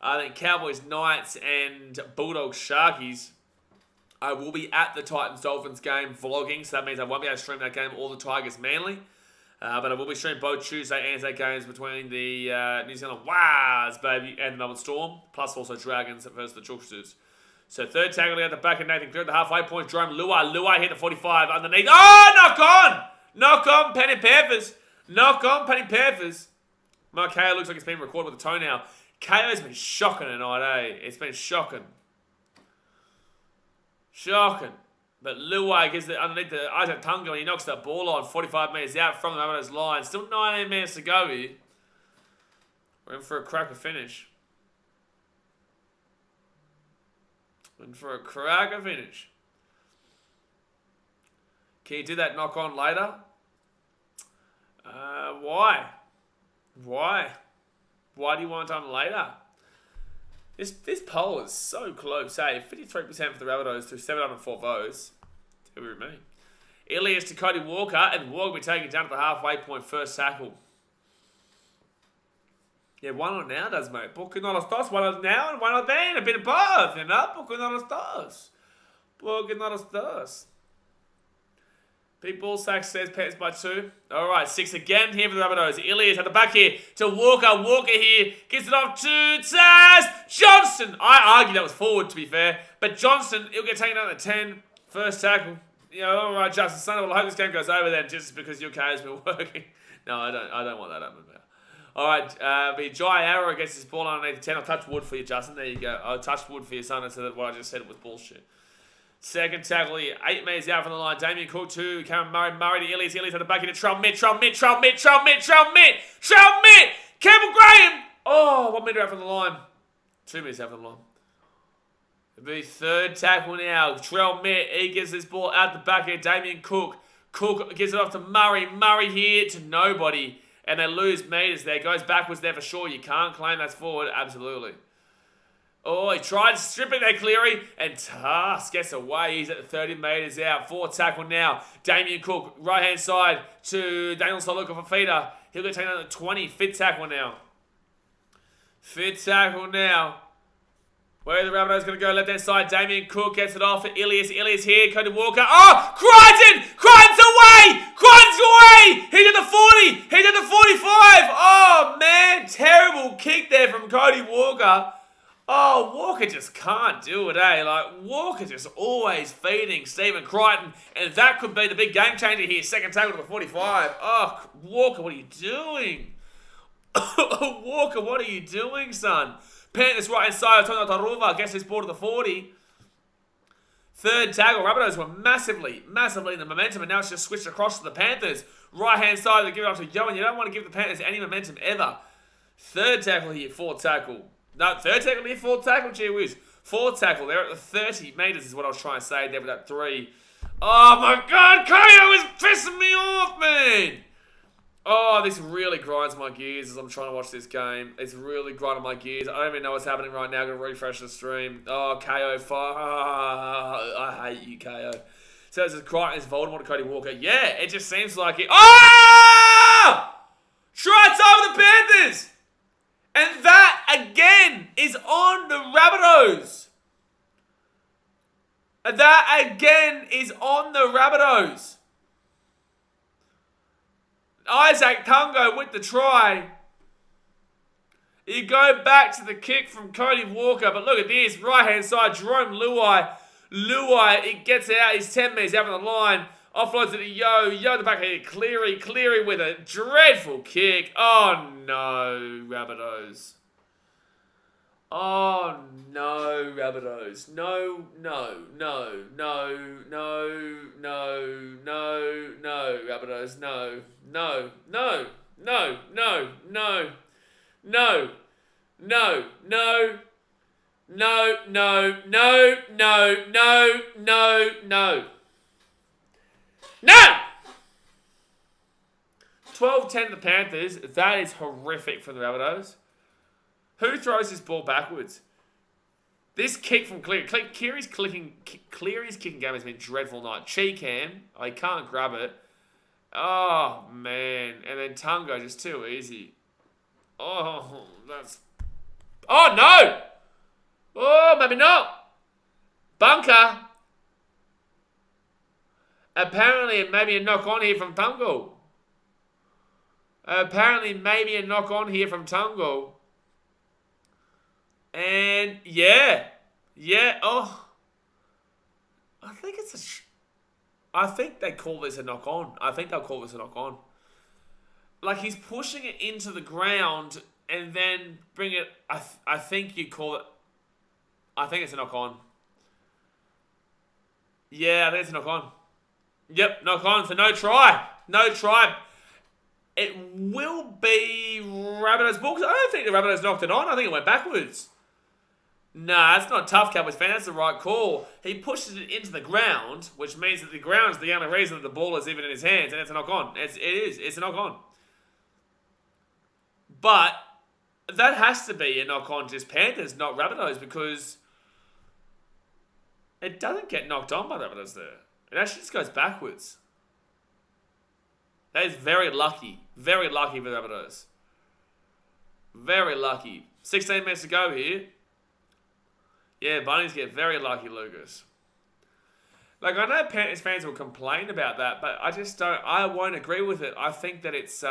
I think, Cowboys Knights and Bulldogs Sharkies. I will be at the Titans Dolphins game vlogging. So that means I won't be able to stream that game or the Tigers Manly. But I will be streaming both Tuesday and Saturday games between the New Zealand Waz, baby, and the Melbourne Storm, plus also Dragons versus the Chooksters. So third tackle at the back of Nathan Clear at the halfway point. Jerome Luai hit the 45 underneath. Oh, knock on! Knock on, Penny Panthers. Knock on, Penny Panthers. Mark KO looks like it's been recorded with a toe now. KO's been shocking tonight, eh? It's been shocking. Shocking. But Luai gets it underneath the Isaac Tungo and he knocks that ball on 45 metres out from the Rabbitohs line. Still 19 minutes to go here. We're in for a cracker finish. Can you do that knock on later? Why? Why do you want it done later? This poll is so close, eh? 53% for the Rabbitohs through 704 votes. Tell me. Ilias to Cody Walker, and Walker will be taken down to the halfway point, first tackle. Yeah, one on now does, mate. Porque no los dos, one on now and one on then. A bit of both, you know? Porque no los dos. Big ball sack says Pets by 2. All right, 6 again here for the Rabbitohs. Ilias at the back here to Walker. Walker here gets it off to Taz Johnson. I argue that was forward, to be fair. But Johnson, he'll get taken down to 10. First tackle. You know, all right, Justin Sunday. Well, I hope this game goes over then just because your K has been working. No, I don't want that happening now. All right, be Jai Arrow gets his ball underneath the 10. I'll touch wood for you, Justin. There you go. I'll touch wood for you, son. So that what I just said was bullshit. Second tackle here. 8 metres out from the line. Damien Cook to Cameron Murray to Ilias. Ilias at the back into Trell Mitt. Campbell Graham. Oh, 1 metre out from the line. 2 metres out from the line. It'll be third tackle now. Trell Mitt. He gets this ball out the back here. Damien Cook. Cook gives it off to Murray. Murray here to nobody. And they lose meters there. Goes backwards there for sure. You can't claim that's forward. Absolutely. Oh, he tried stripping there, Cleary. And Task gets away. He's at the 30 meters out. 4 tackle now. Damien Cook, right-hand side to Daniel Soluka for feeder. He'll get taken out at 20. Fit tackle now. Fit tackle now. Where are the Rabbitohs going to go? Left-hand side. Damien Cook gets it off for Ilias. Ilias here. Cody Walker. Oh! Crichton! Crichton's away! Crichton's away! He's at the 40. He's at the 45. Oh, man. Terrible kick there from Cody Walker. Oh, Walker just can't do it, eh? Like, Walker just always feeding Stephen Crichton. And that could be the big game changer here. Second tackle to the 45. Oh, Walker, what are you doing? Walker, what are you doing, son? Panthers right inside. Tony Taruva gets his ball to the 40. Third tackle. Rabbitohs were massively in the momentum, and now it's just switched across to the Panthers. Right hand side, they give it up to Yohan. You don't want to give the Panthers any momentum ever. Third tackle here, fourth tackle. No, third tackle here, fourth tackle. Gee whiz. Fourth tackle. They're at the 30 meters, is what I was trying to say there with that 3. Oh my God, Ko is pissing me off, man. Oh, this really grinds my gears as I'm trying to watch this game. It's really grinding my gears. I don't even know what's happening right now. I'm going to refresh the stream. Oh, KO. I hate you, KO. So it's Crichton is Voldemort to Cody Walker. Yeah, it just seems like it. Oh! Try over the Panthers! And that, again, is on the Rabbitohs. And that, again, is on the Rabbitohs. Isaac Tungo with the try. You go back to the kick from Cody Walker, but look at this. Right-hand side, Jerome Luai. Luai, it gets out. He's 10 metres out on the line. Offloads it to Yo. Yo, the back here. Cleary. Cleary with a dreadful kick. Oh, no, Rabbitohs. Oh, no, Rabbitohs. No, no, no, no, no, no, no, no, Rabbitohs. No, no, no, no, no, no, no, no, no, no, no, no, no, no, no, no. No! 12-10 the Panthers. That is horrific for the Rabbitohs. Who throws this ball backwards? This kick from Cleary. Cleary's kicking game has been dreadful tonight. Cheekham. I can't grab it. Oh, man. And then Tungo just too easy. Oh, that's... Oh, no! Oh, maybe not. Bunker. Apparently, maybe a knock on here from Tungo. Apparently, maybe a knock on here from Tungo. And, yeah. Yeah, oh. I think it's a... I think they call this a knock on. I think they'll call this a knock on. Like, he's pushing it into the ground and then bring it... I think you call it... I think it's a knock on. Yeah, I think it's a knock on. Yep, knock on for no try. No try. It will be Rabbitohs ball. I don't think the Rabbitohs knocked it on. I think it went backwards. Nah, that's not tough, Cowboys fan. That's the right call. He pushes it into the ground, which means that the ground is the only reason that the ball is even in his hands, and it's a knock on. It is. It's a knock on. But that has to be a knock on just Panthers, not Rabbitohs, because it doesn't get knocked on by Rabbitohs there. It actually just goes backwards. That is very lucky. Very lucky for the Rabbitohs. Very lucky. 16 minutes to go here. Yeah, Bunnies get very lucky, Lucas. Like, I know Panthers fans will complain about that, but I just don't... I won't agree with it. I think that it's...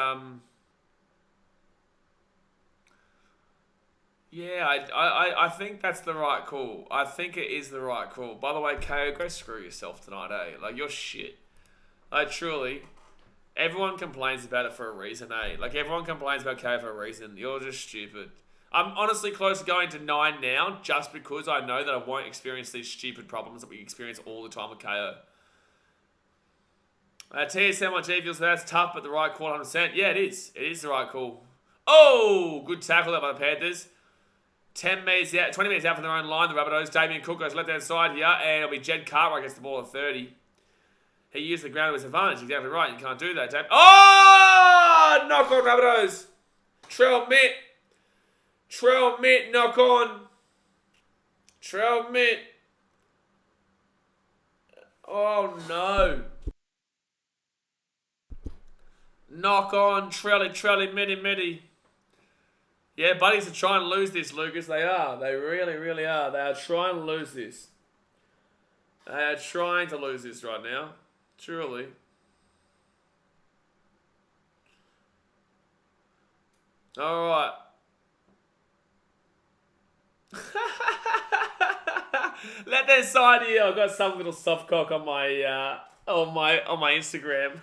Yeah, I think that's the right call. I think it is the right call. By the way, KO, go screw yourself tonight, eh? Like, you're shit. Like, truly. Everyone complains about it for a reason, eh? Like, everyone complains about KO for a reason. You're just stupid. I'm honestly close to going to 9 now, just because I know that I won't experience these stupid problems that we experience all the time with KO. TSM on G feels that's tough, but the right call 100%. Yeah, it is. It is the right call. Oh, good tackle there by the Panthers. 10 metres out, 20 metres out from their own line, the Rabbitohs. Damien Cook goes left-hand side here, and it'll be Jed Cartwright gets the ball at 30. He used the ground to his advantage. Exactly right. You can't do that, Dave. Oh! Knock on, Rabbitohs. Trell Mitt, knock on. Trell Mitt. Oh, no. Knock on, Trelly, Mitty. Yeah, buddies are trying to lose this, Lucas. They are. They really, really are. They are trying to lose this. They are trying to lose this right now. Truly. All right. Let that side here. I've got some little soft cock on my Instagram.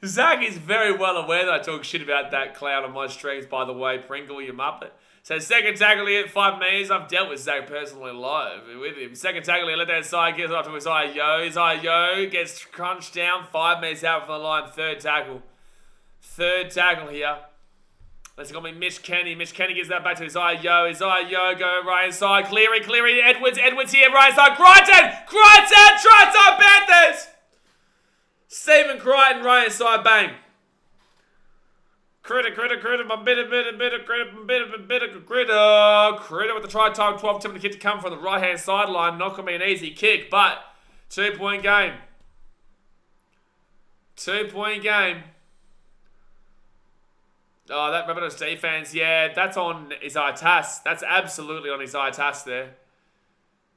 Zach is very well aware that I talk shit about that cloud on my streams, by the way, Pringle, you muppet. So second tackle here at 5 metres. I've dealt with Zach personally live with him. Second tackle here, let that side, gets off to Isaiah Yo. Isaiah Yo gets crunched down, 5 metres out from the line. Third tackle here. That's going to be Mitch Kenny. Mitch Kenny gives that back to Isaiah Yo. Isaiah Yo, go right inside. Cleary. Edwards here, right side. Crichton, try time, Panthers. Stephen Crichton, right inside, bang. Critter, my bitter, critter with the try time, 12 attempting the kick to come from the right-hand sideline. Not going to be an easy kick, but 2-point game. 2-point game. Oh, that Rabbitohs defense, yeah, that's on Isaiah Tass. That's absolutely on Isaiah Tass there.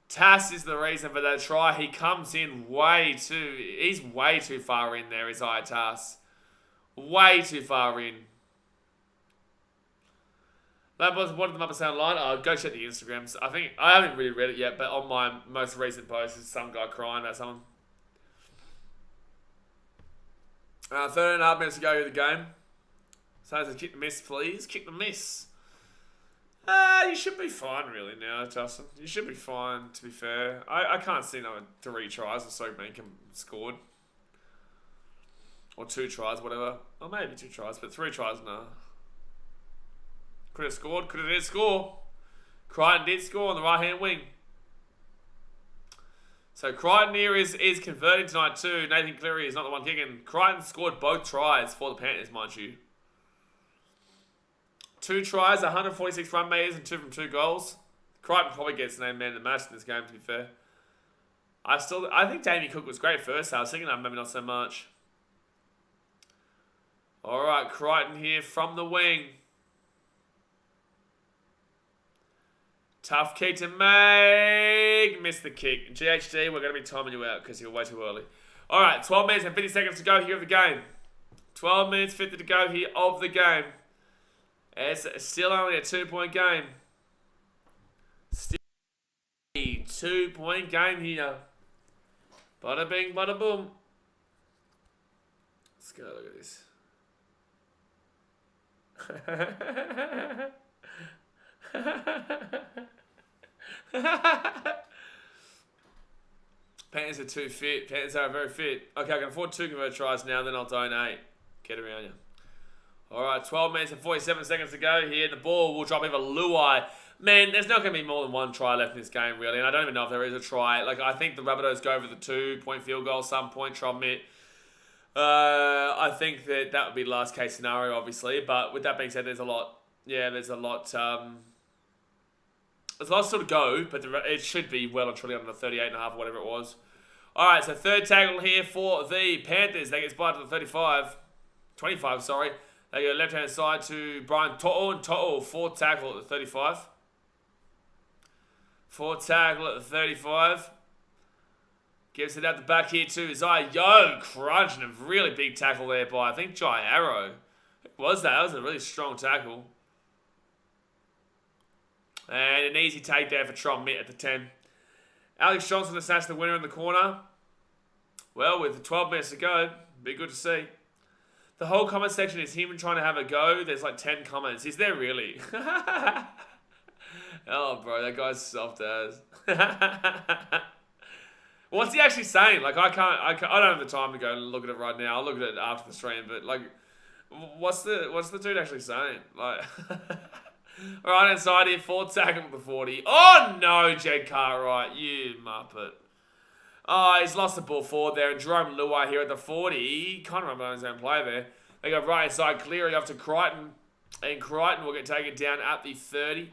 Tass is the reason for that try. He comes in he's way too far in there, Isaiah Tass. Way too far in. That was one of them up and down line. Oh, go check the Instagrams. I haven't really read it yet, but on my most recent post is some guy crying about something. 13.5 minutes to go in the game. So kick the miss, please. Kick the miss. You should be fine, really, now, Justin. You should be fine, to be fair. I can't see no 3 tries or so being scored. Or 2 tries, whatever. Or maybe 2 tries, but 3 tries, no. Could have scored. Could have did score. Crichton did score on the right-hand wing. So Crichton here is converting tonight too. Nathan Cleary is not the one kicking. Crichton scored both tries for the Panthers, mind you. 2 tries, 146 run meters, and 2 from 2 goals. Crichton probably gets named man of the match in this game, to be fair. I think Damien Cook was great first half. Second half, maybe not so much. Alright, Crichton here from the wing. Tough kick to make. Missed the kick. GHD, we're going to be timing you out because you're way too early. Alright, 12 minutes and 50 seconds to go here of the game. 12 minutes 50 to go here of the game. It's still only a 2-point game. Still a 2-point game here. Bada bing, bada boom. Let's go look at this. Panthers are too fit. Panthers are very fit. Okay, I can afford 2 converted tries now, then I'll donate. Get around you. Alright, 12 minutes and 47 seconds to go here. The ball will drop over Luai. Man, there's not going to be more than 1 try left in this game, really. And I don't even know if there is a try. Like, I think the Rabbitohs go for the 2-point field goal, some point, try mitt. I think that would be last case scenario, obviously. But with that being said, there's a lot. Yeah, there's a lot. There's a lot still to go, but it should be well and truly under the 38.5 or whatever it was. Alright, so third tackle here for the Panthers. They get spotted to the 25, sorry. They go left-hand side to Brian To'o, and To'o, 4th tackle at the 35. 4th tackle at the 35. Gives it out the back here to Isaiah Yo, crunching a really big tackle there by, I think, Jai Arrow. What was that? That was a really strong tackle. And an easy take there for Tron Mitt at the 10. Alex Johnson has snatched the winner in the corner. Well, with 12 minutes to go, be good to see. The whole comment section is him trying to have a go. There's like 10 comments. Is there really? Oh, bro, that guy's soft as. What's he actually saying? Like, I don't have the time to go and look at it right now. I'll look at it after the stream. But like, what's the dude actually saying? Like, all right, inside here, 4th tackle at the 40. Oh no, Jed Cartwright, you muppet. Oh, he's lost the ball forward there, and Jerome Luai here at the 40. He can't remember his own play there. They go right side, Cleary off to Crichton. And Crichton will get taken down at the 30.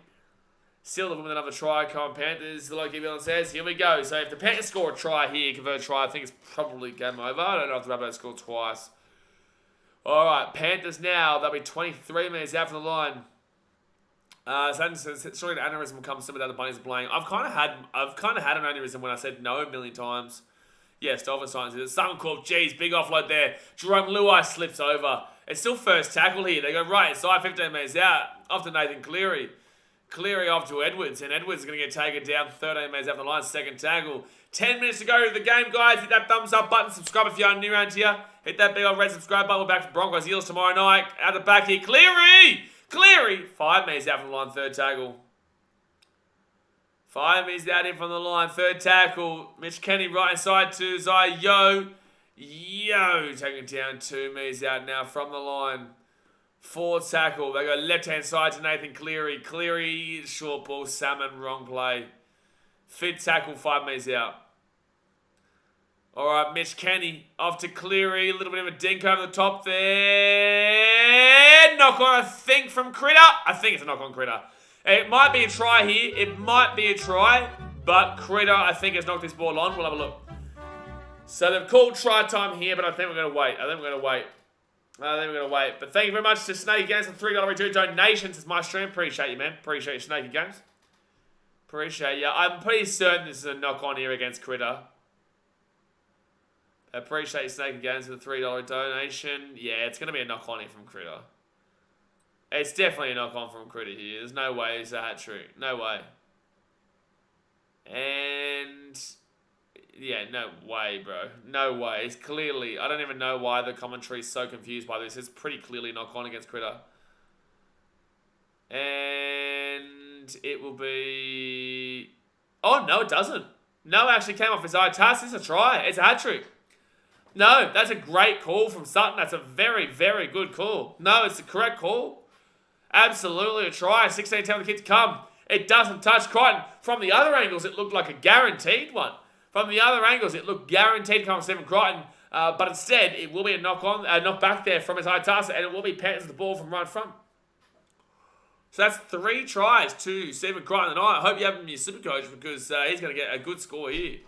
Still looking with another try. Come on, Panthers. Like everyone says, here we go. So if the Panthers score a try here, convert a try, I think it's probably game over. I don't know if the Rabbitohs score twice. All right, Panthers now. They'll be 23 minutes out from the line. Surely the aneurysm will come some of the other bunnies are playing. I've kind of had an aneurysm when I said no a million times. Yes, Dolphin Science is it. Suncorp, geez, big offload there. Jerome Luai slips over. It's still first tackle here. They go right inside, 15 minutes out. Off to Nathan Cleary. Cleary off to Edwards. And Edwards is going to get taken down 13 minutes after the line. Second tackle. 10 minutes to go to the game, guys. Hit that thumbs up button. Subscribe if you're new around here. Hit that big old red subscribe button. We're back for Broncos Eels tomorrow night. Out the back here. Cleary! 5 minutes out from the line. Third tackle. 5 minutes out in from the line. Third tackle. Mitch Kenny right inside to Zai Yo. Taking down 2 minutes out now from the line. Fourth tackle. They go left-hand side to Nathan Cleary. Cleary, short ball, Salmon, wrong play. Fifth tackle, 5 minutes out. All right, Mitch Kenny off to Cleary. A little bit of a dink over the top there. Knock on, I think, from Critter. I think it's a knock on Critter. It might be a try here. It might be a try. But Critter, I think, has knocked this ball on. We'll have a look. So they've called try time here, but I think we're going to wait. But thank you very much to Snakey Games for $3 donations. It's my stream. Appreciate you, man. Appreciate you, Snakey Games. Appreciate you. I'm pretty certain this is a knock-on here against Critter. Appreciate you, Snakey Games, for the $3 donation. Yeah, it's going to be a knock-on here from Critter. It's definitely a knock-on from Critter here. There's no way it's a hat-trick. No way. And... yeah, no way, bro. No way. It's clearly... I don't even know why the commentary is so confused by this. It's pretty clearly knock-on against Critter. And it will be... oh, no, it doesn't. No, it actually came off his eye task. It's a try. It's a hat-trick. No, that's a great call from Sutton. That's a very, very good call. No, it's the correct call. Absolutely a try. 16 tell the kids come. It doesn't touch Crichton. From the other angles, it looked like a guaranteed one. From the other angles, it looked guaranteed to come from Stephen Crichton. But instead, it will be a knock back there from his high task, and it will be Panthers the ball from right front. So that's 3 tries to Stephen Crichton tonight. I hope you have him in your super coach because he's going to get a good score here.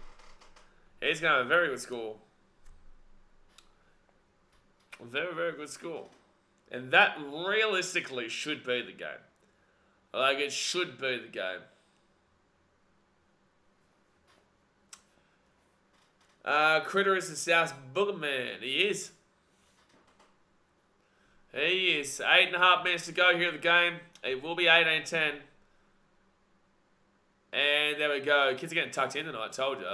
He's going to have a very good score. A very, very good score. And that realistically should be the game. Like, it should be the game. Critter is the South Boogerman. He is. He is. 8.5 minutes to go here at the game. It will be 18-10. And there we go. Kids are getting tucked in tonight, I told you.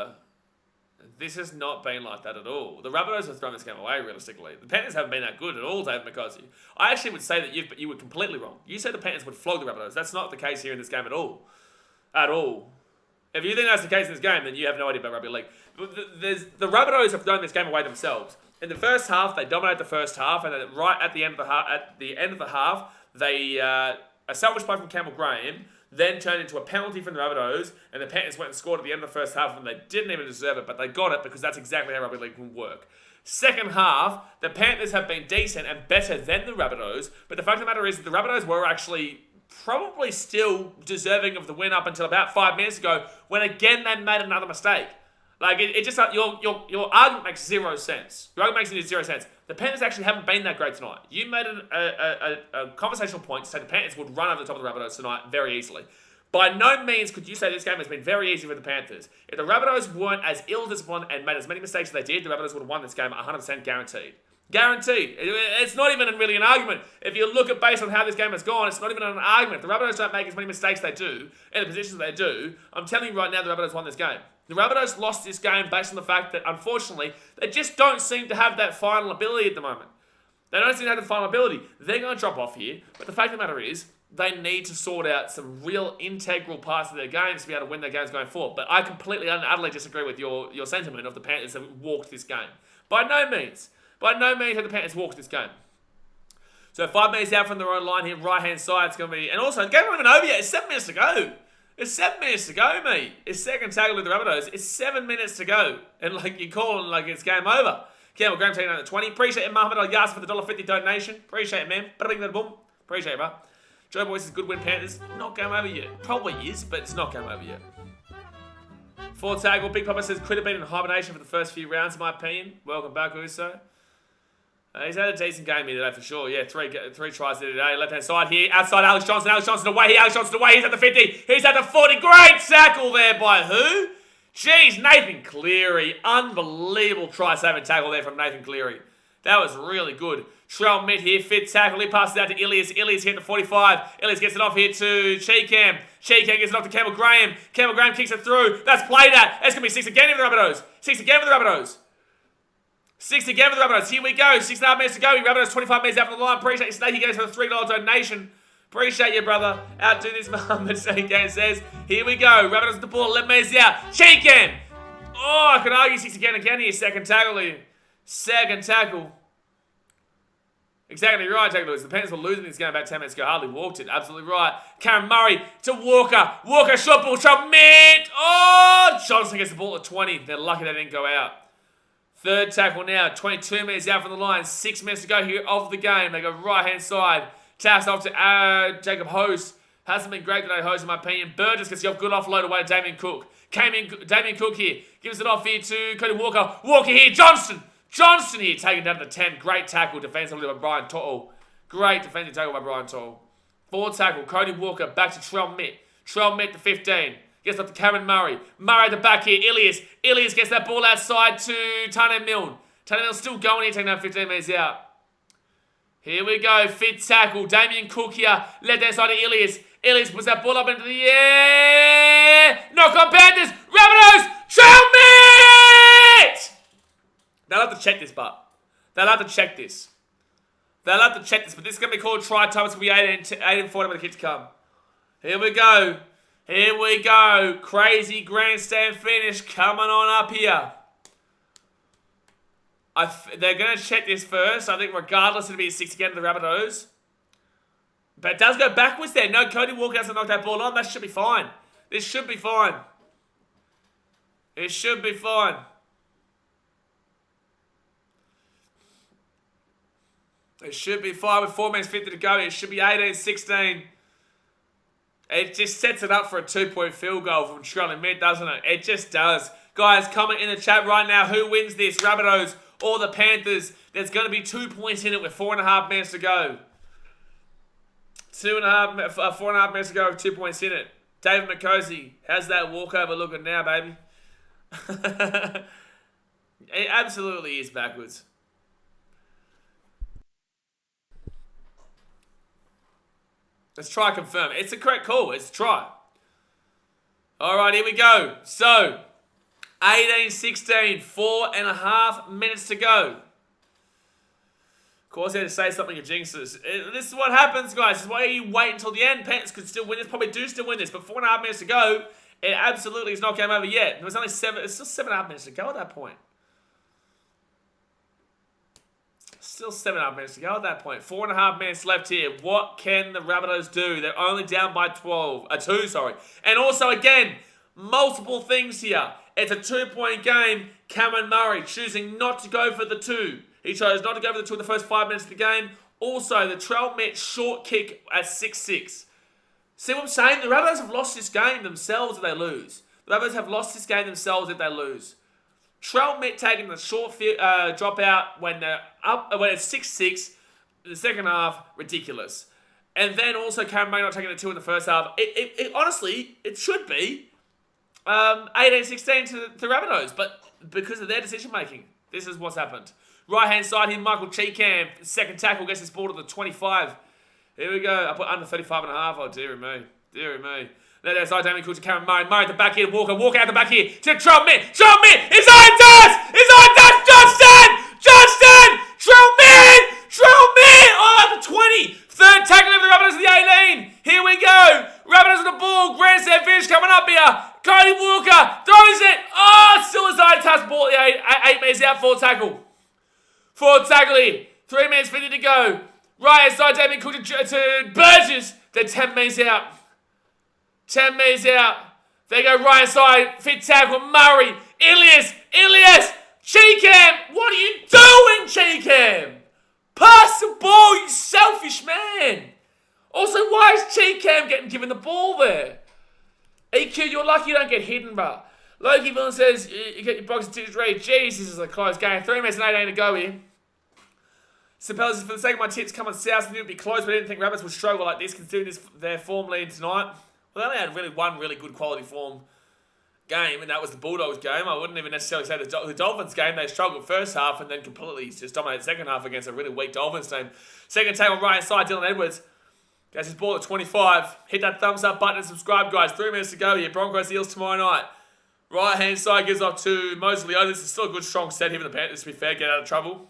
This has not been like that at all. The Rabbitohs have thrown this game away, realistically. The Panthers haven't been that good at all, Dave McCosy. I actually would say that you were completely wrong. You said the Panthers would flog the Rabbitohs. That's not the case here in this game at all. At all. If you think that's the case in this game, then you have no idea about rugby league. The Rabbitohs have thrown this game away themselves. In the first half, they dominate the first half, and then right at the end of the half, they a salvage play from Campbell Graham, then turned into a penalty from the Rabbitohs, and the Panthers went and scored at the end of the first half, and they didn't even deserve it, but they got it because that's exactly how rugby league can work. Second half, the Panthers have been decent and better than the Rabbitohs, but the fact of the matter is that the Rabbitohs were actually probably still deserving of the win up until about 5 minutes ago, when again they made another mistake. Like, it just, your argument makes zero sense. Your argument makes zero sense. The Panthers actually haven't been that great tonight. You made a conversational point to say the Panthers would run over the top of the Rabbitohs tonight very easily. By no means could you say this game has been very easy for the Panthers. If the Rabbitohs weren't as ill-disciplined and made as many mistakes as they did, the Rabbitohs would have won this game 100% guaranteed. Guaranteed. It's not even really an argument. If you look at based on how this game has gone, it's not even an argument. If the Rabbitohs don't make as many mistakes as they do, in the positions they do, I'm telling you right now, the Rabbitohs won this game. The Rabbitohs lost this game based on the fact that, unfortunately, they just don't seem to have that final ability at the moment. They don't seem to have the final ability. They're going to drop off here, but the fact of the matter is, they need to sort out some real integral parts of their games to be able to win their games going forward. But I completely and utterly disagree with your sentiment of the Panthers have walked this game. By no means have the Panthers walked this game. So 5 minutes out from their own line here, right-hand side, it's going to be... And also, the game's not even over yet. It's 7 minutes to go. It's 7 minutes to go, mate. It's second tackle with the Rabbitohs. It's 7 minutes to go. And like you're calling like it's game over. Campbell Graham taking out the 20. Appreciate it, Mohammed Al-Yas for the $1.50 donation. Appreciate it, man. Bada boom. Appreciate it, bro. Joe Boyce is good win Panthers. Not game over yet. Probably is, but it's not game over yet. Fourth tackle. Big Papa says could have been in hibernation for the first few rounds, in my opinion. Welcome back, Uso. He's had a decent game here today for sure. Yeah, three tries there today. Left hand side here. Outside Alex Johnson. Alex Johnson away here. Alex Johnson away. He's at the 50. He's at the 40. Great tackle there by who? Jeez, Nathan Cleary. Unbelievable try-saving tackle there from Nathan Cleary. That was really good. Trell mid here. Fifth tackle. He passes out to Ilias. Ilias hit the 45. Ilias gets it off here to Cheekham. Cheekham gets it off to Campbell Graham. Campbell Graham kicks it through. That's played at. That's going to be 6 again for the Rabbitohs. 6 again for the Rabbitohs. 6 again for the Rabbitohs. Here we go. 6.5 minutes to go. Rabbitohs 25 minutes out from the line. Appreciate you, Snakey. Goes for the $3 donation. Appreciate you, brother. Outdo this Mohammed Snakey says. Here we go. Rabbitohs with the ball. 11 minutes out. Cheekham. Oh, I could argue 6 again here. Second tackle here. Second tackle. Exactly right, Jack Lewis. The Panthers were losing this game about 10 minutes ago. Hardly walked it. Absolutely right. Cameron Murray to Walker. Walker, short ball, shot mid. Oh, Johnson gets the ball at 20. They're lucky they didn't go out. Third tackle now. 22 minutes out from the line. 6 minutes to go here of the game. They go right-hand side. Taps off to Jacob Host. Hasn't been great today, Host, in my opinion. Burgess gets the good offload away to Damien Cook. Damien Cook here. Gives it off here to Cody Walker. Walker here. Johnson here, taken down to the 10. Great tackle defensively by Brian Tottle. Great defensive tackle by Brian Tottle. Fourth tackle, Cody Walker back to Trell Mitt. Trell Mitt to 15. Gets up to Cameron Murray. Murray at the back here, Ilias. Ilias gets that ball outside to Tane Milne. Tane Milne's still going here, taking down 15 minutes out. Here we go, fifth tackle, Damien Cook here. Left hand side to Ilias. Ilias puts that ball up into the air. Knock on Panthers. Rabbitohs. Trell Mitt! They'll have to check this, but they'll have to check this. But this is going to be called try time. It's going to be 8 and 40 when the kids come. Here we go. Crazy grandstand finish coming on up here. They're going to check this first. I think regardless, it'll be a 6 again to the Rabbitohs. But it does go backwards there. No, Cody Walker hasn't knocked that ball on. That should be fine. This should be fine. It should be fine. It should be fine with 4 minutes 50 to go. It should be 18-16. It just sets it up for a 2-point field goal from Trell Mitt, doesn't it? It just does. Guys, comment in the chat right now. Who wins this? Rabbitohs or the Panthers? There's going to be 2 points in it with 4.5 minutes to go. 4.5 minutes to go with 2 points in it. David McCosey has that walkover looking now, baby. It absolutely is backwards. Let's try confirm. It's a correct call. It's try. All right, here we go. So, 18-16, 4.5 minutes to go. Of course, I had to say something to jinxes. This is what happens, guys. This is why you wait until the end. Panthers could still win this. Probably do still win this. But 4.5 minutes to go, it absolutely is not game over yet. It was only 7. It's still 7.5 minutes to go at that point. Still 7.5 minutes to go at that point. 4.5 minutes left here. What can the Rabbitohs do? They're only down by 2, sorry. And also, again, multiple things here. It's a 2-point game. Cameron Murray choosing not to go for the 2. He chose not to go for the 2 in the first 5 minutes of the game. Also, the Trell Mitt short kick at 6-6. See what I'm saying? The Rabbitohs have lost this game themselves if they lose. The Rabbitohs have lost this game themselves if they lose. Trell Mitt taking the short drop out when they're up, when it's 6-6, the second half, ridiculous. And then also Cameron Murray not taking the 2 in the first half. Honestly, it should be 18-16 to the Rabbitohs, but because of their decision making, this is what's happened. Right hand side here, Michael Cheekham, second tackle, gets this ball to the 25. Here we go. I put under 35.5. Oh, dear me. Let that side, Damien Cook to Cameron Murray. Murray at the back here, Walker out the back here to Trell Mitt. Trell Mitt! It's on touch! Johnston! Trell Mitt! Oh, the 20! Third tackle of the Rabbitohs of the 18. Here we go. Rabbitohs on the ball. Grandstand finish coming up here. Cody Walker throws it. Oh, still a side touch ball at the 8 minutes out. Fourth tackle here. 3 minutes 50 to go. Right hand side, Damien Cook to Burgess. They're 10 minutes out. 10 metres out. They go right side. Fit tackle. Murray. Ilias. Cheekham. What are you doing, Cheekham? Pass the ball, you selfish man. Also, why is Cheekham getting given the ball there? EQ, you're lucky you don't get hidden, bro. Loki Villain says, you get your box of tickets ready. Jeez, this is a close game. 3 minutes and 18 to go here. Suppose for the sake of my tips, come on South, and it would be close, but I didn't think Rabbits would struggle like this, considering this their form lead tonight. Well, they only had one really good quality form game, and that was the Bulldogs game. I wouldn't even necessarily say the Dolphins game. They struggled first half and then completely just dominated second half against a really weak Dolphins team. Second take on right hand side, Dylan Edwards. Gets his ball at 25. Hit that thumbs up button and subscribe, guys. 3 minutes to go here. Broncos Eels tomorrow night. Right hand side gives off to Mosley. This is still a good strong set here for the Panthers, to be fair. Get out of trouble.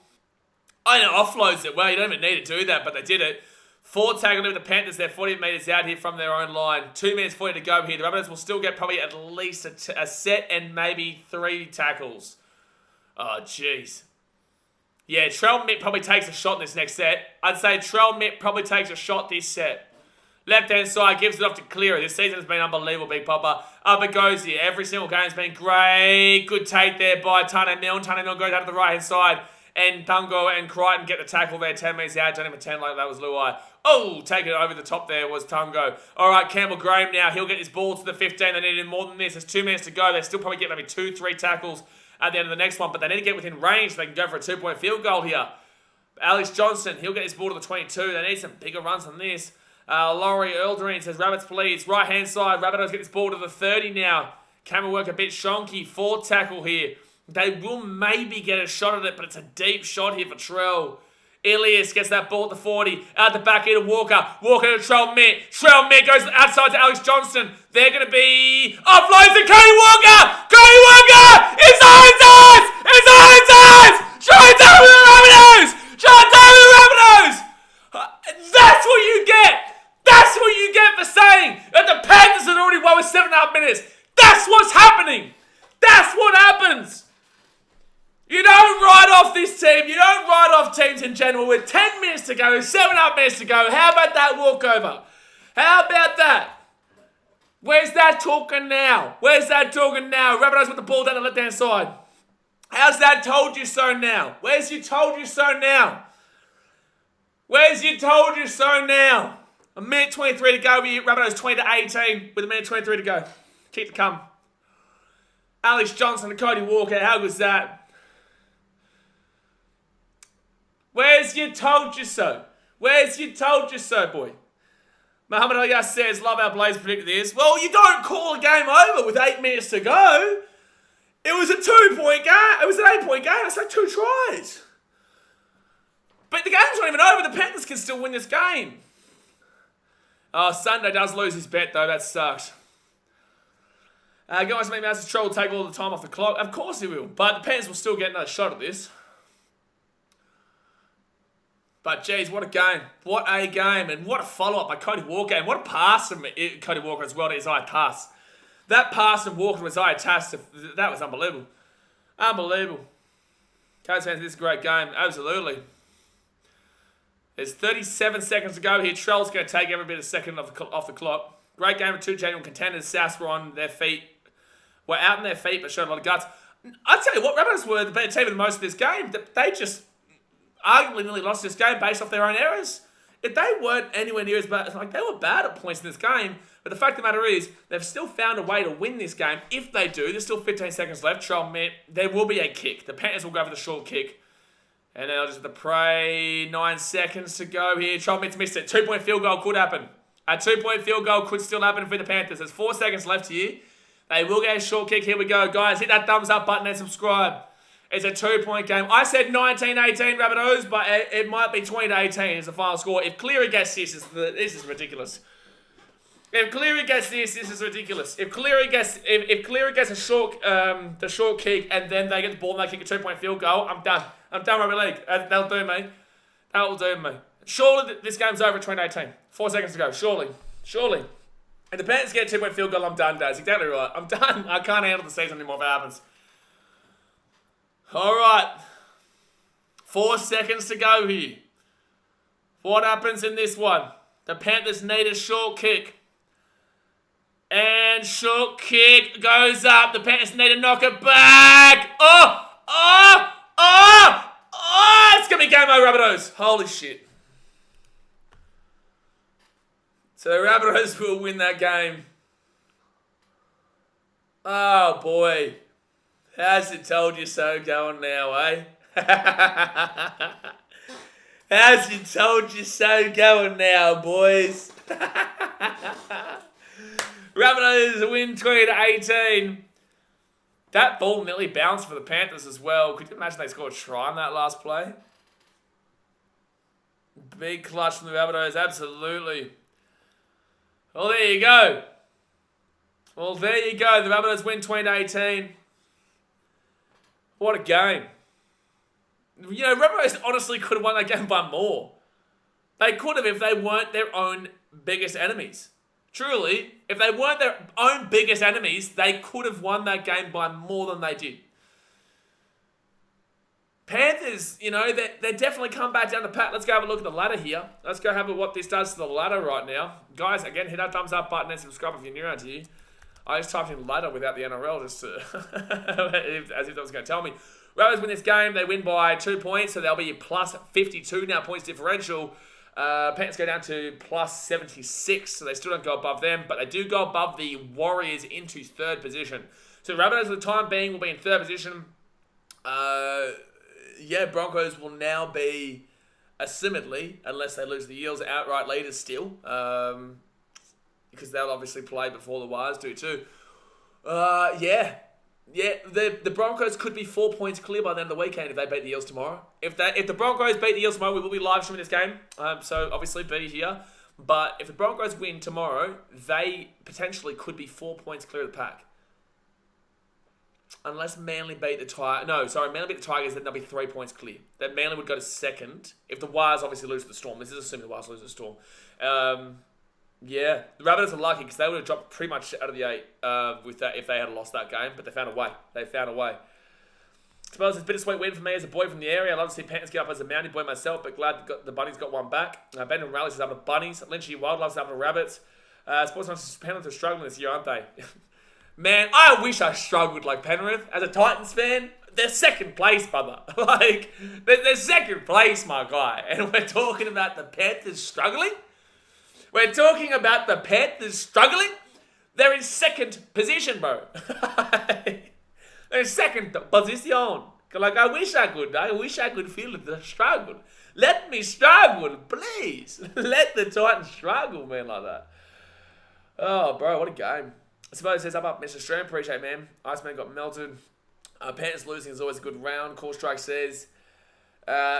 I know, offloads it well. You don't even need to do that, but they did it. 4 tackle with the Panthers. They're 40 metres out here from their own line. 2 minutes 40 to go here. The Rabbitohs will still get probably at least a set and maybe 3 tackles. Oh, jeez. Yeah, Trell Mitt probably takes a shot in this next set. I'd say Trell Mitt probably takes a shot this set. Left-hand side gives it off to Cleary. This season has been unbelievable, Big Papa. Up it goes here. Every single game's been great. Good take there by Tane Milne. Tane Milne goes out to the right-hand side. And Tungo and Crichton get the tackle there. 10 metres out. Don't even pretend like that was Luai. Oh, taking it over the top there was Tungo. All right, Campbell Graham now. He'll get his ball to the 15. They needed more than this. There's 2 minutes to go. They still probably get maybe 2-3 tackles at the end of the next one. But they need to get within range so they can go for a 2-point field goal here. Alex Johnson, he'll get his ball to the 22. They need some bigger runs than this. Laurie Eldrin says, Rabbits please. Right-hand side. Rabbitohs get this ball to the 30 now. Camera work a bit shonky. 4 tackle here. They will maybe get a shot at it, but it's a deep shot here for Trell. Ilias gets that ball at the 40. Out the back here to Walker. Walker to Trell Mitt. Trell Mitt goes outside to Alex Johnson. They're going to be offloads to Cody Walker. Cody Walker! It's on its eyes! It's on its eyes! Try and down with the Rabbitohs! Try and down with the Rabbitohs! That's what you get! That's what you get for saying that the Panthers had already won with 7.5 minutes. That's what's happening. That's what happens. You don't write off this team. You don't write off teams in general with 10 minutes to go, 7.5 minutes to go. How about that walkover? How about that? Where's that talking now? Where's that talking now? Rabbitohs with the ball down the left-hand side. How's that told you so now? Where's you told you so now? Where's you told you so now? A minute 23 to go. Rabbitohs 20-18 with a minute 23 to go. Keep to come. Alex Johnson and Cody Walker. How good's that? Where's you told you so? Where's you told you so, boy? Muhammad Ali says, love our Blaze predicted this. Well, you don't call a game over with 8 minutes to go. It was a 2-point game. It was an 8-point game. It's like 2 tries. But the game's not even over. The Panthers can still win this game. Oh, Sunday does lose his bet, though. That sucks. Guys, maybe that's a troll take all the time off the clock. Of course he will. But the Panthers will still get another shot at this. But, geez, what a game. What a game. And what a follow-up by Cody Walker. And what a pass from Cody Walker as well to Isaiah Tass. That pass from Walker to Isaiah Tass, that was unbelievable. Unbelievable. Coach fans, this is a great game. Absolutely. There's 37 seconds to go here. Trell's going to take every bit of second off the clock. Great game of 2 genuine contenders. South were on their feet. Were out on their feet, but showed a lot of guts. I'll tell you what, Rabbitohs were the better team of most of this game. They just arguably nearly lost this game based off their own errors. If they weren't anywhere near as bad, like they were bad at points in this game, but the fact of the matter is, they've still found a way to win this game. If they do, there's still 15 seconds left. Trell Mitt, there will be a kick. The Panthers will go for the short kick. And they'll just have to pray. 9 seconds to go here. Trell Mitt's missed it. 2-point field goal could happen. A 2-point field goal could still happen for the Panthers. There's 4 seconds left here. They will get a short kick. Here we go. Guys, hit that thumbs up button and subscribe. It's a 2-point game. I said 19-18 Rabbitohs, but it might be 20-18 is the final score. If Cleary gets this, this is ridiculous. If Cleary gets this is ridiculous. If Cleary gets a short the short kick and then they get the ball and they kick a 2-point field goal, I'm done. I'm done rugby league. That'll do me. That will do me. Surely this game's over at 20-18. 4 seconds to go. Surely. Surely. If the Panthers get a 2-point field goal, I'm done, Daz. Exactly right. I'm done. I can't handle the season anymore if it happens. All right. 4 seconds to go here. What happens in this one? The Panthers need a short kick. And short kick goes up. The Panthers need to knock it back. Oh! It's going to be game over, Rabbitohs. Holy shit. So the Rabbitohs will win that game. Oh, boy. How's it told you so going now, eh? How's it told you so going now, boys? Rabbitohs win 20-18. That ball nearly bounced for the Panthers as well. Could you imagine they scored a try on that last play? Big clutch from the Rabbitohs, absolutely. Well, there you go. The Rabbitohs win 20-18. What a game. You know, Rabbitohs honestly could have won that game by more. They could have if they weren't their own biggest enemies. Truly, if they weren't their own biggest enemies, they could have won that game by more than they did. Panthers, you know, they're definitely come back down the path. Let's go have a look at the ladder here. Let's go have a look at what this does to the ladder right now. Guys, again, hit that thumbs up button and subscribe if you're new around here. I just typed in ladder without the NRL just to as if that was going to tell me. Rabbitohs win this game. They win by 2 points, so they'll be plus 52 now points differential. Panthers go down to plus 76, so they still don't go above them, but they do go above the Warriors into third position. So Rabbitohs for the time being will be in third position. Broncos will now be assumedly, unless they lose the Eels, outright leaders still, because they'll obviously play before the Wires do too. The Broncos could be 4 points clear by the end of the weekend if they beat the Eels tomorrow. If the Broncos beat the Eels tomorrow, we will be live streaming this game. So obviously be here. But if the Broncos win tomorrow, they potentially could be 4 points clear of the pack. Unless Manly beat the Tigers. No, sorry, Manly beat the Tigers, then they'll be 3 points clear. Then Manly would go to second. If the Wires obviously lose to the Storm. This is assuming the Wires lose to the Storm. The Rabbitohs are lucky because they would have dropped pretty much out of the 8 with that if they had lost that game, but they found a way. I suppose it's bittersweet win for me as a boy from the area. I love to see Panthers get up as a Mountie boy myself, but glad the Bunnies got one back. Brendan Rallies is having the Bunnies. Lynchy Wildlife's having the Rabbits. Sports Penrith are struggling this year, aren't they? Man, I wish I struggled like Penrith. As a Titans fan, they're second place, brother. They're second place, my guy. And we're talking about the Panthers struggling? We're talking about the Panthers struggling? They're in second position, bro. They're in second position. Like, I wish I could feel the struggle. Let me struggle, please. Let the Titans struggle, man, like that. Oh, bro, what a game. I suppose it says up, Mr. Stream. Appreciate it, man. Iceman got melted. Panthers losing is always a good round. Core Strike says...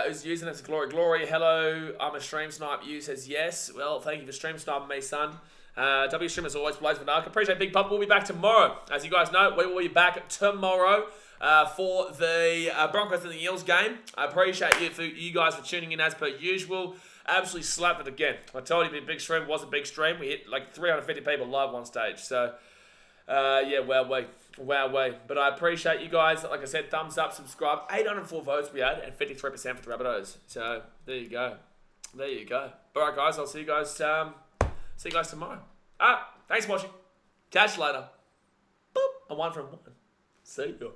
who's using it? Glory. Hello, I'm a stream snipe. You says yes. Well, thank you for stream sniping me, son. W stream as always, Blaze Vanark. Appreciate Big Pop. We'll be back tomorrow. As you guys know, we will be back tomorrow for the Broncos and the Eels game. I appreciate you guys for tuning in as per usual. Absolutely slapped it again. I told you the big stream was a big stream. We hit like 350 people live one stage. So, wow. But I appreciate you guys. Like I said, thumbs up, subscribe. 804 votes we had and 53% for the Rabbitohs. So there you go. All right, guys. I'll see you guys. See you guys tomorrow. Thanks for watching. Catch you later. Boop. A 1 from 1. See you.